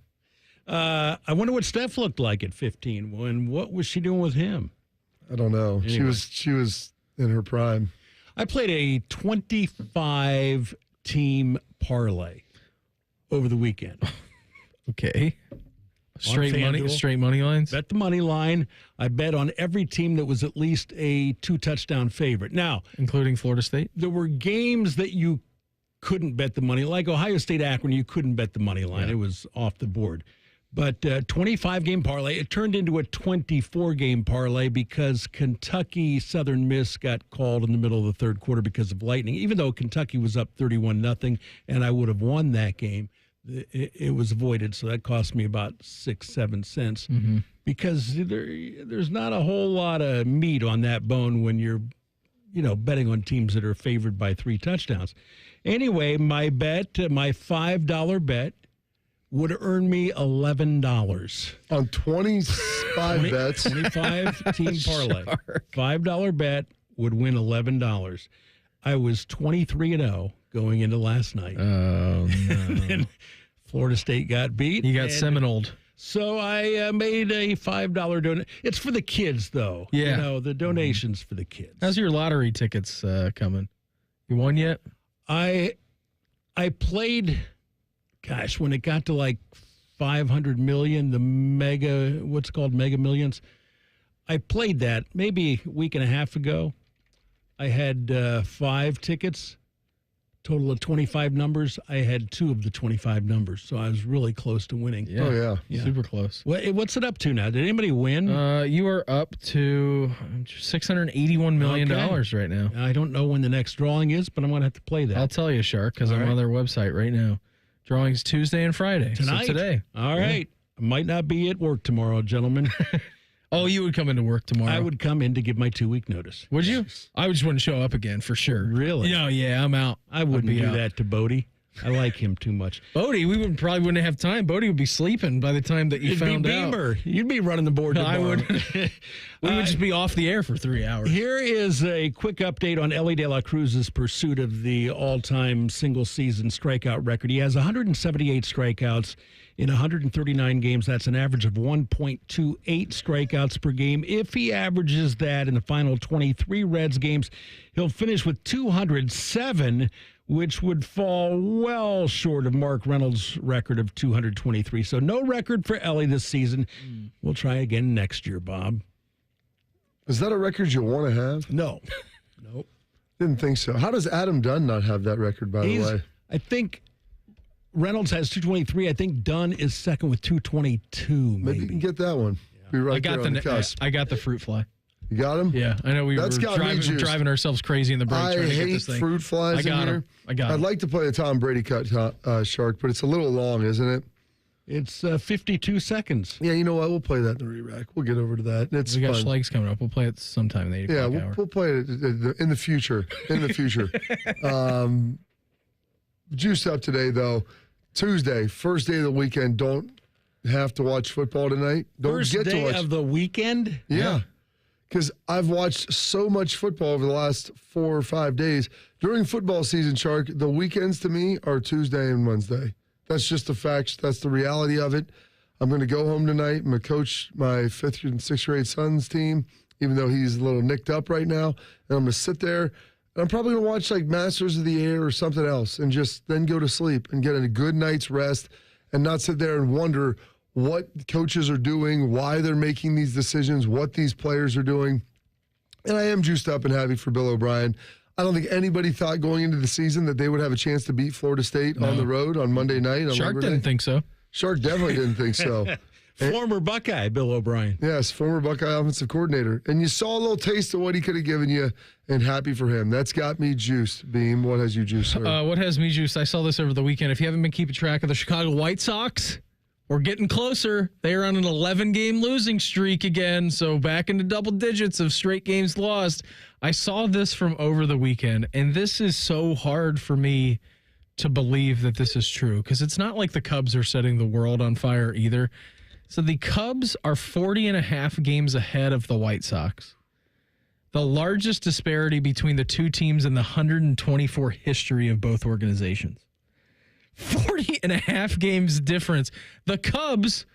I wonder what Steph looked like at 15. What was she doing with him? I don't know. Anyway. She was in her prime. I played a 25-team parlay over the weekend. Okay. Straight money lines? Bet the money line. I bet on every team that was at least a 2-touchdown favorite. Now, including Florida State? There were games that you couldn't bet the money, like Ohio State Akron, you couldn't bet the money line. Yeah. It was off the board. But 25-game parlay, it turned into a 24-game parlay because Kentucky Southern Miss got called in the middle of the third quarter because of lightning. Even though Kentucky was up 31-0 and I would have won that game, it was avoided. So that cost me about 6-7 cents because there's not a whole lot of meat on that bone when you're, betting on teams that are favored by 3 touchdowns. Anyway, my $5 bet would earn me $11 on 25 bets. 25-team parlay. $5 bet would win $11. I was 23-0 going into last night. Oh no! And then Florida State got beat. You got Seminoled. So I made a $5 donation. It's for the kids, though. Yeah, the donations for the kids. How's your lottery tickets coming? You won yet? I played. Gosh, when it got to like 500 million, the Mega Millions, I played that maybe a week and a half ago. I had 5 tickets, total of 25 numbers. I had 2 of the 25 numbers, so I was really close to winning. Yeah. Oh, yeah. Super close. What's it up to now? Did anybody win? You are up to $681 million right now. I don't know when the next drawing is, but I'm going to have to play that. I'll tell you, Shark, because I'm on their website right now. Drawings Tuesday and Friday. Tonight? So today. All right. I might not be at work tomorrow, gentlemen. Oh, you would come into work tomorrow? I would come in to give my 2-week notice. Would you? I just wouldn't show up again for sure. Really? Yeah, I'm out. I wouldn't do that to Bodie. I like him too much. Bodie, we probably wouldn't have time. Bodie would be sleeping by the time that you found out. Beamer. You'd be running the board tomorrow. I would. We would just be off the air for 3 hours. Here is a quick update on Ellie De La Cruz's pursuit of the all-time single-season strikeout record. He has 178 strikeouts in 139 games. That's an average of 1.28 strikeouts per game. If he averages that in the final 23 Reds games, he'll finish with 207, which would fall well short of Mark Reynolds' record of 223. So no record for Ellie this season. We'll try again next year, Bob. Is that a record you want to have? No. Nope. Didn't think so. How does Adam Dunn not have that record, by the way? I think Reynolds has 223. I think Dunn is second with 222. Maybe you can get that one. Yeah. Be right I got there on the cusp. I got the fruit fly. You got him? Yeah, I know we were driving ourselves crazy in the break. I trying to hate get this thing. fruit flies in here. I got him. I'd like to play a Tom Brady cut, Shark, but it's a little long, isn't it? It's 52 seconds. Yeah, you know what? We'll play that in the re-rack. We'll get over to that. It's we got fun. Schlegels coming up. We'll play it sometime in the 8 o'clock hour. We'll play it in the future. In the future. Juiced up today, though. Tuesday, first day of the weekend. Don't have to watch football tonight. Don't First get day to watch of the weekend? Yeah. Because I've watched so much football over the last 4 or 5 days. During football season, Shark, the weekends to me are Tuesday and Wednesday. That's just the facts. That's the reality of it. I'm going to go home tonight. I'm going to coach my 5th and 6th grade son's team, even though he's a little nicked up right now. And I'm going to sit there. And I'm probably going to watch like Masters of the Air or something else and just then go to sleep and get a good night's rest and not sit there and wonder what coaches are doing, why they're making these decisions, what these players are doing. And I am juiced up and happy for Bill O'Brien. I don't think anybody thought going into the season that they would have a chance to beat Florida State on the road on Monday night. On Shark didn't think so. Shark definitely didn't think so. Former Buckeye, Bill O'Brien. Yes, former Buckeye offensive coordinator. And you saw a little taste of what he could have given you, and happy for him. That's got me juiced, Beam. What has you juiced, sir? What has me juiced? I saw this over the weekend. If you haven't been keeping track of the Chicago White Sox, we're getting closer. They are on an 11-game losing streak again, so back into double digits of straight games lost. I saw this from over the weekend, and this is so hard for me to believe that this is true because it's not like the Cubs are setting the world on fire either. So the Cubs are 40.5 games ahead of the White Sox. The largest disparity between the two teams in the 124 history of both organizations. 40.5 games difference. The Cubs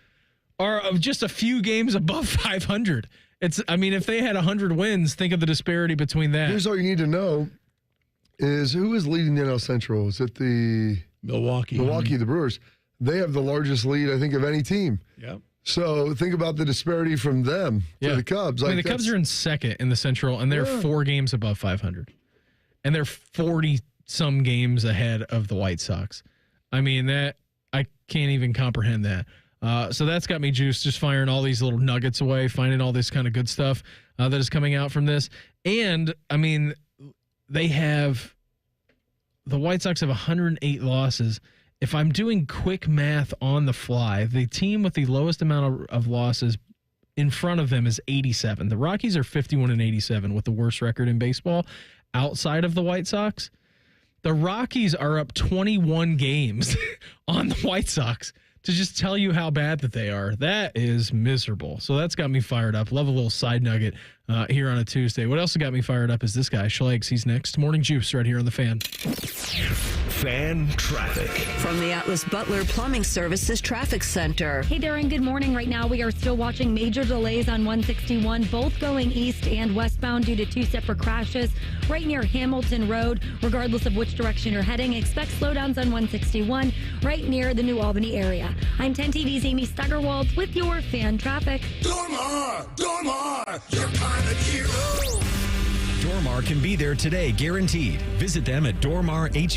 are just a few games above 500. If they had 100 wins, think of the disparity between that. Here's all you need to know is who is leading the NL Central? Is it the Milwaukee, the Brewers? They have the largest lead, I think, of any team. Yep. So think about the disparity from them to the Cubs. The Cubs are in second in the Central, and they're 4 games above 500. And they're 40-some games ahead of the White Sox. I can't even comprehend that. So that's got me juiced, just firing all these little nuggets away, finding all this kind of good stuff that is coming out from this. And, the White Sox have 108 losses. If I'm doing quick math on the fly, the team with the lowest amount of losses in front of them is 87. The Rockies are 51-87 with the worst record in baseball outside of the White Sox. The Rockies are up 21 games on the White Sox to just tell you how bad that they are. That is miserable. So that's got me fired up. Love a little side nugget here on a Tuesday. What else got me fired up is this guy, Schlegel. He's next. Morning Juice right here on The Fan. Fan traffic. From the Atlas Butler Plumbing Services Traffic Center. Hey, Darren, good morning. Right now, we are still watching major delays on 161, both going east and westbound due to 2 separate crashes right near Hamilton Road. Regardless of which direction you're heading, expect slowdowns on 161 right near the New Albany area. I'm 10 TV's Amy Steigerwald with your fan traffic. Dormar, you're kind of hero. Dormar can be there today, guaranteed. Visit them at dormarhvac.com.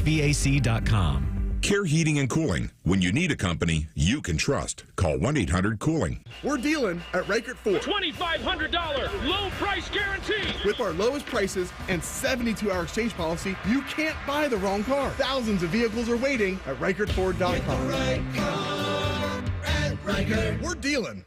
Care Heating and Cooling. When you need a company you can trust, call 1-800-COOLING. We're dealing at Reichert Ford. $2,500 low price guarantee. With our lowest prices and 72-hour exchange policy, you can't buy the wrong car. Thousands of vehicles are waiting at ReichertFord.com. Get the right car at Reichert. We're dealing.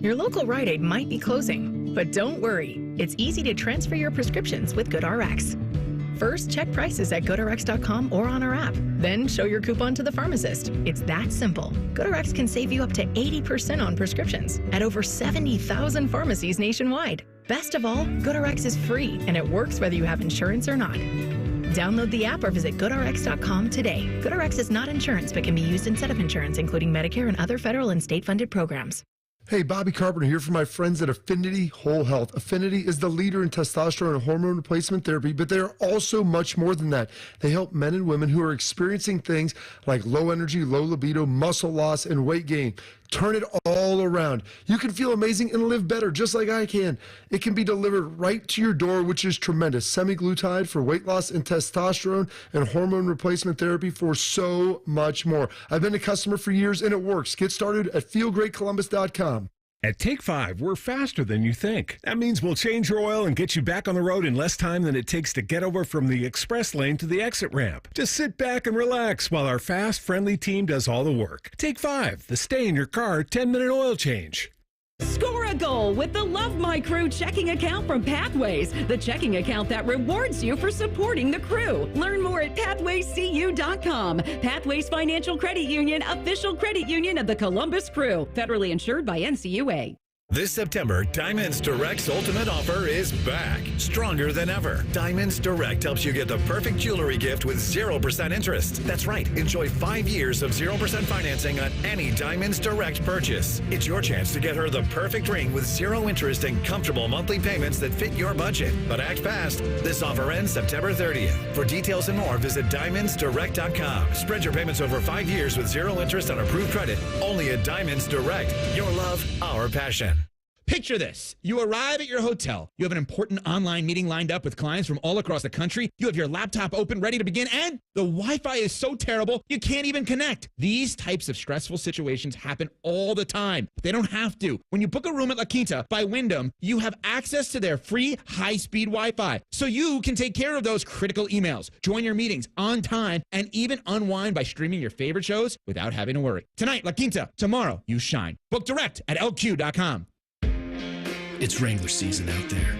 Your local Rite Aid might be closing, but don't worry. It's easy to transfer your prescriptions with GoodRx. First, check prices at GoodRx.com or on our app. Then show your coupon to the pharmacist. It's that simple. GoodRx can save you up to 80% on prescriptions at over 70,000 pharmacies nationwide. Best of all, GoodRx is free, and it works whether you have insurance or not. Download the app or visit GoodRx.com today. GoodRx is not insurance, but can be used instead of insurance, including Medicare and other federal and state-funded programs. Hey, Bobby Carpenter here for my friends at Affinity Whole Health. Affinity is the leader in testosterone and hormone replacement therapy, but they are also much more than that. They help men and women who are experiencing things like low energy, low libido, muscle loss, and weight gain. Turn it all around. You can feel amazing and live better just like I can. It can be delivered right to your door, which is tremendous. Semaglutide for weight loss and testosterone and hormone replacement therapy for so much more. I've been a customer for years and it works. Get started at feelgreatcolumbus.com. At Take 5, we're faster than you think. That means we'll change your oil and get you back on the road in less time than it takes to get over from the express lane to the exit ramp. Just sit back and relax while our fast, friendly team does all the work. Take 5, the stay in your car 10-minute oil change. Score a goal with the Love My Crew checking account from Pathways, the checking account that rewards you for supporting the crew. Learn more at pathwayscu.com. Pathways Financial Credit Union, official credit union of the Columbus Crew, federally insured by NCUA. This September, Diamonds Direct's ultimate offer is back, stronger than ever. Diamonds Direct helps you get the perfect jewelry gift with 0% interest. That's right, enjoy 5 years of 0% financing on any Diamonds Direct purchase. It's your chance to get her the perfect ring with 0 interest and comfortable monthly payments that fit your budget. But act fast. This offer ends September 30th. For details and more, visit diamondsdirect.com. Spread your payments over 5 years with 0 interest on approved credit. Only at Diamonds Direct. Your love, our passion. Picture this. You arrive at your hotel. You have an important online meeting lined up with clients from all across the country. You have your laptop open, ready to begin, and the Wi-Fi is so terrible, you can't even connect. These types of stressful situations happen all the time. They don't have to. When you book a room at La Quinta by Wyndham, you have access to their free high-speed Wi-Fi, so you can take care of those critical emails, join your meetings on time, and even unwind by streaming your favorite shows without having to worry. Tonight, La Quinta. Tomorrow, you shine. Book direct at lq.com. It's Wrangler season out there.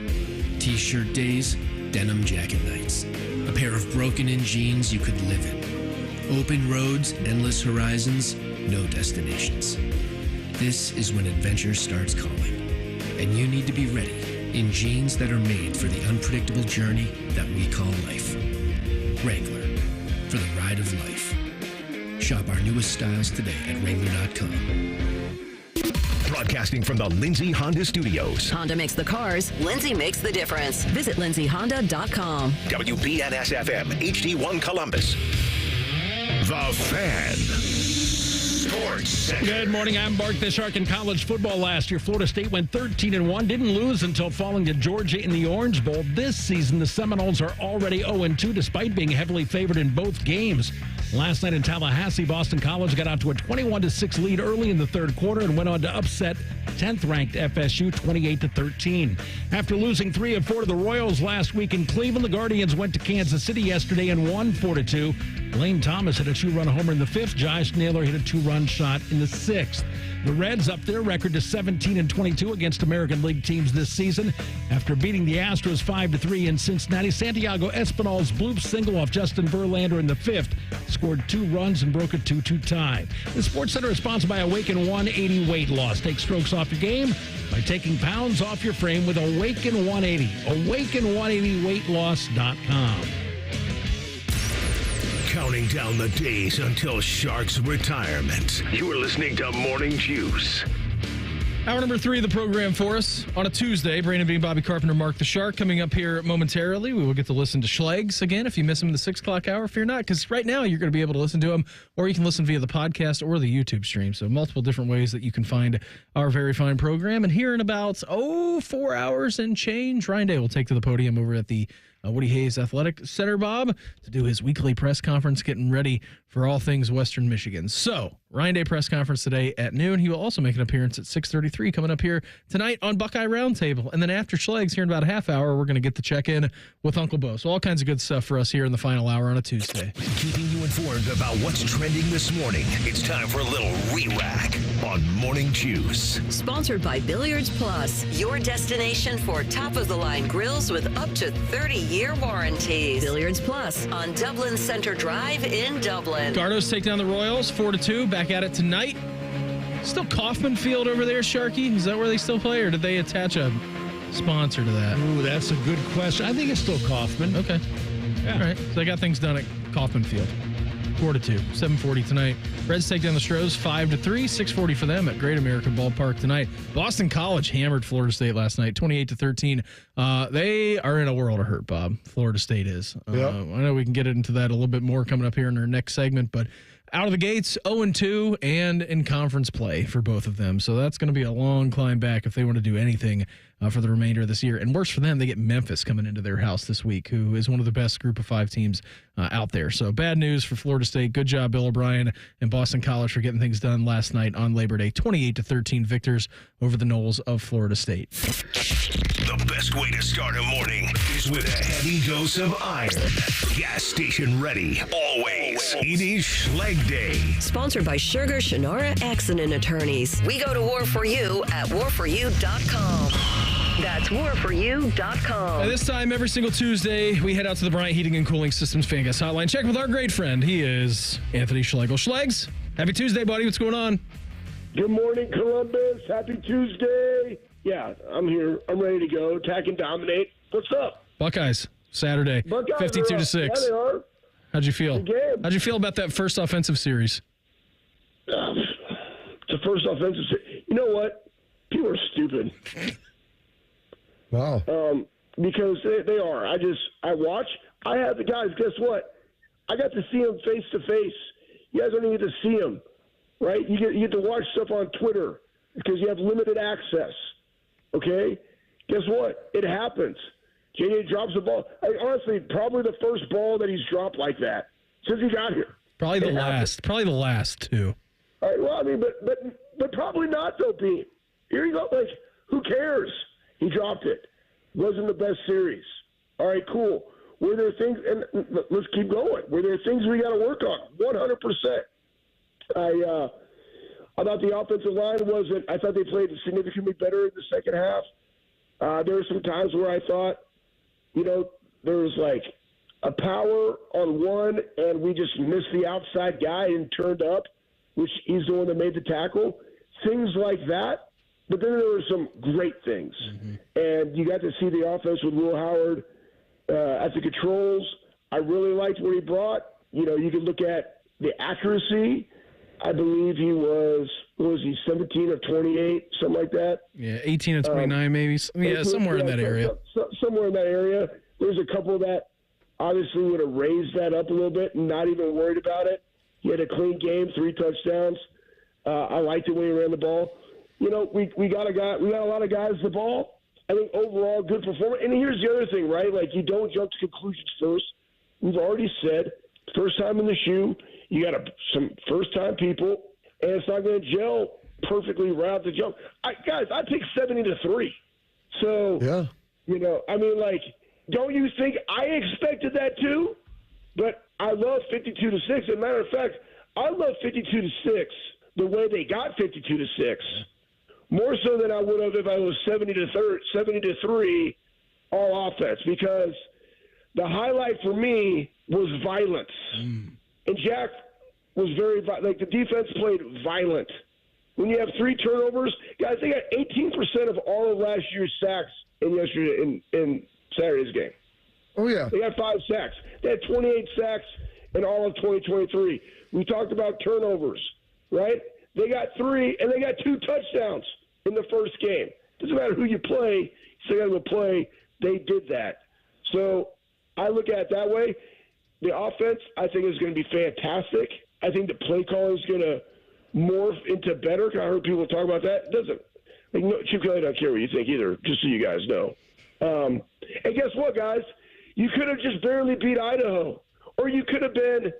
T-shirt days, denim jacket nights. A pair of broken-in jeans you could live in. Open roads, endless horizons, no destinations. This is when adventure starts calling. And you need to be ready in jeans that are made for the unpredictable journey that we call life. Wrangler, for the ride of life. Shop our newest styles today at Wrangler.com. Broadcasting from the Lindsay Honda Studios. Honda makes the cars. Lindsay makes the difference. Visit lindsayhonda.com. WBNS-FM, HD1 Columbus. The Fan. Sports Center. Good morning. I'm Mark. The Shark in college football last year. Florida State went 13-1. Didn't lose until falling to Georgia in the Orange Bowl. This season, the Seminoles are already 0-2 despite being heavily favored in both games. Last night in Tallahassee, Boston College got out to a 21-6 lead early in the third quarter and went on to upset 10th-ranked FSU 28-13. After losing 3 of 4 to the Royals last week in Cleveland, the Guardians went to Kansas City yesterday and won 4-2. Lane Thomas hit a 2-run homer in the 5th. Josh Naylor hit a 2-run shot in the 6th. The Reds upped their record to 17-22 against American League teams this season after beating the Astros 5-3 in Cincinnati. Santiago Espinal's bloop single off Justin Verlander in the 5th scored 2 runs and broke a 2-2 tie. The Sports Center is sponsored by Awaken 180 Weight Loss. Take strokes off your game by taking pounds off your frame with Awaken 180. Awaken180weightloss.com. Counting down the days until Shark's retirement. You are listening to Morning Juice. Hour number 3 of the program for us on a Tuesday. Brandon Bean, Bobby Carpenter, Mark the Shark coming up here momentarily. We will get to listen to Schlegel again if you miss him in the 6 o'clock hour. If you're not, because right now you're going to be able to listen to him, or you can listen via the podcast or the YouTube stream. So multiple different ways that you can find our very fine program. And here in about, 4 hours and change, Ryan Day will take to the podium over at the Woody Hayes Athletic Center, Bob, to do his weekly press conference, getting ready for all things Western Michigan. So, Ryan Day press conference today at noon. He will also make an appearance at 6:33 coming up here tonight on Buckeye Roundtable. And then after Schlegel, here in about a half hour, we're going to get to check in with Uncle Beau. So all kinds of good stuff for us here in the final hour on a Tuesday. Keeping you informed about what's trending this morning. It's time for a little re-rack on Morning Juice. Sponsored by Billiards Plus, your destination for top-of-the-line grills with up to 30-year warranties. Billiards Plus on Dublin Center Drive in Dublin. Gardos take down the Royals 4-2. Back at it tonight. Still Kaufman Field over there, Sharky? Is that where they still play, or did they attach a sponsor to that? Ooh, that's a good question. I think it's still Kaufman. Okay. Yeah. All right. So they got things done at Kaufman Field. 4-2. 7:40 tonight. Reds take down the Stros 5-3. 6:40 for them at Great American Ballpark tonight. Boston College hammered Florida State last night, 28-13. They are in a world of hurt, Bob. Florida State is. I know we can get into that a little bit more coming up here in our next segment, but out of the gates, 0-2, and in conference play for both of them. So that's going to be a long climb back if they want to do anything for the remainder of this year. And worse for them, they get Memphis coming into their house this week, who is one of the best group of 5 teams out there. So bad news for Florida State. Good job, Bill O'Brien and Boston College, for getting things done last night on Labor Day. 28-13 victors over the Noles of Florida State. The best way to start a morning is with a heavy dose of iron. Gas station ready, always. It is Schleg Day. Sponsored by Sugar Shannara Accident Attorneys. We go to war for you at warforyou.com. That's warforyou.com. At this time, every single Tuesday, we head out to the Bryant Heating and Cooling Systems Fan Gas Hotline. Check with our great friend. He is Anthony Schlegel. Schlegs, happy Tuesday, buddy. What's going on? Good morning, Columbus. Happy Tuesday. Yeah, I'm here. I'm ready to go. Attack and dominate. What's up? Buckeyes, Saturday, 52-6. Yeah, they are. How'd you feel? How'd you feel about that first offensive series? The first offensive series. You know what? People are stupid. Wow. Because they are. I watch. I have the guys. Guess what? I got to see them face to face. You guys don't even get to see them, right? You get to watch stuff on Twitter because you have limited access. Okay? Guess what? It happens. JJ drops the ball. Honestly, probably the first ball that he's dropped like that since he got here. Probably the last. Probably the last too. All right. Well, I mean, but probably not though, Pete. Here you go. Like, who cares? He dropped it. Wasn't the best series. All right, cool. Were there things? And let's keep going. Were there things we got to work on? 100%. I thought the offensive line wasn't. I thought they played significantly better in the second half. There were some times where I thought, there was like a power on one, and we just missed the outside guy and turned up, which he's the one that made the tackle. Things like that. But then there were some great things. Mm-hmm. And you got to see the offense with Will Howard at the controls. I really liked what he brought. You can look at the accuracy. I believe he was 17 of 28, something like that? Yeah, 18 of 29 maybe. Yeah, somewhere in that area. Somewhere in that area. There's a couple that obviously would have raised that up a little bit and not even worried about it. He had a clean game, 3 touchdowns. I liked it when he ran the ball. We got a lot of guys the ball. I think overall good performance. And here's the other thing, right? Like, you don't jump to conclusions first. We've already said, first time in the shoe, you got some first-time people, and it's not going to gel perfectly right out the jump. Guys, I picked 70-3. So, yeah. Don't you think I expected that too? But I love 52-6. As a matter of fact, I love 52-6 the way they got 52-6. More so than I would have if I was 70-3 all offense, because the highlight for me was violence. And Jack was very the defense played violent. When you have 3 turnovers, guys, they got 18% of all of last year's sacks in Saturday's game. Oh yeah, they got 5 sacks. They had 28 sacks in all of 2023. We talked about turnovers, right? They got 3, and they got 2 touchdowns in the first game. Doesn't matter who you play, you still got to go play. They did that. So I look at it that way. The offense, I think, is going to be fantastic. I think the play call is going to morph into better. I heard people talk about that. It doesn't. Chip Kelly don't care what you think either, just so you guys know. And guess what, guys? You could have just barely beat Idaho. Or you could have been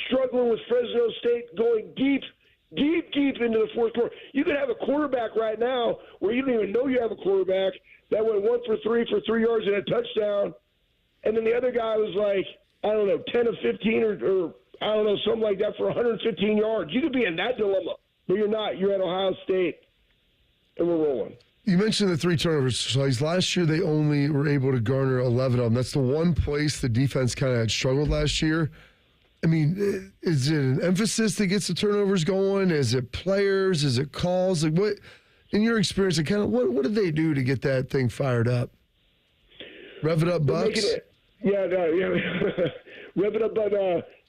struggling with Fresno State going deep into the fourth quarter. You could have a quarterback right now where you don't even know you have a quarterback that went 1 for 3 for 3 yards and a touchdown, and then the other guy was like, 10 of 15 or something like that for 115 yards. You could be in that dilemma, but you're not. You're at Ohio State, and we're rolling. You mentioned the 3 turnovers. So last year they only were able to garner 11 of them. That's the one place the defense kind of had struggled last year. I mean, is it an emphasis that gets the turnovers going? Is it players? Is it calls? Like, what, in your experience, what did they do to get that thing fired up? Rev it up, Bucks? Rev it up, but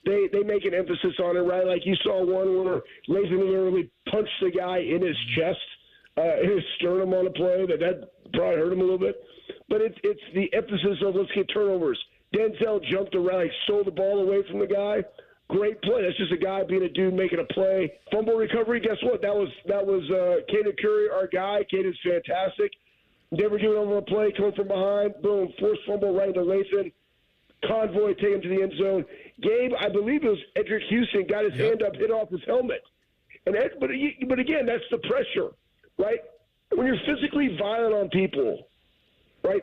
they make an emphasis on it, right? Like you saw one where Latham literally punched the guy in his chest, his sternum on a play. That probably hurt him a little bit. But it's the emphasis of let's get turnovers. Denzel jumped around, stole the ball away from the guy. great play. That's just a guy being a dude making a play. Fumble recovery, guess what? That was Caden Curry, our guy. Caden's fantastic. Never giving over a play, coming from behind. Boom, forced fumble right into Lathan. Convoy, take him to the end zone. Gabe, I believe it was Edric Houston, got his hand up, hit off his helmet. But again, that's the pressure, right? When you're physically violent on people, right?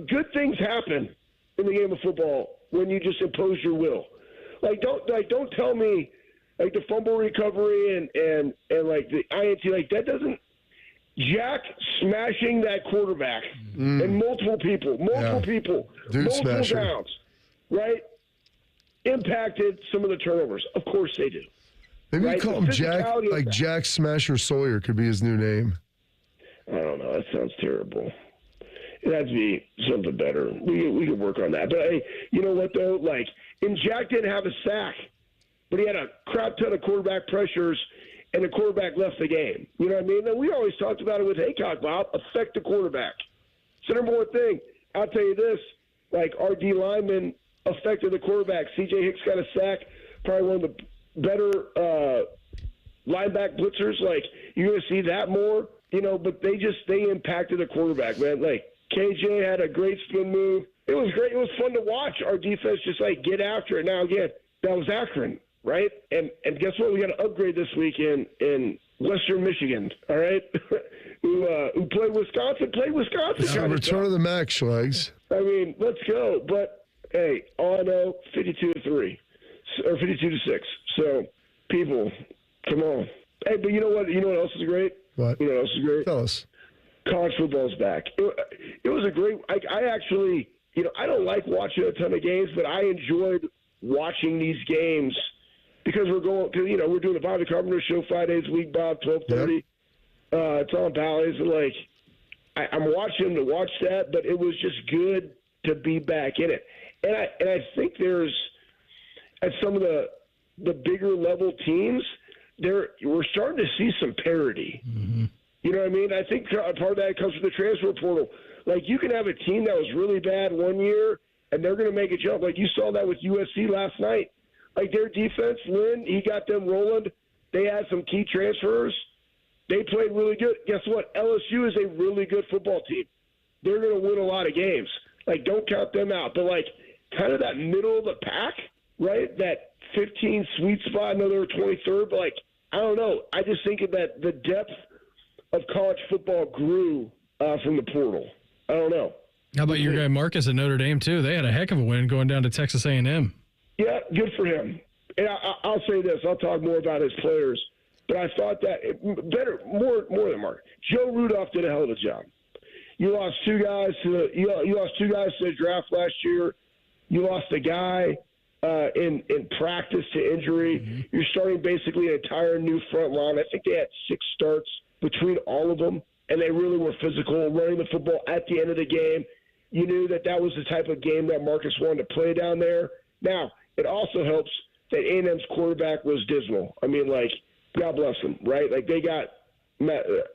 Good things happen in the game of football when you just impose your will. Don't tell me the fumble recovery and like the INT, that doesn't. Jack smashing that quarterback and multiple people, Dude multiple smasher. downs, right? Impacted some of the turnovers. Of course they do. Maybe right? we call him Jack, like Jack Smasher Sawyer could be his new name. I don't know. That sounds terrible. It has to be something better. We could work on that. But hey, you know what though? And Jack didn't have a sack, but he had a crap ton of quarterback pressures, and the quarterback left the game. You know what I mean? And we always talked about it with Haycock, Bob. Affect the quarterback. It's the number one thing. I'll tell you this: our D lineman affected the quarterback. C.J. Hicks got a sack. Probably one of the better linebacker blitzers. You're going to see that more. But they impacted the quarterback, man. KJ had a great spin move. It was great. It was fun to watch our defense just get after it. Now again, that was Akron, right? And guess what? We got to upgrade this week in Western Michigan. All right, who played Wisconsin? It's the return of the Mac, Schlegs. I mean, let's go. But hey, all I know, 52-3 or 52-6. So people, come on. Hey, but you know what? You know what else is great? What? You know what else is great? Tell us. College football's back. It was a great. I actually, I don't like watching a ton of games, but I enjoyed watching these games because we're going to, we're doing the Bobby Carpenter Show 5 days a week, Bob, 12:30. Yep. It's on Bally's. I'm watching to watch that, but it was just good to be back in it. And I think there's at some of the bigger level teams, we're starting to see some parity. Mm-hmm. You know what I mean? I think part of that comes from the transfer portal. You can have a team that was really bad one year, and they're going to make a jump. You saw that with USC last night. Their defense, Lynn, he got them rolling. They had some key transfers. They played really good. Guess what? LSU is a really good football team. They're going to win a lot of games. Don't count them out. But, kind of that middle of the pack, right? That 15 sweet spot. I know they were 23rd, but, I don't know. I just think that the depth of college football grew from the portal. I don't know. How about your guy Marcus at Notre Dame, too? They had a heck of a win going down to Texas A&M. Yeah, good for him. And I'll say this. I'll talk more about his players. But I thought that more than Mark. Joe Rudolph did a hell of a job. You lost two guys to the draft last year. You lost a guy in practice to injury. Mm-hmm. You're starting basically an entire new front line. I think they had 6 starts between all of them, and they really were physical, running the football at the end of the game. You knew that was the type of game that Marcus wanted to play down there. Now, it also helps that A&M's quarterback was dismal. I mean, God bless them, right? They got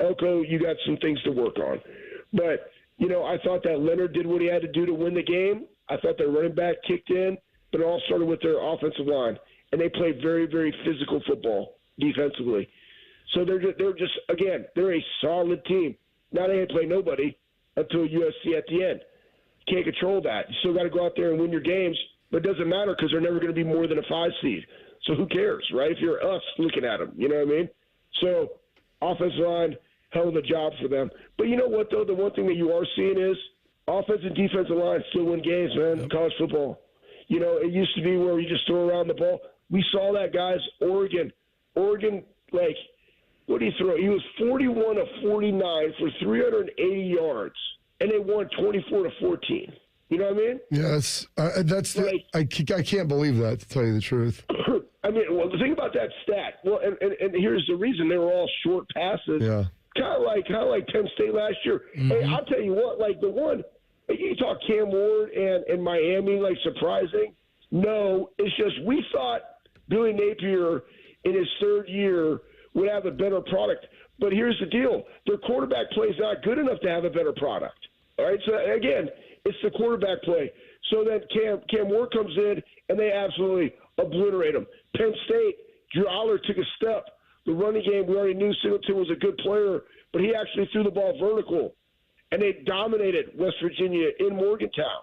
Elko, you got some things to work on. But, I thought that Leonard did what he had to do to win the game. I thought their running back kicked in, but it all started with their offensive line. And they played very, very physical football defensively. So they're a solid team. Now they ain't play nobody until USC at the end. Can't control that. You still got to go out there and win your games, but it doesn't matter because they're never going to be more than a 5 seed. So who cares, right? If you're us looking at them, you know what I mean? So offensive line, hell of a job for them. But you know what, though? The one thing that you are seeing is offensive and defensive line still win games, man. Yep. College football. It used to be where you just throw around the ball. We saw that, guys. Oregon, what did he throw? He was 41 of 49 for 380 yards, and they won 24-14. You know what I mean? Yes, I can't believe that, to tell you the truth. I mean, well, think about that stat. Well, and here's the reason: they were all short passes. Yeah. Kind of like Penn State last year. Mm-hmm. Hey, I'll tell you what. The one you talk Cam Ward and Miami, surprising. No, it's just we thought Billy Napier in his 3rd year would have a better product. But here's the deal: their quarterback play is not good enough to have a better product. All right. So again, it's the quarterback play. So then Cam Ward comes in, and they absolutely obliterate them. Penn State, Drew Aller took a step. The running game, we already knew Singleton was a good player, but he actually threw the ball vertical, and they dominated West Virginia in Morgantown.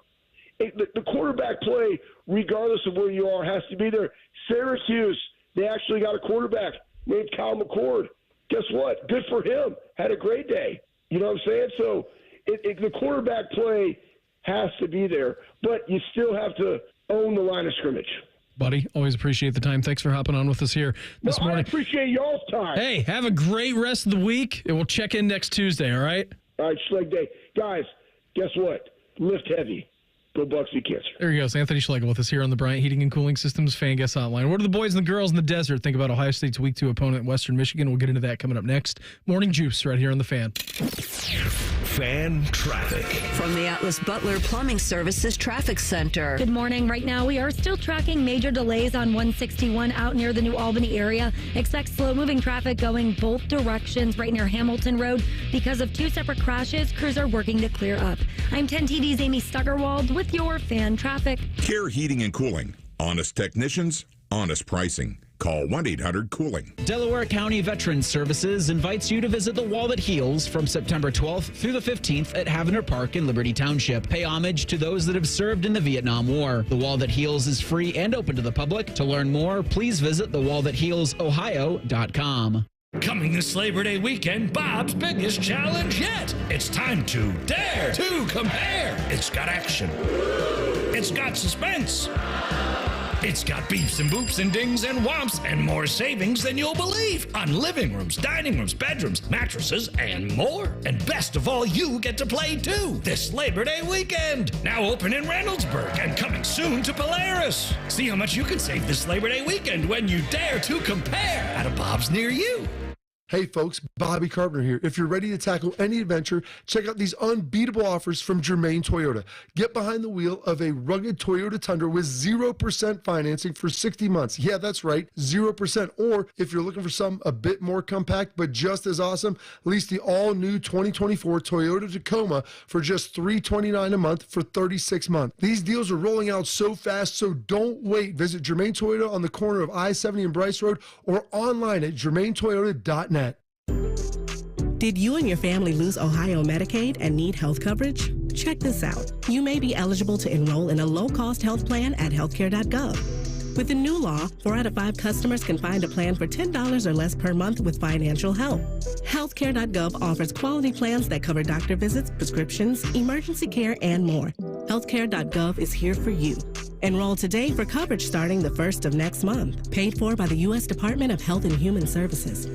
The quarterback play, regardless of where you are, has to be there. Syracuse, they actually got a quarterback named Kyle McCord. Guess what? Good for him. Had a great day. You know what I'm saying? So the quarterback play has to be there, but you still have to own the line of scrimmage. Buddy, always appreciate the time. Thanks for hopping on with us here this morning. I appreciate y'all's time. Hey, have a great rest of the week, and we'll check in next Tuesday, all right? All right, Schleg Day. Guys, guess what? Lift heavy. Go Bucks, beat cancer. There he goes. Anthony Schlegel with us here on the Bryant Heating and Cooling Systems Fan Guest Hotline. What do the boys and the girls in the desert think about Ohio State's Week 2 opponent, Western Michigan? We'll get into that coming up next. Morning Juice right here on the Fan. Fan traffic. From the Atlas Butler Plumbing Services Traffic Center. Good morning. Right now, we are still tracking major delays on 161 out near the New Albany area. Expect slow-moving traffic going both directions right near Hamilton Road. Because of 2 separate crashes, crews are working to clear up. I'm 10 TV's Amy Stuggerwald with your fan traffic. Care Heating and Cooling. Honest technicians, honest pricing. Call 1-800-COOLING. Delaware County Veterans Services invites you to visit the Wall That Heals from September 12th through the 15th at Havner Park in Liberty Township. Pay homage to those that have served in the Vietnam War. The Wall That Heals is free and open to the public. To learn more, please visit thewallthathealsohio.com. Coming this Labor Day weekend, Bob's biggest challenge yet. It's time to dare to compare. It's got action. It's got suspense. It's got beeps and boops and dings and whomps and more savings than you'll believe on living rooms, dining rooms, bedrooms, mattresses, and more. And best of all, you get to play too this Labor Day weekend. Now open in Reynoldsburg and coming soon to Polaris. See how much you can save this Labor Day weekend when you dare to compare at a Bob's near you. Hey folks, Bobby Carpenter here. If you're ready to tackle any adventure, check out these unbeatable offers from Germain Toyota. Get behind the wheel of a rugged Toyota Tundra with 0% financing for 60 months. Yeah, that's right, 0%. Or if you're looking for something a bit more compact but just as awesome, lease the all-new 2024 Toyota Tacoma for just $329 a month for 36 months. These deals are rolling out so fast, so don't wait. Visit Germain Toyota on the corner of I-70 and Bryce Road or online at germaintoyota.net. Did you and your family lose Ohio Medicaid and need health coverage? Check this out. You may be eligible to enroll in a low-cost health plan at healthcare.gov. With the new law, 4 out of 5 customers can find a plan for $10 or less per month with financial help. Healthcare.gov offers quality plans that cover doctor visits, prescriptions, emergency care, and more. Healthcare.gov is here for you. Enroll today for coverage starting the 1st of next month. Paid for by the U.S. Department of Health and Human Services.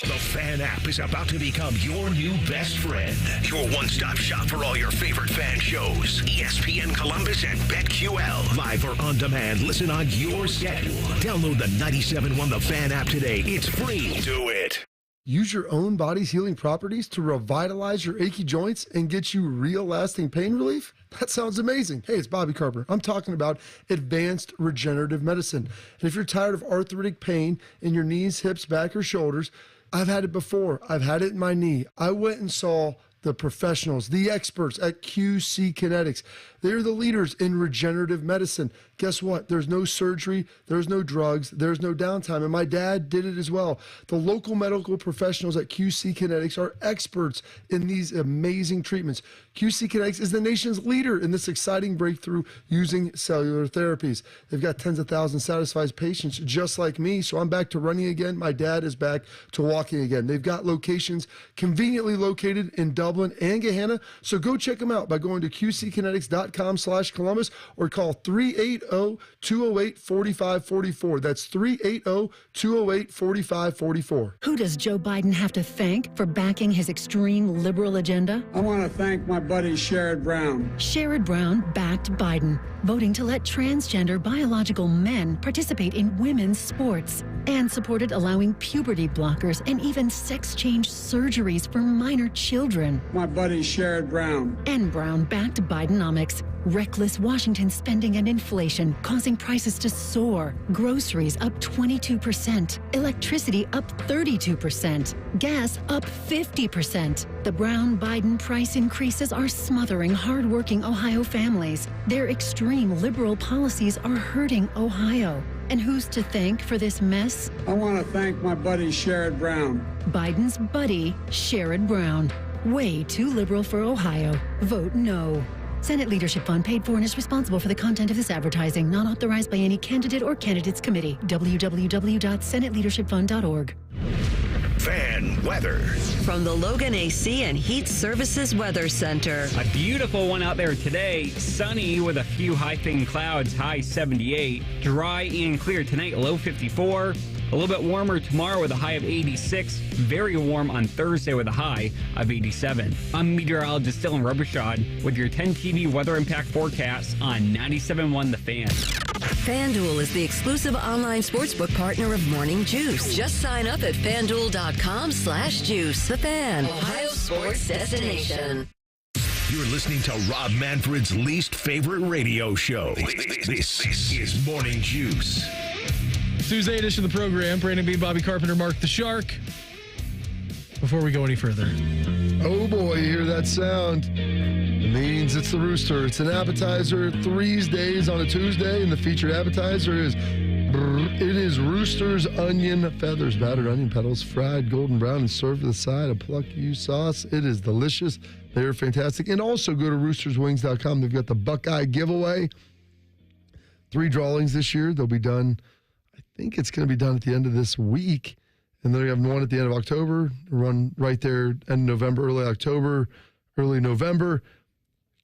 The Fan app is about to become your new best friend. Your one-stop shop for all your favorite fan shows. ESPN Columbus and BetQL. Live or on demand, listen on your schedule. Download the 97.1 The Fan app today. It's free. Do it. Use your own body's healing properties to revitalize your achy joints and get you real lasting pain relief? That sounds amazing. Hey, it's Bobby Carpenter. I'm talking about advanced regenerative medicine. And if you're tired of arthritic pain in your knees, hips, back, or shoulders, I've had it before. I've had it in my knee. I went and saw the professionals, the experts at QC Kinetics. They're the leaders in regenerative medicine. Guess what? There's no surgery, there's no drugs, there's no downtime. And my dad did it as well. The local medical professionals at QC Kinetics are experts in these amazing treatments. QC Kinetics is the nation's leader in this exciting breakthrough using cellular therapies. They've got tens of thousands of satisfied patients just like me. So I'm back to running again. My dad is back to walking again. They've got locations conveniently located in Dublin and Gahanna. So go check them out by going to qckinetics.com/Columbus or call 380-208-4544. That's 380-208-4544. Who does Joe Biden have to thank for backing his extreme liberal agenda? I want to thank my buddy Sherrod Brown. Sherrod Brown backed Biden, voting to let transgender biological men participate in women's sports, and supported allowing puberty blockers and even sex change surgeries for minor children. My buddy Sherrod Brown. And Brown backed Bidenomics, prices. Reckless Washington spending and inflation causing prices to soar. Groceries up 22%. Electricity up 32%. Gas up 50%. The Brown-Biden price increases are smothering hardworking Ohio families. Their extreme liberal policies are hurting Ohio. And who's to thank for this mess? I want to thank my buddy Sherrod Brown. Biden's buddy, Sherrod Brown. Way too liberal for Ohio. Vote no. Senate Leadership Fund paid for and is responsible for the content of this advertising, not authorized by any candidate or candidates committee. www.senateleadershipfund.org. Fan weather. From the Logan AC and Heat Services Weather Center. A beautiful one out there today. Sunny with a few high-thin clouds, high 78. Dry and clear tonight, low 54. A little bit warmer tomorrow with a high of 86. Very warm on Thursday with a high of 87. I'm meteorologist Dylan Robichaud with your 10 TV weather impact forecast on 97.1 The Fan. FanDuel is the exclusive online sportsbook partner of Morning Juice. Just sign up at FanDuel.com/juice. The Fan, Ohio sports destination. You're listening to Rob Manfred's least favorite radio show. This is Morning Juice. Tuesday edition of the program. Brandon Bean, Bobby Carpenter, Mark the Shark. Before we go any further. Oh boy, you hear that sound? It means it's the Rooster. It's an appetizer 3 days on a Tuesday, and the featured appetizer is Rooster's onion feathers, battered onion petals, fried golden brown, and served with a side of pluck you sauce. It is delicious. They're fantastic. And also go to roosterswings.com. They've got the Buckeye giveaway. 3 drawings this year. They'll be done. I think it's going to be done at the end of this week. And then we have one at the end of October, run right there, end of November, early October, early November.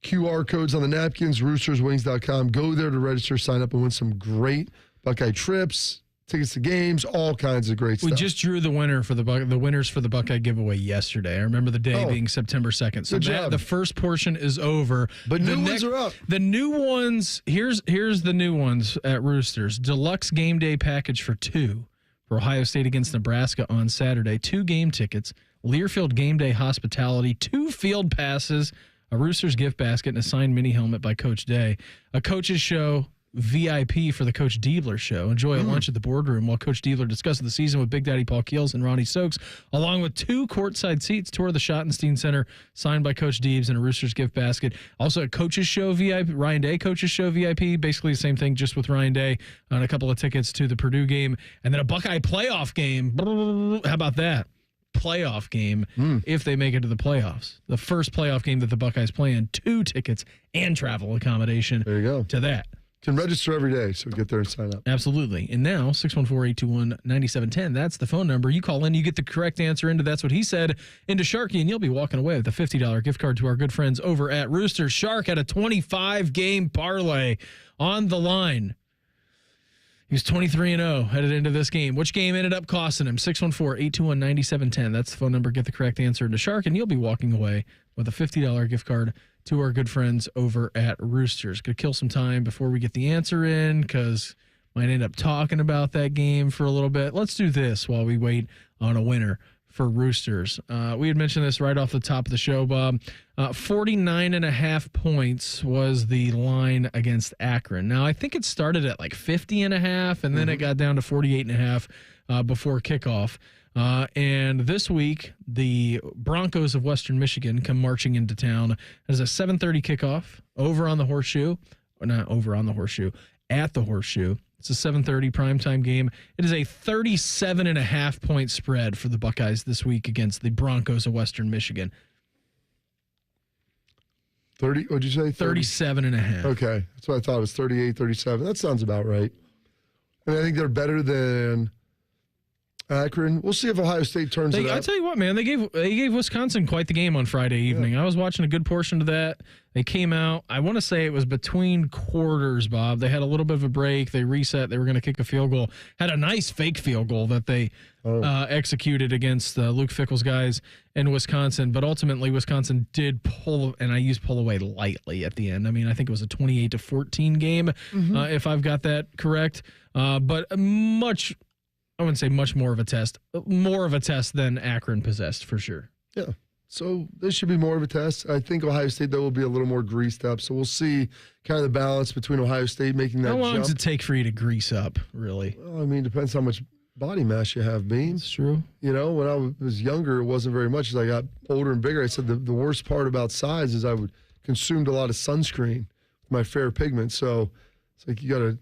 QR codes on the napkins, roosterswings.com. Go there to register, sign up, and win some great Buckeye trips, tickets to games, all kinds of great stuff. We just drew the winner for the winners for the Buckeye giveaway yesterday. I remember the day being September 2nd. So the first portion is over. But new ones are up. The new ones, here's the new ones at Roosters. Deluxe game day package for 2 for Ohio State against Nebraska on Saturday. 2 game tickets, Learfield game day hospitality, 2 field passes, a Roosters gift basket, and a signed mini helmet by Coach Day. A coach's show, VIP for the Coach Diebler show. Enjoy a lunch at the boardroom while Coach Diebler discusses the season with Big Daddy Paul Keels and Ronnie Stokes, along with 2 courtside seats, tour of the Schottenstein Center, signed by Coach Deebs, and a Roosters gift basket. Also a coach's show VIP, Ryan Day coach's show VIP, basically the same thing, just with Ryan Day, and a couple of tickets to the Purdue game, and then a Buckeye playoff game. How about that? Playoff game if they make it to the playoffs. The first playoff game that the Buckeyes play in, 2 tickets and travel accommodation. There you go. To that. Can register every day, so get there and sign up. Absolutely. And now, 614-821-9710. That's the phone number. You call in, you get the correct answer into That's What He Said into Sharky, and you'll be walking away with a $50 gift card to our good friends over at Rooster. Shark had a 25-game parlay on the line. He was 23-0 headed into this game. Which game ended up costing him? 614-821-9710. That's the phone number. Get the correct answer into Shark, and you'll be walking away with a $50 gift card to our good friends over at Roosters. Going to kill some time before we get the answer in because might end up talking about that game for a little bit. Let's do this while we wait on a winner for Roosters. We had mentioned this right off the top of the show, Bob. 49.5 points was the line against Akron. Now, I think it started at like 50.5, and then it got down to 48.5 before kickoff. And this week, the Broncos of Western Michigan come marching into town. There's a 7:30 kickoff over on the Horseshoe. Or not over on the Horseshoe, at the Horseshoe. It's a 7:30 primetime game. It is a 37.5 point spread for the Buckeyes this week against the Broncos of Western Michigan. 30, what'd you say? 37.5. Okay. That's what I thought. It was 38, 37. That sounds about right. And I think they're better than Akron. We'll see if Ohio State turns it up. I'll tell you what, man. They gave Wisconsin quite the game on Friday evening. I was watching a good portion of that. They came out. I want to say it was between quarters, Bob. They had a little bit of a break. They reset. They were going to kick a field goal. Had a nice fake field goal that they executed against Luke Fickell's guys in Wisconsin. But ultimately, Wisconsin did pull, and I use pull away lightly at the end. I mean, I think it was a 28-14 game, if I've got that correct. But I wouldn't say much more of a test. More of a test than Akron possessed, for sure. Yeah. So there should be more of a test. I think Ohio State, though, will be a little more greased up. So we'll see kind of the balance between Ohio State making that jump. How long does it take for you to grease up, really? Well, I mean, depends how much body mass you have, Bean. That's true. You know, when I was younger, it wasn't very much. As I got older and bigger, I said the worst part about size is I would consumed a lot of sunscreen with my fair pigment. So it's like you got to.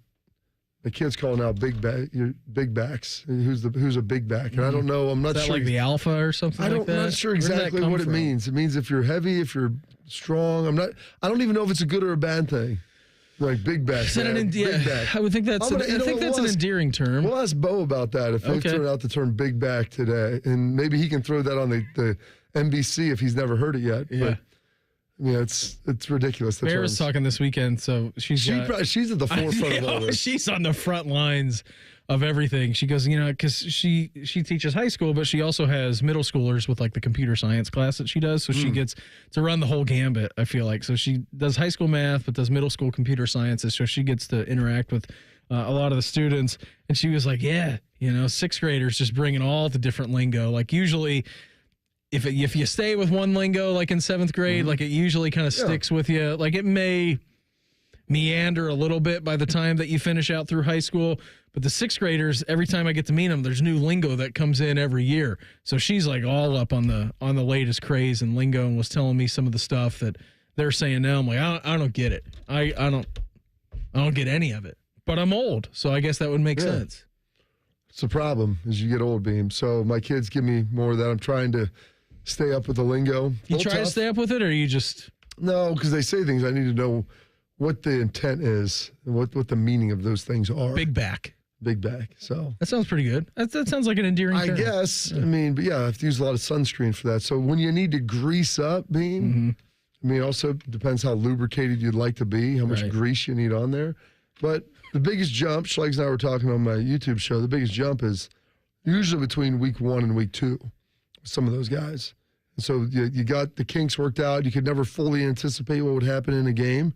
The kids calling out big backs. Who's a big back? And I don't know. I'm not Is that sure. Like the alpha or something. I'm like that? not sure exactly what it means. It means if you're heavy, if you're strong. I don't even know if it's a good or a bad thing. Like big back. Big back. I would think that's. I think that's an endearing term. We'll ask Beau about that if they throw out the term big back today, and maybe he can throw that on the NBC if he's never heard it yet. Yeah. But, yeah, it's ridiculous. Bear was talking this weekend, so she's at the forefront of all this. She's on the front lines of everything. She goes, because she teaches high school, but she also has middle schoolers with like the computer science class that she does. So she gets to run the whole gambit, I feel like. So she does high school math, but does middle school computer sciences. So she gets to interact with a lot of the students. And she was like, sixth graders just bringing all the different lingo. Like usually if you stay with one lingo, like in seventh grade, like it usually kind of sticks with you. Like it may meander a little bit by the time that you finish out through high school. But the sixth graders, every time I get to meet them, there's new lingo that comes in every year. So she's like all up on the latest craze and lingo, and was telling me some of the stuff that they're saying now. I'm like, I don't get it. I don't get any of it. But I'm old, so I guess that would make sense. It's a problem as you get old, Beam. So my kids give me more of that. I'm trying to stay up with the lingo. You try to stay up with it, or you just... No, because they say things. I need to know what the intent is and what the meaning of those things are. Big back. So that sounds pretty good. That sounds like an endearing term. I guess. Yeah. I mean, but yeah, I have to use a lot of sunscreen for that. So when you need to grease up, Bean, I mean, also depends how lubricated you'd like to be, how much grease you need on there. But the biggest jump, Schlegel and I were talking on my YouTube show, the biggest jump is usually between week 1 and week 2. Some of those guys. And so you got the kinks worked out. You could never fully anticipate what would happen in a game.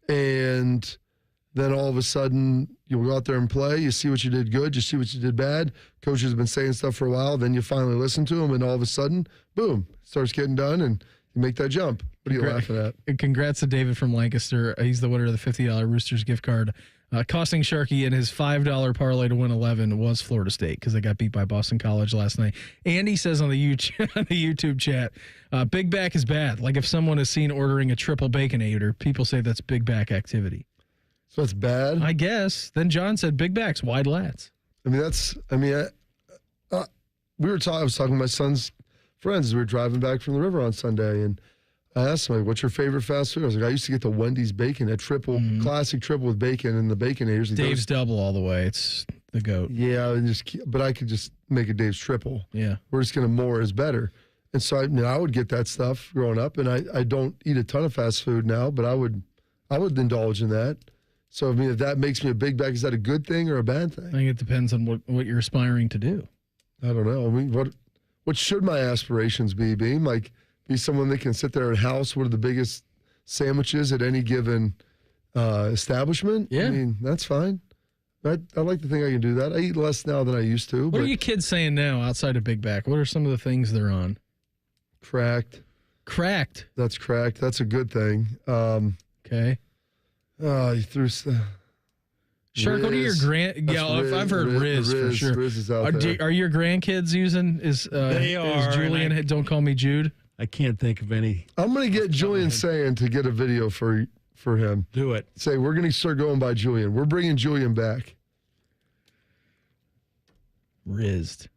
And then all of a sudden, you go out there and play. You see what you did good. You see what you did bad. Coaches have been saying stuff for a while. Then you finally listen to them, and all of a sudden, boom, it starts getting done, and you make that jump. What are you laughing at? And congrats to David from Lancaster. He's the winner of the $50 Roosters gift card. Costing Sharkey in his $5 parlay to win 11 was Florida State because they got beat by Boston College last night. Andy says on the YouTube chat, big back is bad. Like if someone is seen ordering a triple Baconator, people say that's big back activity. So that's bad? I guess. Then John said big backs, wide lats. I mean, I was talking to my son's friends. We were driving back from the river on Sunday, and I asked him, like, what's your favorite fast food? I was like, I used to get the Wendy's bacon, a triple, classic triple with bacon and the Baconators. Dave's double all the way. It's the GOAT. Yeah, but I could just make a Dave's triple. Yeah. We're just going to more is better. And so I would get that stuff growing up, and I don't eat a ton of fast food now, but I would indulge in that. So, I mean, if that makes me a big back, is that a good thing or a bad thing? I think it depends on what you're aspiring to do. I don't know. I mean, what should my aspirations be, Beam? Like, be someone that can sit there and house what are the biggest sandwiches at any given establishment? Yeah. I mean, that's fine. I like to think I can do that. I eat less now than I used to. What are you kids saying now outside of Big Back? What are some of the things they're on? Cracked. That's cracked. That's a good thing. Okay. You threw... Shark, what are your I've heard Riz for sure. Riz is out there. Are your grandkids using? They are. Is Julian? Don't call me Jude. I can't think of any. I'm going to get Julian Sayin to get a video for him. Do it. Say we're going to start going by Julian. We're bringing Julian back. Riz.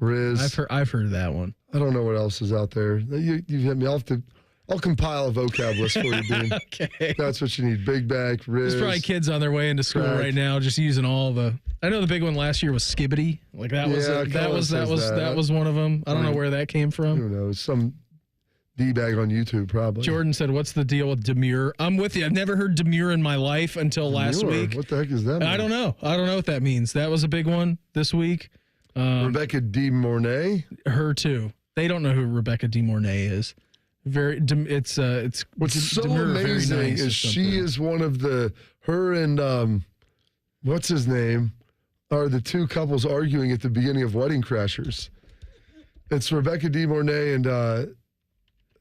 I've heard of that one. I don't know what else is out there. You've hit me. I'll compile a vocab list for you, Dean. Okay. That's what you need. Big back, Riz. There's probably kids on their way into school right now just using all the. I know the big one last year was Skibbity. Like that was one of them. I don't know where that came from. Who knows? Some D-bag on YouTube probably. Jordan said, "What's the deal with demure?" I'm with you. I've never heard demure in my life until last week. What the heck is that? I don't know. I don't know what that means. That was a big one this week. Rebecca De Mornay. Her too. They don't know who Rebecca De Mornay is. What's so amazing is she is one of her and what's his name are the two couples arguing at the beginning of Wedding Crashers. It's Rebecca De Mornay and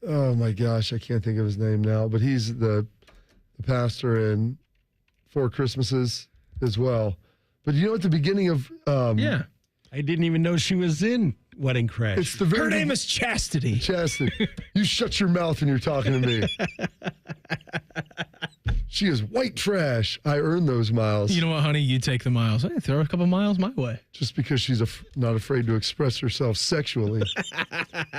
Oh my gosh, I can't think of his name now, but he's the pastor in Four Christmases as well. But you know, at the beginning of I didn't even know she was in Wedding Crash. It's the very Her name is Chastity. Chastity. You shut your mouth when you're talking to me. She is white trash. I earned those miles. You know what, honey? You take the miles. Hey, throw a couple miles my way. Just because she's not afraid to express herself sexually.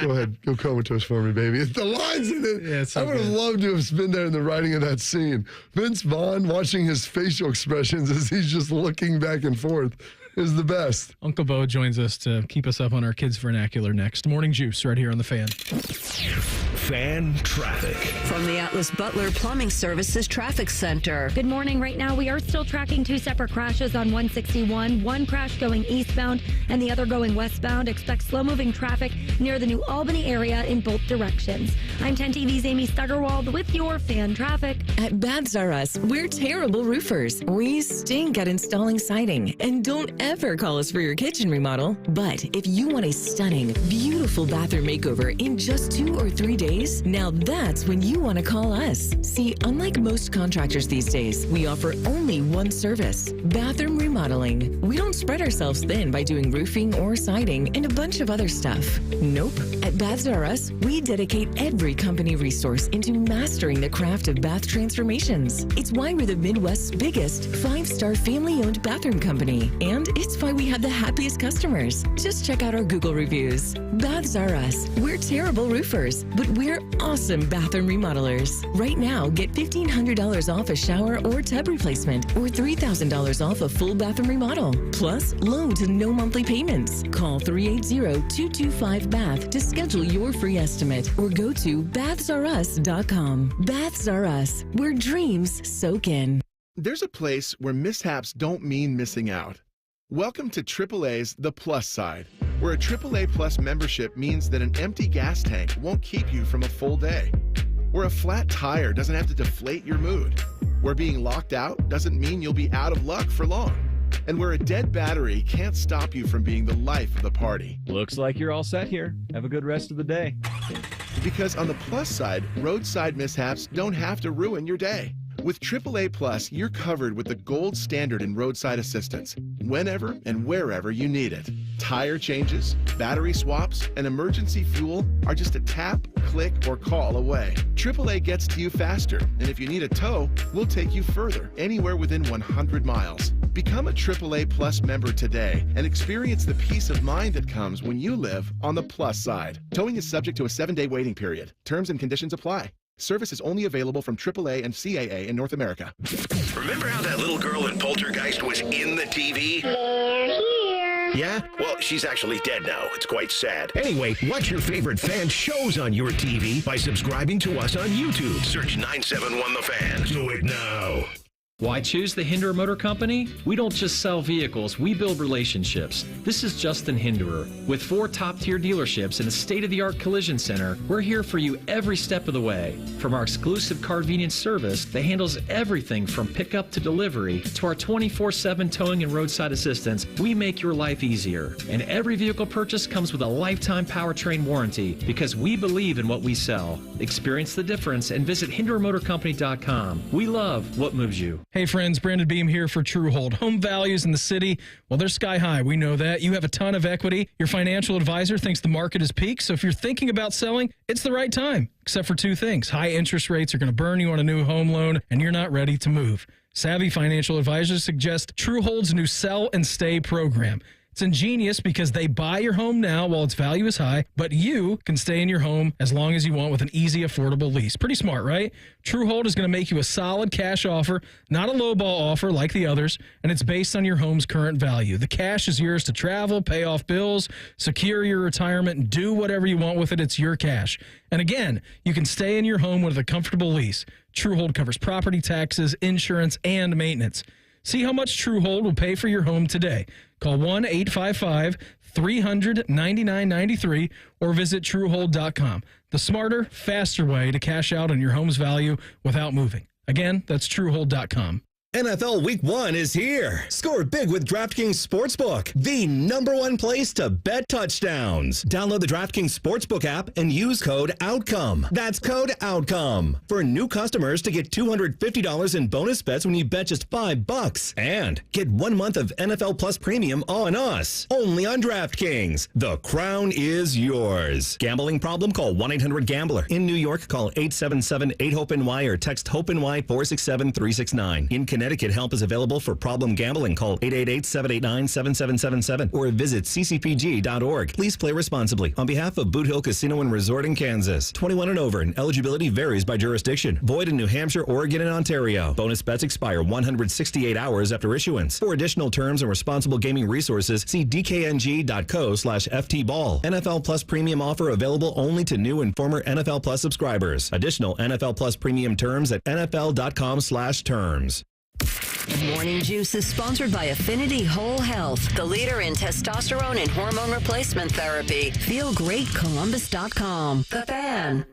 Go ahead. Go comatose for me, baby. The lines in it. Yeah, it's so I would have good. loved to have been there in the writing of that scene. Vince Vaughn watching his facial expressions as he's just looking back and forth is the best. Uncle Beau joins us to keep us up on our kids' vernacular next. Morning Juice right here on The Fan. Fan traffic. From the Atlas Butler Plumbing Services Traffic Center. Good morning. Right now, we are still tracking 2 separate crashes on 161. One crash going eastbound and the other going westbound. Expect slow-moving traffic near the New Albany area in both directions. I'm 10 TV's Amy Stuggerwald with your fan traffic. At Baths R Us, we're terrible roofers. We stink at installing siding. And don't ever call us for your kitchen remodel. But if you want a stunning, beautiful bathroom makeover in just 2 or 3 days, now that's when you want to call us. See, unlike most contractors these days, we offer only one service, bathroom remodeling. We don't spread ourselves thin by doing roofing or siding and a bunch of other stuff. Nope. At Baths R Us, we dedicate every company resource into mastering the craft of bath transformations. It's why we're the Midwest's biggest 5-star family-owned bathroom company. And it's why we have the happiest customers. Just check out our Google reviews. Baths R Us. We're terrible roofers, but we're awesome bathroom remodelers. Right now, get $1,500 off a shower or tub replacement or $3,000 off a full bathroom remodel. Plus, low to no monthly payments. Call 380-225-BATH to schedule your free estimate or go to bathsrus.com. Baths R Us, where dreams soak in. There's a place where mishaps don't mean missing out. Welcome to AAA's The Plus Side, where a AAA Plus membership means that an empty gas tank won't keep you from a full day, where a flat tire doesn't have to deflate your mood, where being locked out doesn't mean you'll be out of luck for long, and where a dead battery can't stop you from being the life of the party. Looks like you're all set here. Have a good rest of the day. Because on the plus side, roadside mishaps don't have to ruin your day. With AAA Plus, you're covered with the gold standard in roadside assistance, whenever and wherever you need it. Tire changes, battery swaps, and emergency fuel are just a tap, click, or call away. AAA gets to you faster, and if you need a tow, we'll take you further, anywhere within 100 miles. Become a AAA Plus member today and experience the peace of mind that comes when you live on the plus side. Towing is subject to a 7-day waiting period. Terms and conditions apply. Service is only available from AAA and CAA in North America. Remember how that little girl in Poltergeist was in the TV? Yeah? Well, she's actually dead now. It's quite sad. Anyway, watch your favorite fan shows on your TV by subscribing to us on YouTube. Search 971 The Fan. Do it now. Why choose the Hinderer Motor Company? We don't just sell vehicles, we build relationships. This is Justin Hinderer. With 4 top-tier dealerships and a state-of-the-art collision center, we're here for you every step of the way. From our exclusive Carvenience service that handles everything from pickup to delivery to our 24/7 towing and roadside assistance, we make your life easier. And every vehicle purchase comes with a lifetime powertrain warranty because we believe in what we sell. Experience the difference and visit HindererMotorCompany.com. We love what moves you. Hey friends, Brandon Beam here for Truehold. Home values in the city, well, they're sky high. We know that. You have a ton of equity. Your financial advisor thinks the market is peaked. So if you're thinking about selling, it's the right time. Except for 2 things. High interest rates are going to burn you on a new home loan, and you're not ready to move. Savvy financial advisors suggest Truehold's new Sell and Stay program. It's ingenious because they buy your home now while its value is high, but you can stay in your home as long as you want with an easy, affordable lease. Pretty smart, right? Truehold is going to make you a solid cash offer, not a lowball offer like the others, and it's based on your home's current value. The cash is yours to travel, pay off bills, secure your retirement, and do whatever you want with it. It's your cash. And again, you can stay in your home with a comfortable lease. Truehold covers property taxes, insurance, and maintenance. See how much Truehold will pay for your home today. Call 1-855-300-9993 or visit Truehold.com. The smarter, faster way to cash out on your home's value without moving. Again, that's Truehold.com. NFL Week 1 is here. Score big with DraftKings Sportsbook, the #1 place to bet touchdowns. Download the DraftKings Sportsbook app and use code OUTCOME. That's code OUTCOME for new customers to get $250 in bonus bets when you bet just $5. And get 1 month of NFL Plus Premium on us. Only on DraftKings. The crown is yours. Gambling problem? Call 1-800-GAMBLER. In New York, call 877-8-HOPE-NY or text HOPE-NY 467-369. In Connecticut, help is available for problem gambling. Call 888-789-7777 or visit ccpg.org. Please play responsibly. On behalf of Boot Hill Casino and Resort in Kansas, 21 and over, and eligibility varies by jurisdiction. Void in New Hampshire, Oregon, and Ontario. Bonus bets expire 168 hours after issuance. For additional terms and responsible gaming resources, see dkng.co/ftball. NFL Plus Premium offer available only to new and former NFL Plus subscribers. Additional NFL Plus Premium terms at nfl.com/terms. Morning Juice is sponsored by Affinity Whole Health, the leader in testosterone and hormone replacement therapy. FeelGreatColumbus.com. The Fan.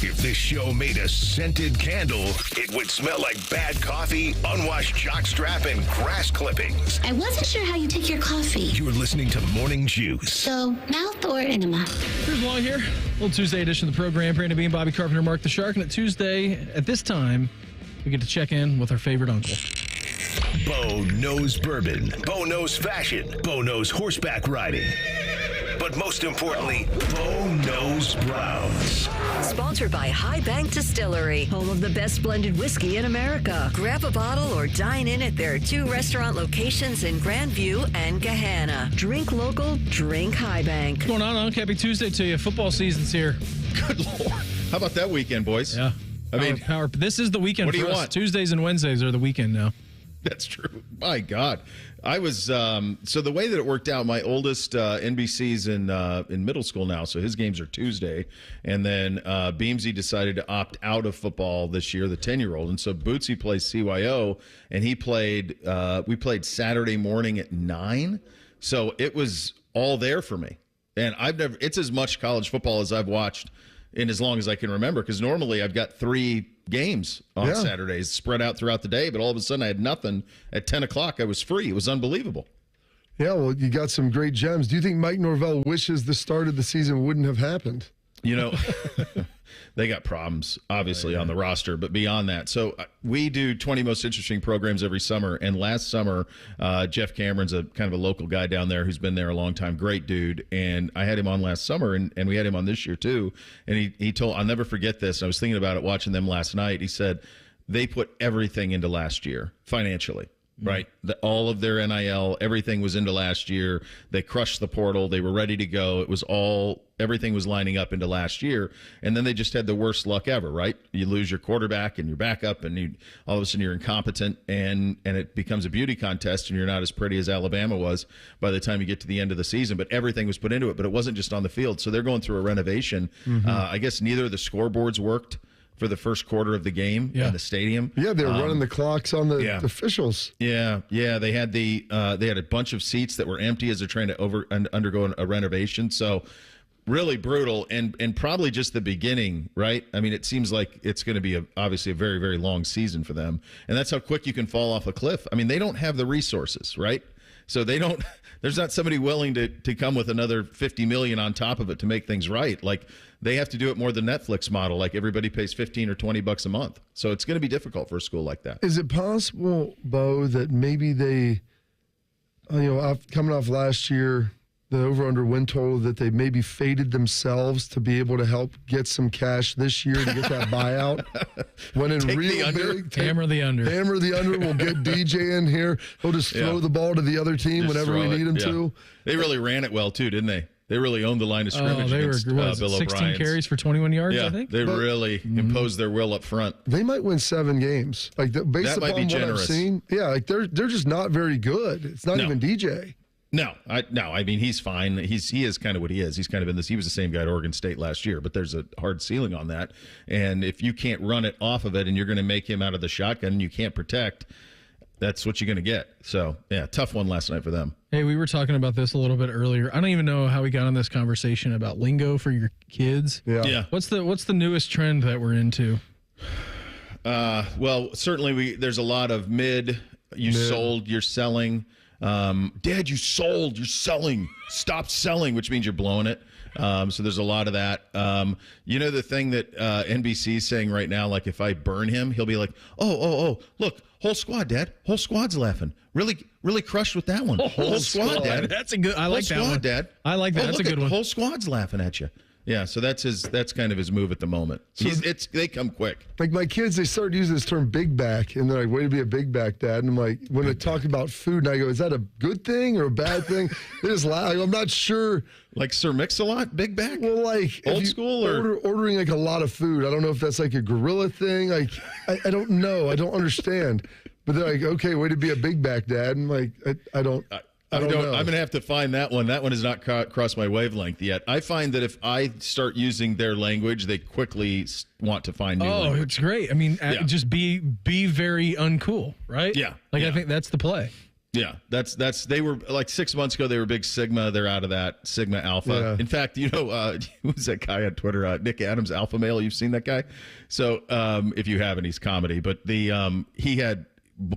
If this show made a scented candle, it would smell like bad coffee, unwashed jockstrap, and grass clippings. I wasn't sure how you take your coffee. You're listening to Morning Juice. So, mouth or enema? Here's Long here. Little Tuesday edition of the program. Brandon Bean, Bobby Carpenter, Mark the Shark. And at Tuesday, at this time, we get to check in with our favorite uncle. Beau knows bourbon. Beau knows fashion. Beau knows horseback riding. But most importantly, Beau knows Browns. Sponsored by High Bank Distillery, home of the best blended whiskey in America. Grab a bottle or dine in at their 2 restaurant locations in Grandview and Gahanna. Drink local, drink High Bank. What's going on, Unc? Happy Tuesday to you. Football season's here. Good Lord. How about that weekend, boys? Yeah. This is the weekend what do for you us. want? Tuesdays and Wednesdays are the weekend now. That's true. My God. I was so the way that it worked out, my oldest NBC's in middle school now, so his games are Tuesday, and then Beamsy decided to opt out of football this year, the 10-year-old, and so Bootsy plays CYO, and we played Saturday morning at 9, so it was all there for me, and it's as much college football as I've watched in as long as I can remember, because normally I've got 3 games on Saturdays spread out throughout the day, but all of a sudden I had nothing. At 10 o'clock, I was free. It was unbelievable. Yeah, well, you got some great gems. Do you think Mike Norvell wishes the start of the season wouldn't have happened? You know, they got problems, obviously, on the roster, but beyond that. So we do 20 Most Interesting Programs every summer, and last summer, Jeff Cameron's a kind of a local guy down there who's been there a long time, great dude, and I had him on last summer, and we had him on this year too, and he told, I'll never forget this, I was thinking about it watching them last night, he said, they put everything into last year, financially. Right. All of their NIL, everything was into last year. They crushed the portal. They were ready to go. Everything was lining up into last year. And then they just had the worst luck ever, right? You lose your quarterback and your backup, and all of a sudden you're incompetent, and it becomes a beauty contest, and you're not as pretty as Alabama was by the time you get to the end of the season. But everything was put into it, but it wasn't just on the field. So they're going through a renovation. I guess neither of the scoreboards worked for the first quarter of the game in the stadium. Yeah, they were running the clocks on the officials. Yeah. They had they had a bunch of seats that were empty as they're trying to undergo a renovation. So really brutal, and probably just the beginning, right? I mean, it seems like it's going to be obviously a very, very long season for them, and that's how quick you can fall off a cliff. I mean, they don't have the resources, right? So there's not somebody willing to come with another $50 million on top of it to make things right. Like, they have to do it more the Netflix model, like everybody pays $15 or $20 a month. So it's going to be difficult for a school like that. Is it possible, Beau, that maybe they, coming off last year, the over-under win total, that they maybe faded themselves to be able to help get some cash this year to get that buyout? When in real big, hammer the under. Hammer the under. We'll get DJ in here. He'll just throw the ball to the other team whenever we need him to. They really ran it well, too, didn't they? They really owned the line of scrimmage against Bill O'Brien. 16 carries for 21 yards, I think? They really imposed their will up front. They might win 7 games. Based upon what I've seen, they're just not very good. It's not even DJ. No. I mean, he's fine. He is kind of what he is. He's kind of in this. He was the same guy at Oregon State last year, but there's a hard ceiling on that. And if you can't run it off of it, and you're going to make him out of the shotgun, and you can't protect, that's what you're going to get. So, tough one last night for them. Hey, we were talking about this a little bit earlier. I don't even know how we got on this conversation about lingo for your kids. Yeah. What's the newest trend that we're into? Well, certainly there's a lot of mid. You sold, you're selling. Dad, you sold, you're selling. Stop selling, which means you're blowing it. So there's a lot of that. The thing that NBC is saying right now, like if I burn him, he'll be like, oh, look, whole squad, Dad. Whole squad's laughing. Really crushed with that one. Whole squad, Dad. That's a good. I like that squad, one, Dad. I like that. That's a good one. The whole squad's laughing at you. Yeah, so that's kind of his move at the moment. They come quick. Like my kids, they started using this term "big back," and they're like, "Way to be a big back, Dad." And I'm like, when they talk about food, and I go, "Is that a good thing or a bad thing?" They just laugh. I'm not sure. Like Sir Mix-a-Lot, big back. Well, like old school or ordering like a lot of food. I don't know if that's like a gorilla thing. Like I don't know. I don't understand. But they're like, "Okay, way to be a big back, Dad." And I'm like, I don't know. I'm going to have to find that one. That one has not crossed my wavelength yet. I find that if I start using their language, they quickly want to find new language. It's great. I mean, just be very uncool, right? Yeah. I think that's the play. Yeah, that's they were like 6 months ago. They were big Sigma. They're out of that Sigma Alpha. Yeah. In fact, who's that guy on Twitter? Nick Adams, Alpha Male. You've seen that guy? So if you haven't, he's comedy. But he had.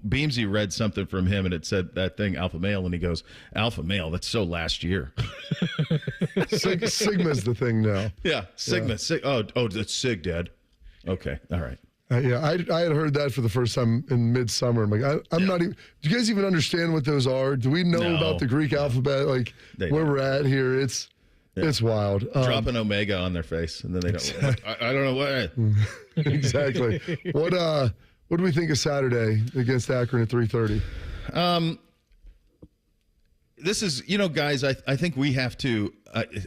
Beamsy read something from him, and it said that thing, alpha male, and he goes, "Alpha male, that's so last year." Sigma's the thing now. Yeah, Sigma. Yeah. Sig. Oh, that's Sig, Dad. Okay, all right. I had heard that for the first time in midsummer. I'm like, I'm not even. Do you guys even understand what those are? Do we know about the Greek alphabet? Like where we're at here, it's wild. Drop an omega on their face, and then they don't. I don't know what. Exactly. What do we think of Saturday against Akron at 3:30? This is, guys, I think we have to.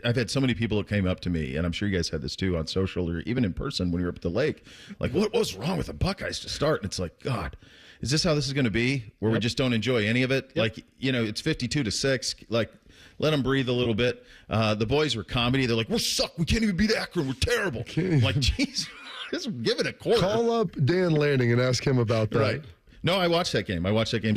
I've had so many people that came up to me, and I'm sure you guys had this too on social or even in person when you were up at the lake. Like, what was wrong with the Buckeyes to start? And it's like, God, is this how this is going to be? Where we just don't enjoy any of it? Yep. Like, it's 52-6. Like, let them breathe a little bit. The boys were comedy. They're like, we're suck. We can't even beat Akron. We're terrible. I'm like, jeez. Just give it a quarter. Call up Dan Lanning and ask him about that. Right. No, I watched that game.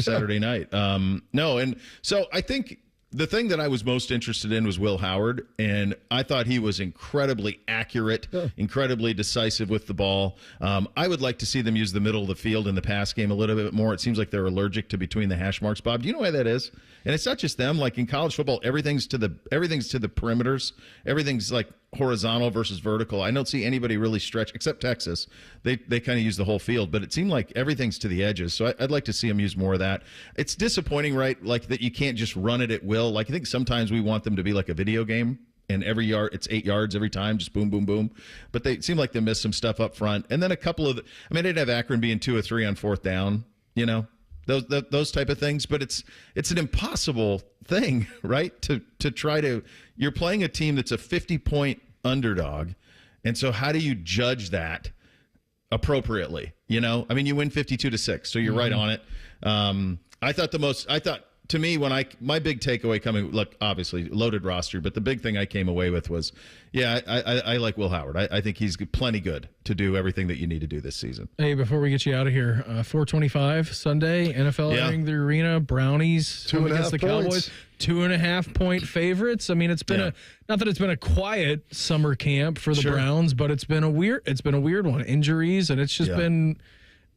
Saturday night. And so I think the thing that I was most interested in was Will Howard, and I thought he was incredibly accurate, incredibly decisive with the ball. I would like to see them use the middle of the field in the pass game a little bit more. It seems like they're allergic to between the hash marks. Bob, do you know why that is? And it's not just them. Like in college football, everything's to the perimeters. Everything's like horizontal versus vertical. I don't see anybody really stretch except Texas. They kind of use the whole field, but it seemed like everything's to the edges. So I'd like to see them use more of that. It's disappointing, right? Like that you can't just run it at will. Like I think sometimes we want them to be like a video game. And every yard, it's 8 yards every time, just boom, boom, boom. But they seem like they missed some stuff up front. And then a couple of, they didn't have Akron being 2 or 3 on fourth down, those type of things. But it's an impossible thing, right? To try to, you're playing a team that's a 50-point underdog. And so how do you judge that appropriately? You win 52-6, so you're right on it. To me, my big takeaway coming, look, obviously loaded roster, but the big thing I came away with was, I like Will Howard. I think he's plenty good to do everything that you need to do this season. Hey, before we get you out of here, 4:25 Sunday, NFL entering the arena, Brownies 2.5 against the Cowboys, 2.5 point favorites. It's been not that it's been a quiet summer camp for the Browns, but it's been a weird one. Injuries, and it's just been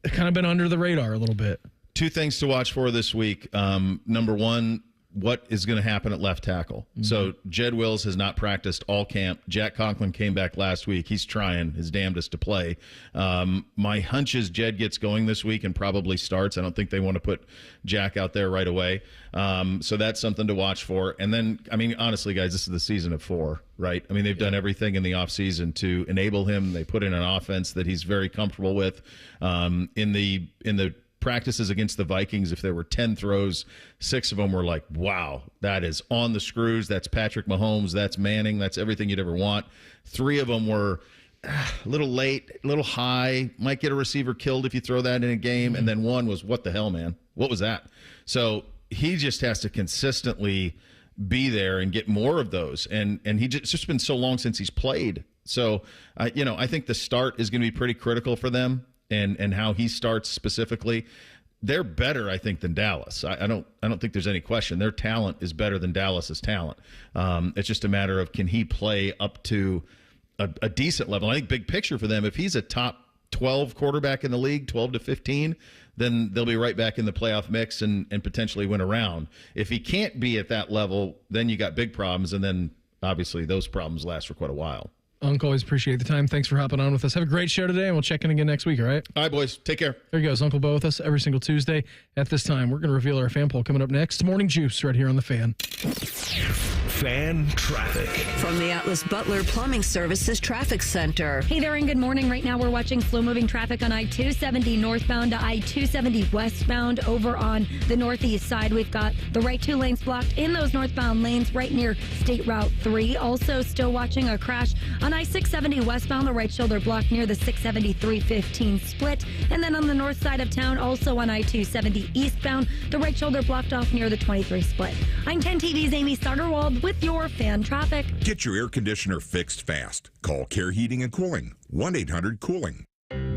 kind of been under the radar a little bit. 2 things to watch for this week. Number one, what is going to happen at left tackle? Mm-hmm. So Jed Wills has not practiced all camp. Jack Conklin came back last week. He's trying his damnedest to play. My hunch is Jed gets going this week and probably starts. I don't think they want to put Jack out there right away. So that's something to watch for. And then, honestly, guys, this is the season of 4, right? They've done everything in the offseason to enable him. They put in an offense that he's very comfortable with. In the practices against the Vikings, if there were 10 throws, 6 of them were like, wow, that is on the screws. That's Patrick Mahomes. That's Manning. That's everything you'd ever want. 3 of them were a little late, a little high, might get a receiver killed if you throw that in a game. And then 1 was, what the hell, man? What was that? So he just has to consistently be there and get more of those. And it's just been so long since he's played. So, I think the start is going to be pretty critical for them. And how he starts specifically, they're better, I think, than Dallas. I don't think there's any question. Their talent is better than Dallas's talent. It's just a matter of can he play up to a decent level. I think big picture for them, if he's a top 12 quarterback in the league, 12 to 15, then they'll be right back in the playoff mix and potentially win a round. If he can't be at that level, then you got big problems, and then obviously those problems last for quite a while. Uncle, always appreciate the time. Thanks for hopping on with us. Have a great show today, and we'll check in again next week, all right? All right, boys. Take care. There he goes. Uncle Beau with us every single Tuesday at this time. We're going to reveal our fan poll coming up next. Morning Juice right here on The Fan. Fan traffic. From the Atlas Butler Plumbing Services Traffic Center. Hey there, and good morning. Right now, we're watching slow-moving traffic on I-270 northbound to I-270 westbound. Over on the northeast side, we've got the right two lanes blocked in those northbound lanes right near State Route 3. Also, still watching a crash on I-670 westbound, the right shoulder blocked near the 670-315 split. And then on the north side of town, also on I-270 eastbound, the right shoulder blocked off near the 23 split. I'm 10 TV's Amy Stuggerwald with your fan traffic. Get your air conditioner fixed fast. Call Care Heating and Cooling, 1-800-COOLING.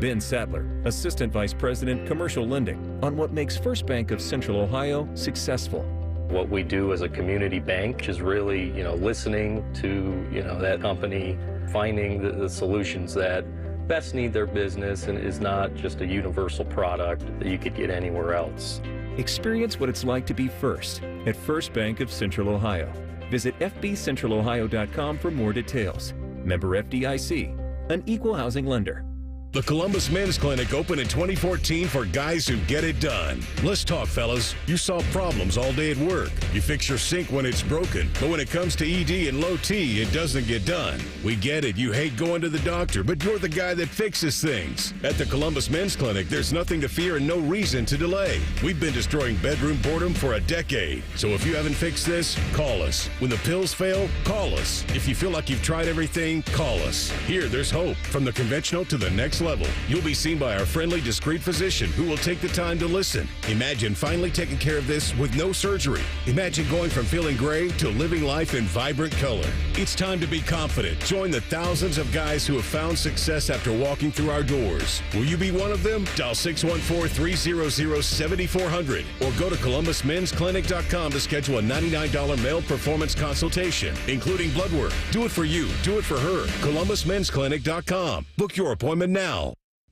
Ben Sadler, Assistant Vice President, Commercial Lending, on what makes First Bank of Central Ohio successful. What we do as a community bank is really, listening to, that company, finding the solutions that best need their business and is not just a universal product that you could get anywhere else. Experience what it's like to be first at First Bank of Central Ohio. Visit fbcentralohio.com for more details. Member FDIC, an equal housing lender. The Columbus Men's Clinic opened in 2014 for guys who get it done. Let's talk, fellas. You solve problems all day at work. You fix your sink when it's broken, but when it comes to ED and low T, it doesn't get done. We get it. You hate going to the doctor, but you're the guy that fixes things. At the Columbus Men's Clinic, there's nothing to fear and no reason to delay. We've been destroying bedroom boredom for a decade. So if you haven't fixed this, call us. When the pills fail, call us. If you feel like you've tried everything, call us. Here, there's hope. From the conventional to the next level. You'll be seen by our friendly, discreet physician who will take the time to listen. Imagine finally taking care of this with no surgery. Imagine going from feeling gray to living life in vibrant color. It's time to be confident. Join the thousands of guys who have found success after walking through our doors. Will you be one of them? Dial 614-300-7400 or go to columbusmensclinic.com to schedule a $99 male performance consultation, including blood work. Do it for you. Do it for her. columbusmensclinic.com. Book your appointment now.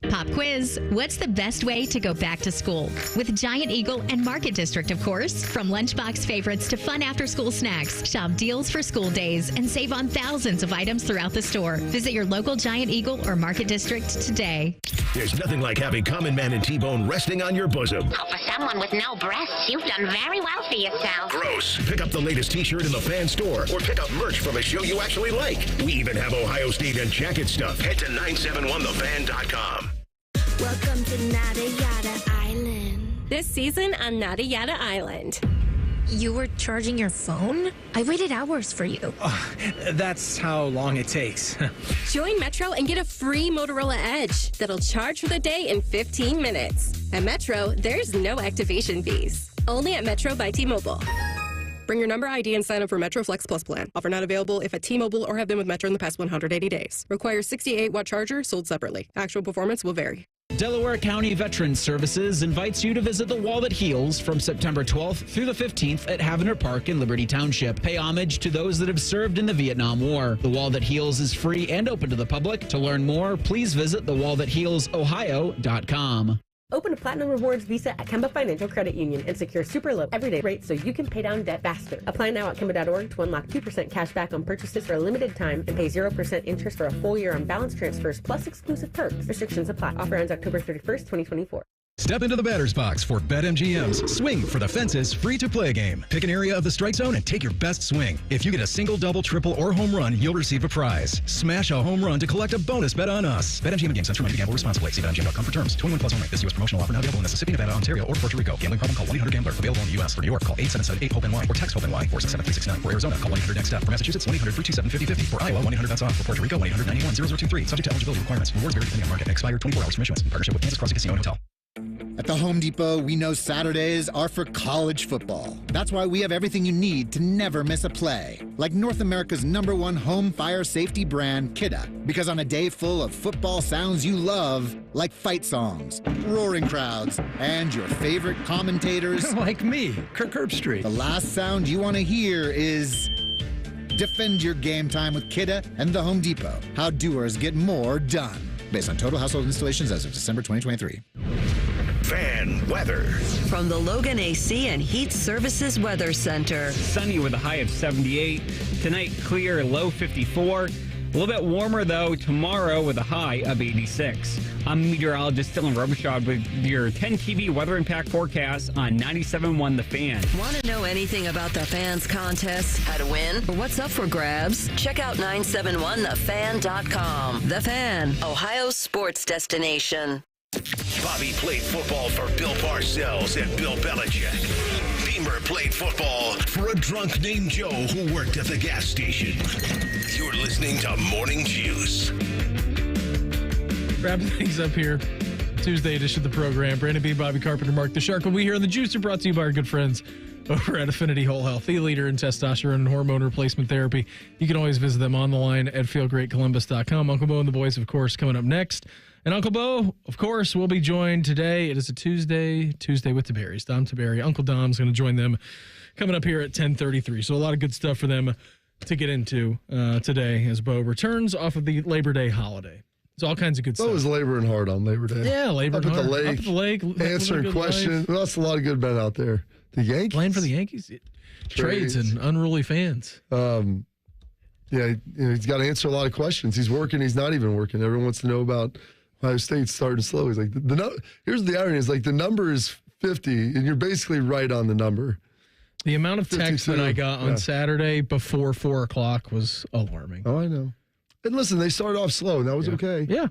Pop quiz. What's the best way to go back to school? With Giant Eagle and Market District, of course. From lunchbox favorites to fun after-school snacks. Shop deals for school days and save on thousands of items throughout the store. Visit your local Giant Eagle or Market District today. There's nothing like having Common Man and T-Bone resting on your bosom. Oh, for someone with no breasts, you've done very well for yourself. Gross. Pick up the latest T-shirt in the Fan store or pick up merch from a show you actually like. We even have Ohio State and jacket stuff. Head to 971thefan.com. Welcome to Nada Yada Island. This season on Nada Yada Island. You were charging your phone? I waited hours for you. That's how long it takes. Join Metro and get a free Motorola Edge that'll charge for the day in 15 minutes. At Metro, there's no activation fees. Only at Metro by T-Mobile. Bring your number ID and sign up for Metro Flex Plus plan. Offer not available if at T-Mobile or have been with Metro in the past 180 days. Requires 68-watt charger sold separately. Actual performance will vary. Delaware County Veterans Services invites you to visit the Wall That Heals from September 12th through the 15th at Havener Park in Liberty Township. Pay homage to those that have served in the Vietnam War. The Wall That Heals is free and open to the public. To learn more, please visit thewallthathealsohio.com. Open a Platinum Rewards Visa at Kemba Financial Credit Union and secure super low everyday rates so you can pay down debt faster. Apply now at Kemba.org to unlock 2% cash back on purchases for a limited time and pay 0% interest for a full year on balance transfers plus exclusive perks. Restrictions apply. Offer ends October 31st, 2024. Step into the batter's box for BetMGM's Swing for the Fences free-to-play game. Pick an area of the strike zone and take your best swing. If you get a single, double, triple, or home run, you'll receive a prize. Smash a home run to collect a bonus bet on us. BetMGM and Games Center. To gamble responsibly. See BetMGM.com for terms. 21 plus only. This U.S. promotional offer not available in Mississippi, Nevada, Ontario, or Puerto Rico. Gambling problem? Call 1-800-GAMBLER. Available in the U.S. For New York, call 877-8-HOPE-NY or text HOPE-NY 467-369. For Arizona, call 1-800-NEXT-STEP. For Massachusetts, 1-800-327-5050. For Iowa, 1-800-BETS-OFF. For Puerto Rico, 1-800-91-0023. Subject to eligibility requirements. Rewards vary depending on market. Expired 24 hours from issuance. In partnership with Kansas Crossing Casino and Hotel. At the Home Depot, we know Saturdays are for college football. That's why we have everything you need to never miss a play. Like North America's #1 home fire safety brand, Kidda. Because on a day full of football sounds you love, like fight songs, roaring crowds, and your favorite commentators... like me, Kirk Herbstreit. The last sound you want to hear is... Defend your game time with Kidda and the Home Depot. How doers get more done. based on total household installations as of December 2023. Fan weather. From the Logan AC and Heat Services Weather Center. Sunny with a high of 78. Tonight, clear, low 54. A little bit warmer, though, tomorrow with a high of 86. I'm meteorologist Dylan Robichaud with your 10 TV Weather Impact forecast on 97.1 The Fan. Want to know anything about the Fans contest, how to win, or what's up for grabs? Check out 971thefan.com. The Fan, Ohio's sports destination. Bobby played football for Bill Parcells and Bill Belichick. Beamer played football for a drunk named Joe who worked at the gas station. You're listening to Morning Juice. Wrapping things up here. Tuesday edition of the program. Brandon B., Bobby Carpenter, Mark the Shark. And we here on the Juice are brought to you by our good friends over at Affinity Whole Health, the leader in testosterone and hormone replacement therapy. You can always visit them on the line at feelgreatcolumbus.com. Uncle Beau and the boys, of course, coming up next. And Uncle Beau, of course, will be joined today. It is a Tuesday with the Berries. Dom Taberry. Uncle Dom's going to join them coming up here at 10:33. So a lot of good stuff for them to get into today as Beau returns off of the Labor Day holiday. It's all kinds of good stuff. Beau was laboring hard on Labor Day. Yeah, laboring hard. Up at the lake, answering questions. Well, that's a lot of good men out there. The Yankees. Playing for the Yankees. Trades and unruly fans. Yeah, he's got to answer a lot of questions. He's working. He's not even working. Everyone wants to know about Ohio State starting slow. He's like, here's the irony. Is like the number is 50, and you're basically right on the number. The amount of text that I got on Saturday before 4 o'clock was alarming. Oh, I know. And listen, they started off slow, and that was okay. Yeah.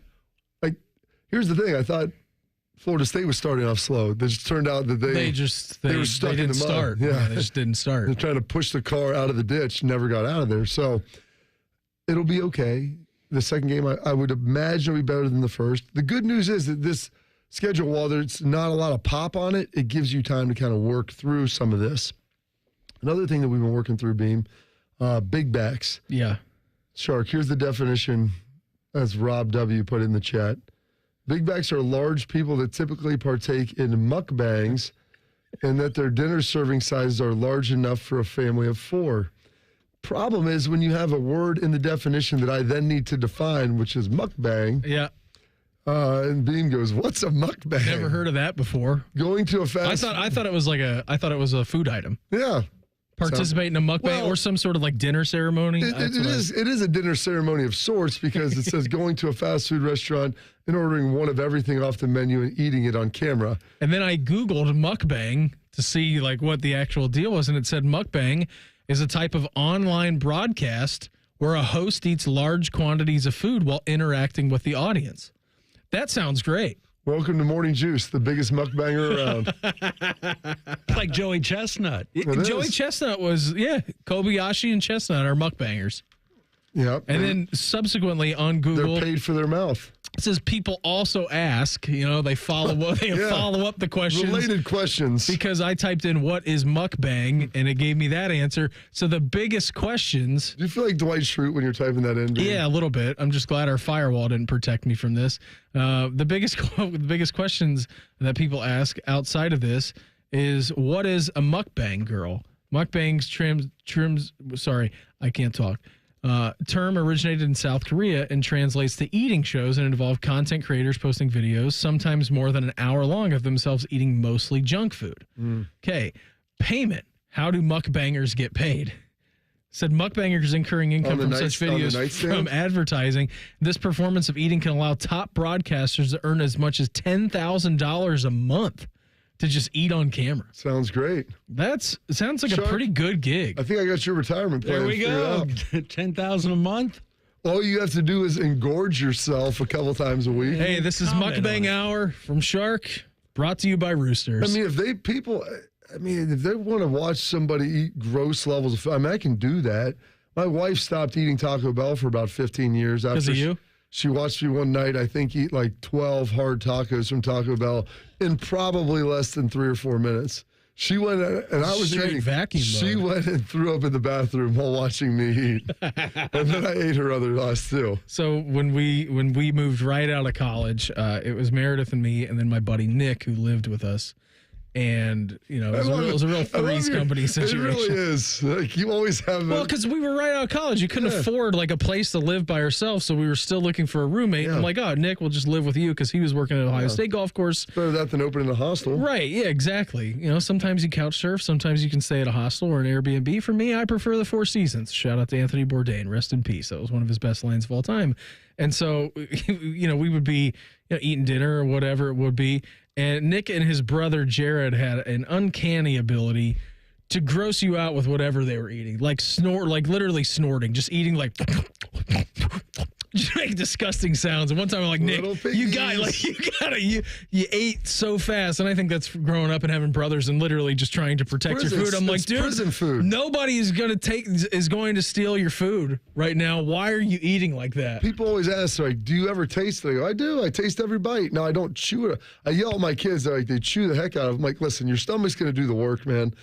Like, here's the thing. I thought Florida State was starting off slow. It just turned out that they were stuck in the mud. Start. Yeah, they just didn't start. They're trying to push the car out of the ditch, never got out of there. So it'll be okay. The second game, I would imagine, will be better than the first. The good news is that this schedule, while there's not a lot of pop on it, it gives you time to kind of work through some of this. Another thing that we've been working through, Beam, big backs. Yeah. Shark, here's the definition as Rob W. put in the chat. Big backs are large people that typically partake in mukbangs and that their dinner serving sizes are large enough for a family of 4. Problem is when you have a word in the definition that I then need to define, which is mukbang. Yeah. And Beam goes, "What's a mukbang?" Never heard of that before. Going to a fast. I thought it was a food item. Yeah. Participate in a mukbang or some sort of like dinner ceremony. It is a dinner ceremony of sorts because it says going to a fast food restaurant and ordering one of everything off the menu and eating it on camera. And then I Googled mukbang to see like what the actual deal was, and it said mukbang is a type of online broadcast where a host eats large quantities of food while interacting with the audience. That sounds great. Welcome to Morning Juice, the biggest mukbanger around. Like Joey Chestnut. Joey Chestnut was, Kobayashi and Chestnut are mukbangers. Yeah. And then subsequently on Google, they're paid for their mouth. It says people also ask, they follow up the questions. Related questions. Because I typed in what is mukbang and it gave me that answer. So the biggest questions. Do you feel like Dwight Schrute when you're typing that in? Yeah, a little bit. I'm just glad our firewall didn't protect me from this. The biggest questions that people ask outside of this is what is a mukbang girl? Mukbang's I can't talk. Term originated in South Korea and translates to eating shows and involve content creators posting videos, sometimes more than an hour long, of themselves eating mostly junk food. Okay. Payment. How do mukbangers get paid? Said mukbangers incurring income from such videos from advertising. This performance of eating can allow top broadcasters to earn as much as $10,000 a month to just eat on camera. Sounds great. Sounds like a pretty good gig. I think I got your retirement plan. There we go. $10,000 a month. All you have to do is engorge yourself a couple times a week. Hey, this is Mukbang Hour from Shark, brought to you by Roosters. I mean, if they want to watch somebody eat gross levels of food, I can do that. My wife stopped eating Taco Bell for about 15 years after. Because of you? She watched me one night, I think, eat like 12 hard tacos from Taco Bell in probably less than 3 or 4 minutes. She went, and I was straight eating. Vacuum she went and threw up in the bathroom while watching me eat. And then I ate her other last too. So when we moved right out of college, it was Meredith and me, and then my buddy Nick, who lived with us. And, it was a real Three's Company situation. It really is. Like, you always have Well, because we were right out of college. You couldn't afford, like, a place to live by ourselves, so we were still looking for a roommate. I'm like, Nick will just live with you because he was working at Ohio State Golf Course. Better that than opening a hostel. Right, yeah, exactly. Sometimes you couch surf. Sometimes you can stay at a hostel or an Airbnb. For me, I prefer the Four Seasons. Shout out to Anthony Bourdain. Rest in peace. That was one of his best lines of all time. And so, we would be eating dinner or whatever it would be. And Nick and his brother Jared had an uncanny ability to gross you out with whatever they were eating. Like literally snorting, just eating like just make disgusting sounds. And one time I'm like, Nick, you ate so fast. And I think that's growing up and having brothers and literally just trying to protect your food. I'm like, dude, prison food. Nobody is going to steal your food right now. Why are you eating like that? People always ask, like, do you ever taste it? I go, I do. I taste every bite. No, I don't chew it. I yell at my kids. They chew the heck out of it. I'm like, listen, your stomach's going to do the work, man.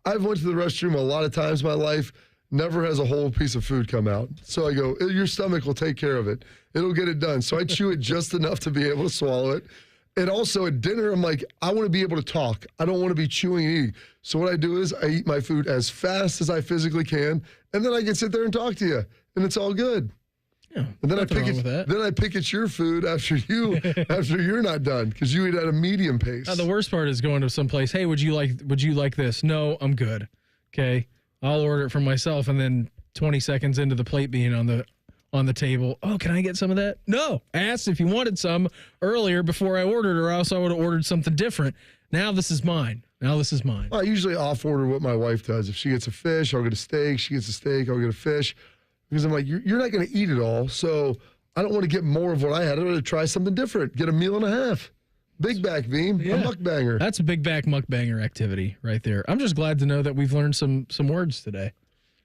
I've went to the restroom a lot of times in my life. Never has a whole piece of food come out. So I go, your stomach will take care of it. It'll get it done. So I chew it just enough to be able to swallow it. And also at dinner, I'm like, I want to be able to talk. I don't want to be chewing and eating. So what I do is I eat my food as fast as I physically can, and then I can sit there and talk to you, and it's all good. Yeah, and then I pick at your food after you're not done because you eat at a medium pace. The worst part is going to someplace. Hey, would you like this? No, I'm good. Okay. I'll order it for myself, and then 20 seconds into the plate being on the table, oh, can I get some of that? No. I asked if you wanted some earlier before I ordered, or else I would have ordered something different. Now this is mine. Well, I usually off-order what my wife does. If she gets a fish, I'll get a steak. She gets a steak, I'll get a fish. Because I'm like, you're not going to eat it all, so I don't want to get more of what I had. I'd rather try something different. Get a meal and a half. Big back, Beam. Yeah. A mukbanger. That's a big back mukbanger activity right there. I'm just glad to know that we've learned some words today.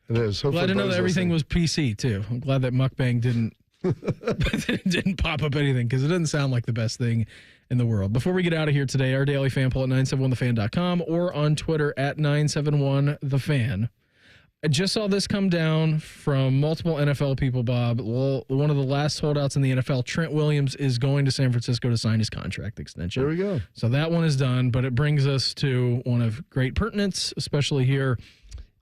It is. Hopefully glad to know that everything was PC, too. I'm glad that mukbang didn't pop up anything because it doesn't sound like the best thing in the world. Before we get out of here today, our daily fan poll at 971thefan.com or on Twitter at 971thefan. I just saw this come down from multiple NFL people, Bob. Well, one of the last holdouts in the NFL, Trent Williams, is going to San Francisco to sign his contract extension. There we go. So that one is done, but it brings us to one of great pertinence, especially here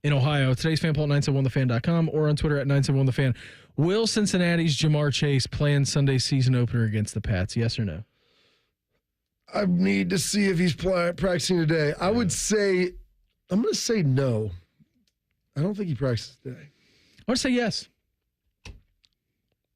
in Ohio. Today's fan poll at 971thefan.com or on Twitter at 971thefan. Will Cincinnati's Jamar Chase play in Sunday's season opener against the Pats? Yes or no? I need to see if he's practicing today. I'm going to say no. I don't think he practices today. I would say yes.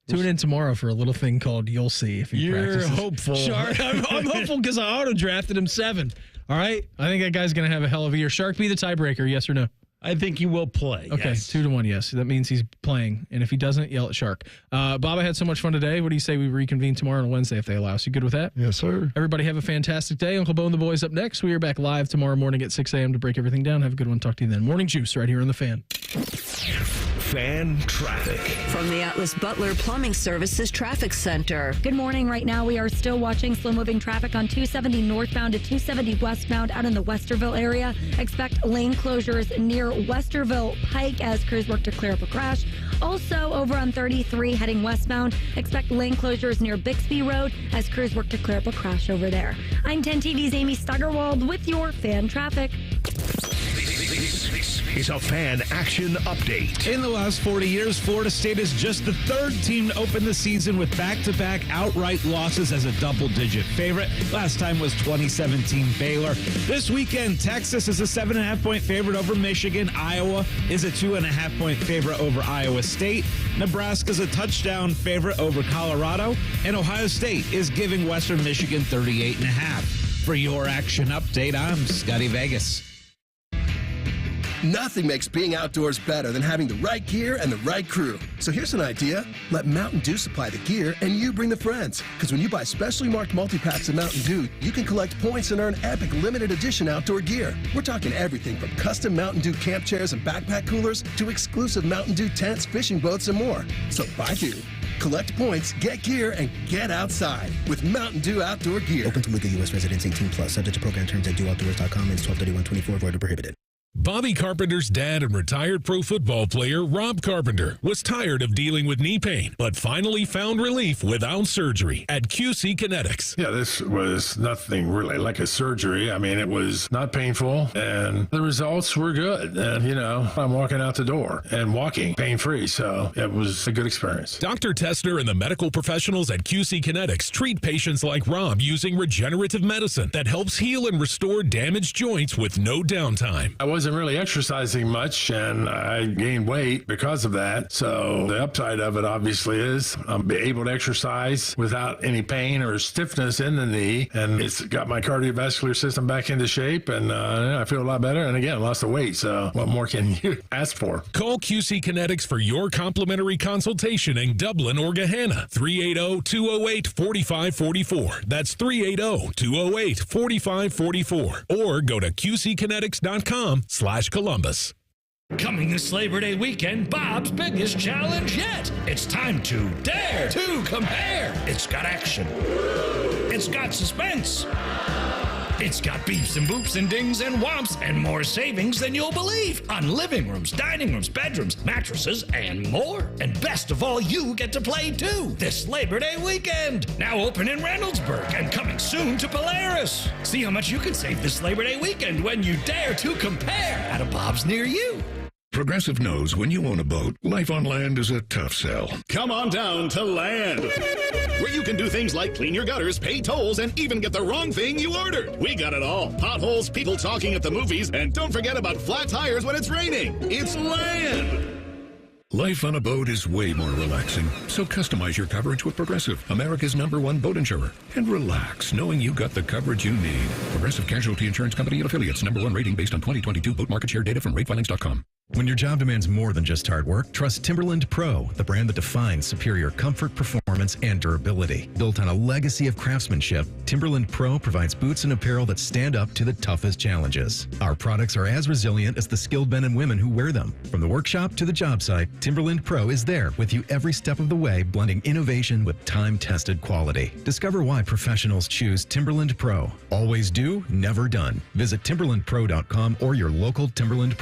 Tune in tomorrow for a little thing called You'll See if he practices. You're hopeful. Shark, I'm hopeful because I auto-drafted him 7. All right? I think that guy's going to have a hell of a year. Shark, be the tiebreaker, yes or no? I think he will play. Okay, yes. 2-1, yes. That means he's playing. And if he doesn't, yell at Shark. Bob, I had so much fun today. What do you say we reconvene tomorrow on Wednesday if they allow us? You good with that? Yes, sir. Everybody have a fantastic day. Uncle Beau and the boys up next. We are back live tomorrow morning at 6 a.m. to break everything down. Have a good one. Talk to you then. Morning Juice right here on The Fan. Fan traffic. From the Atlas Butler Plumbing Services Traffic Center. Good morning. Right now, we are still watching slow-moving traffic on 270 northbound to 270 westbound out in the Westerville area. Expect lane closures near Westerville Pike as crews work to clear up a crash. Also, over on 33 heading westbound, expect lane closures near Bixby Road as crews work to clear up a crash over there. I'm 10 TV's Amy Steigerwald with your fan traffic. This is a fan action update. In the last 40 years, Florida State is just the third team to open the season with back-to-back outright losses as a double-digit favorite. Last time was 2017 Baylor. This weekend, Texas is a 7.5-point favorite over Michigan. Iowa is a 2.5-point favorite over Iowa State. Nebraska's a touchdown favorite over Colorado. And Ohio State is giving Western Michigan 38.5. For your action update, I'm Scotty Vegas. Nothing makes being outdoors better than having the right gear and the right crew. So here's an idea. Let Mountain Dew supply the gear and you bring the friends. Because when you buy specially marked multi-packs of Mountain Dew, you can collect points and earn epic limited edition outdoor gear. We're talking everything from custom Mountain Dew camp chairs and backpack coolers to exclusive Mountain Dew tents, fishing boats, and more. So buy Dew, collect points, get gear, and get outside with Mountain Dew outdoor gear. Open to legal U.S. residents 18+, subject to program terms at dewoutdoors.com and 12/31/24, void or prohibited. Bobby Carpenter's dad and retired pro football player Rob Carpenter was tired of dealing with knee pain, but finally found relief without surgery at QC Kinetics. Yeah, this was nothing really like a surgery. I mean, it was not painful, and the results were good. And, I'm walking out the door and walking pain-free, so it was a good experience. Dr. Tessner and the medical professionals at QC Kinetics treat patients like Rob using regenerative medicine that helps heal and restore damaged joints with no downtime. I wasn't really exercising much, and I gained weight because of that. So the upside of it obviously is I'm able to exercise without any pain or stiffness in the knee, and it's got my cardiovascular system back into shape, and I feel a lot better. And again, lost the weight. So what more can you ask for? Call QC Kinetics for your complimentary consultation in Dublin or Gahanna. 380-208-4544. That's 380-208-4544. Or go to qckinetics.com/Columbus. Coming this Labor Day weekend, Bob's biggest challenge yet. It's time to dare to compare. It's got action. It's got suspense. It's got beeps and boops and dings and whomps and more savings than you'll believe on living rooms, dining rooms, bedrooms, mattresses, and more. And best of all, you get to play too this Labor Day weekend. Now open in Reynoldsburg and coming soon to Polaris. See how much you can save this Labor Day weekend when you dare to compare at a Bob's near you. Progressive knows when you own a boat, life on land is a tough sell. Come on down to Land, where you can do things like clean your gutters, pay tolls, and even get the wrong thing you ordered. We got it all. Potholes, people talking at the movies, and don't forget about flat tires when it's raining. It's Land. Life on a boat is way more relaxing, so customize your coverage with Progressive, America's #1 boat insurer. And relax, knowing you got the coverage you need. Progressive Casualty Insurance Company and Affiliates, #1 rating based on 2022 boat market share data from ratefilings.com. When your job demands more than just hard work, trust Timberland Pro, the brand that defines superior comfort, performance, and durability. Built on a legacy of craftsmanship, Timberland Pro provides boots and apparel that stand up to the toughest challenges. Our products are as resilient as the skilled men and women who wear them. From the workshop to the job site, Timberland Pro is there with you every step of the way, blending innovation with time-tested quality. Discover why professionals choose Timberland Pro. Always do, never done. Visit timberlandpro.com or your local Timberland Pro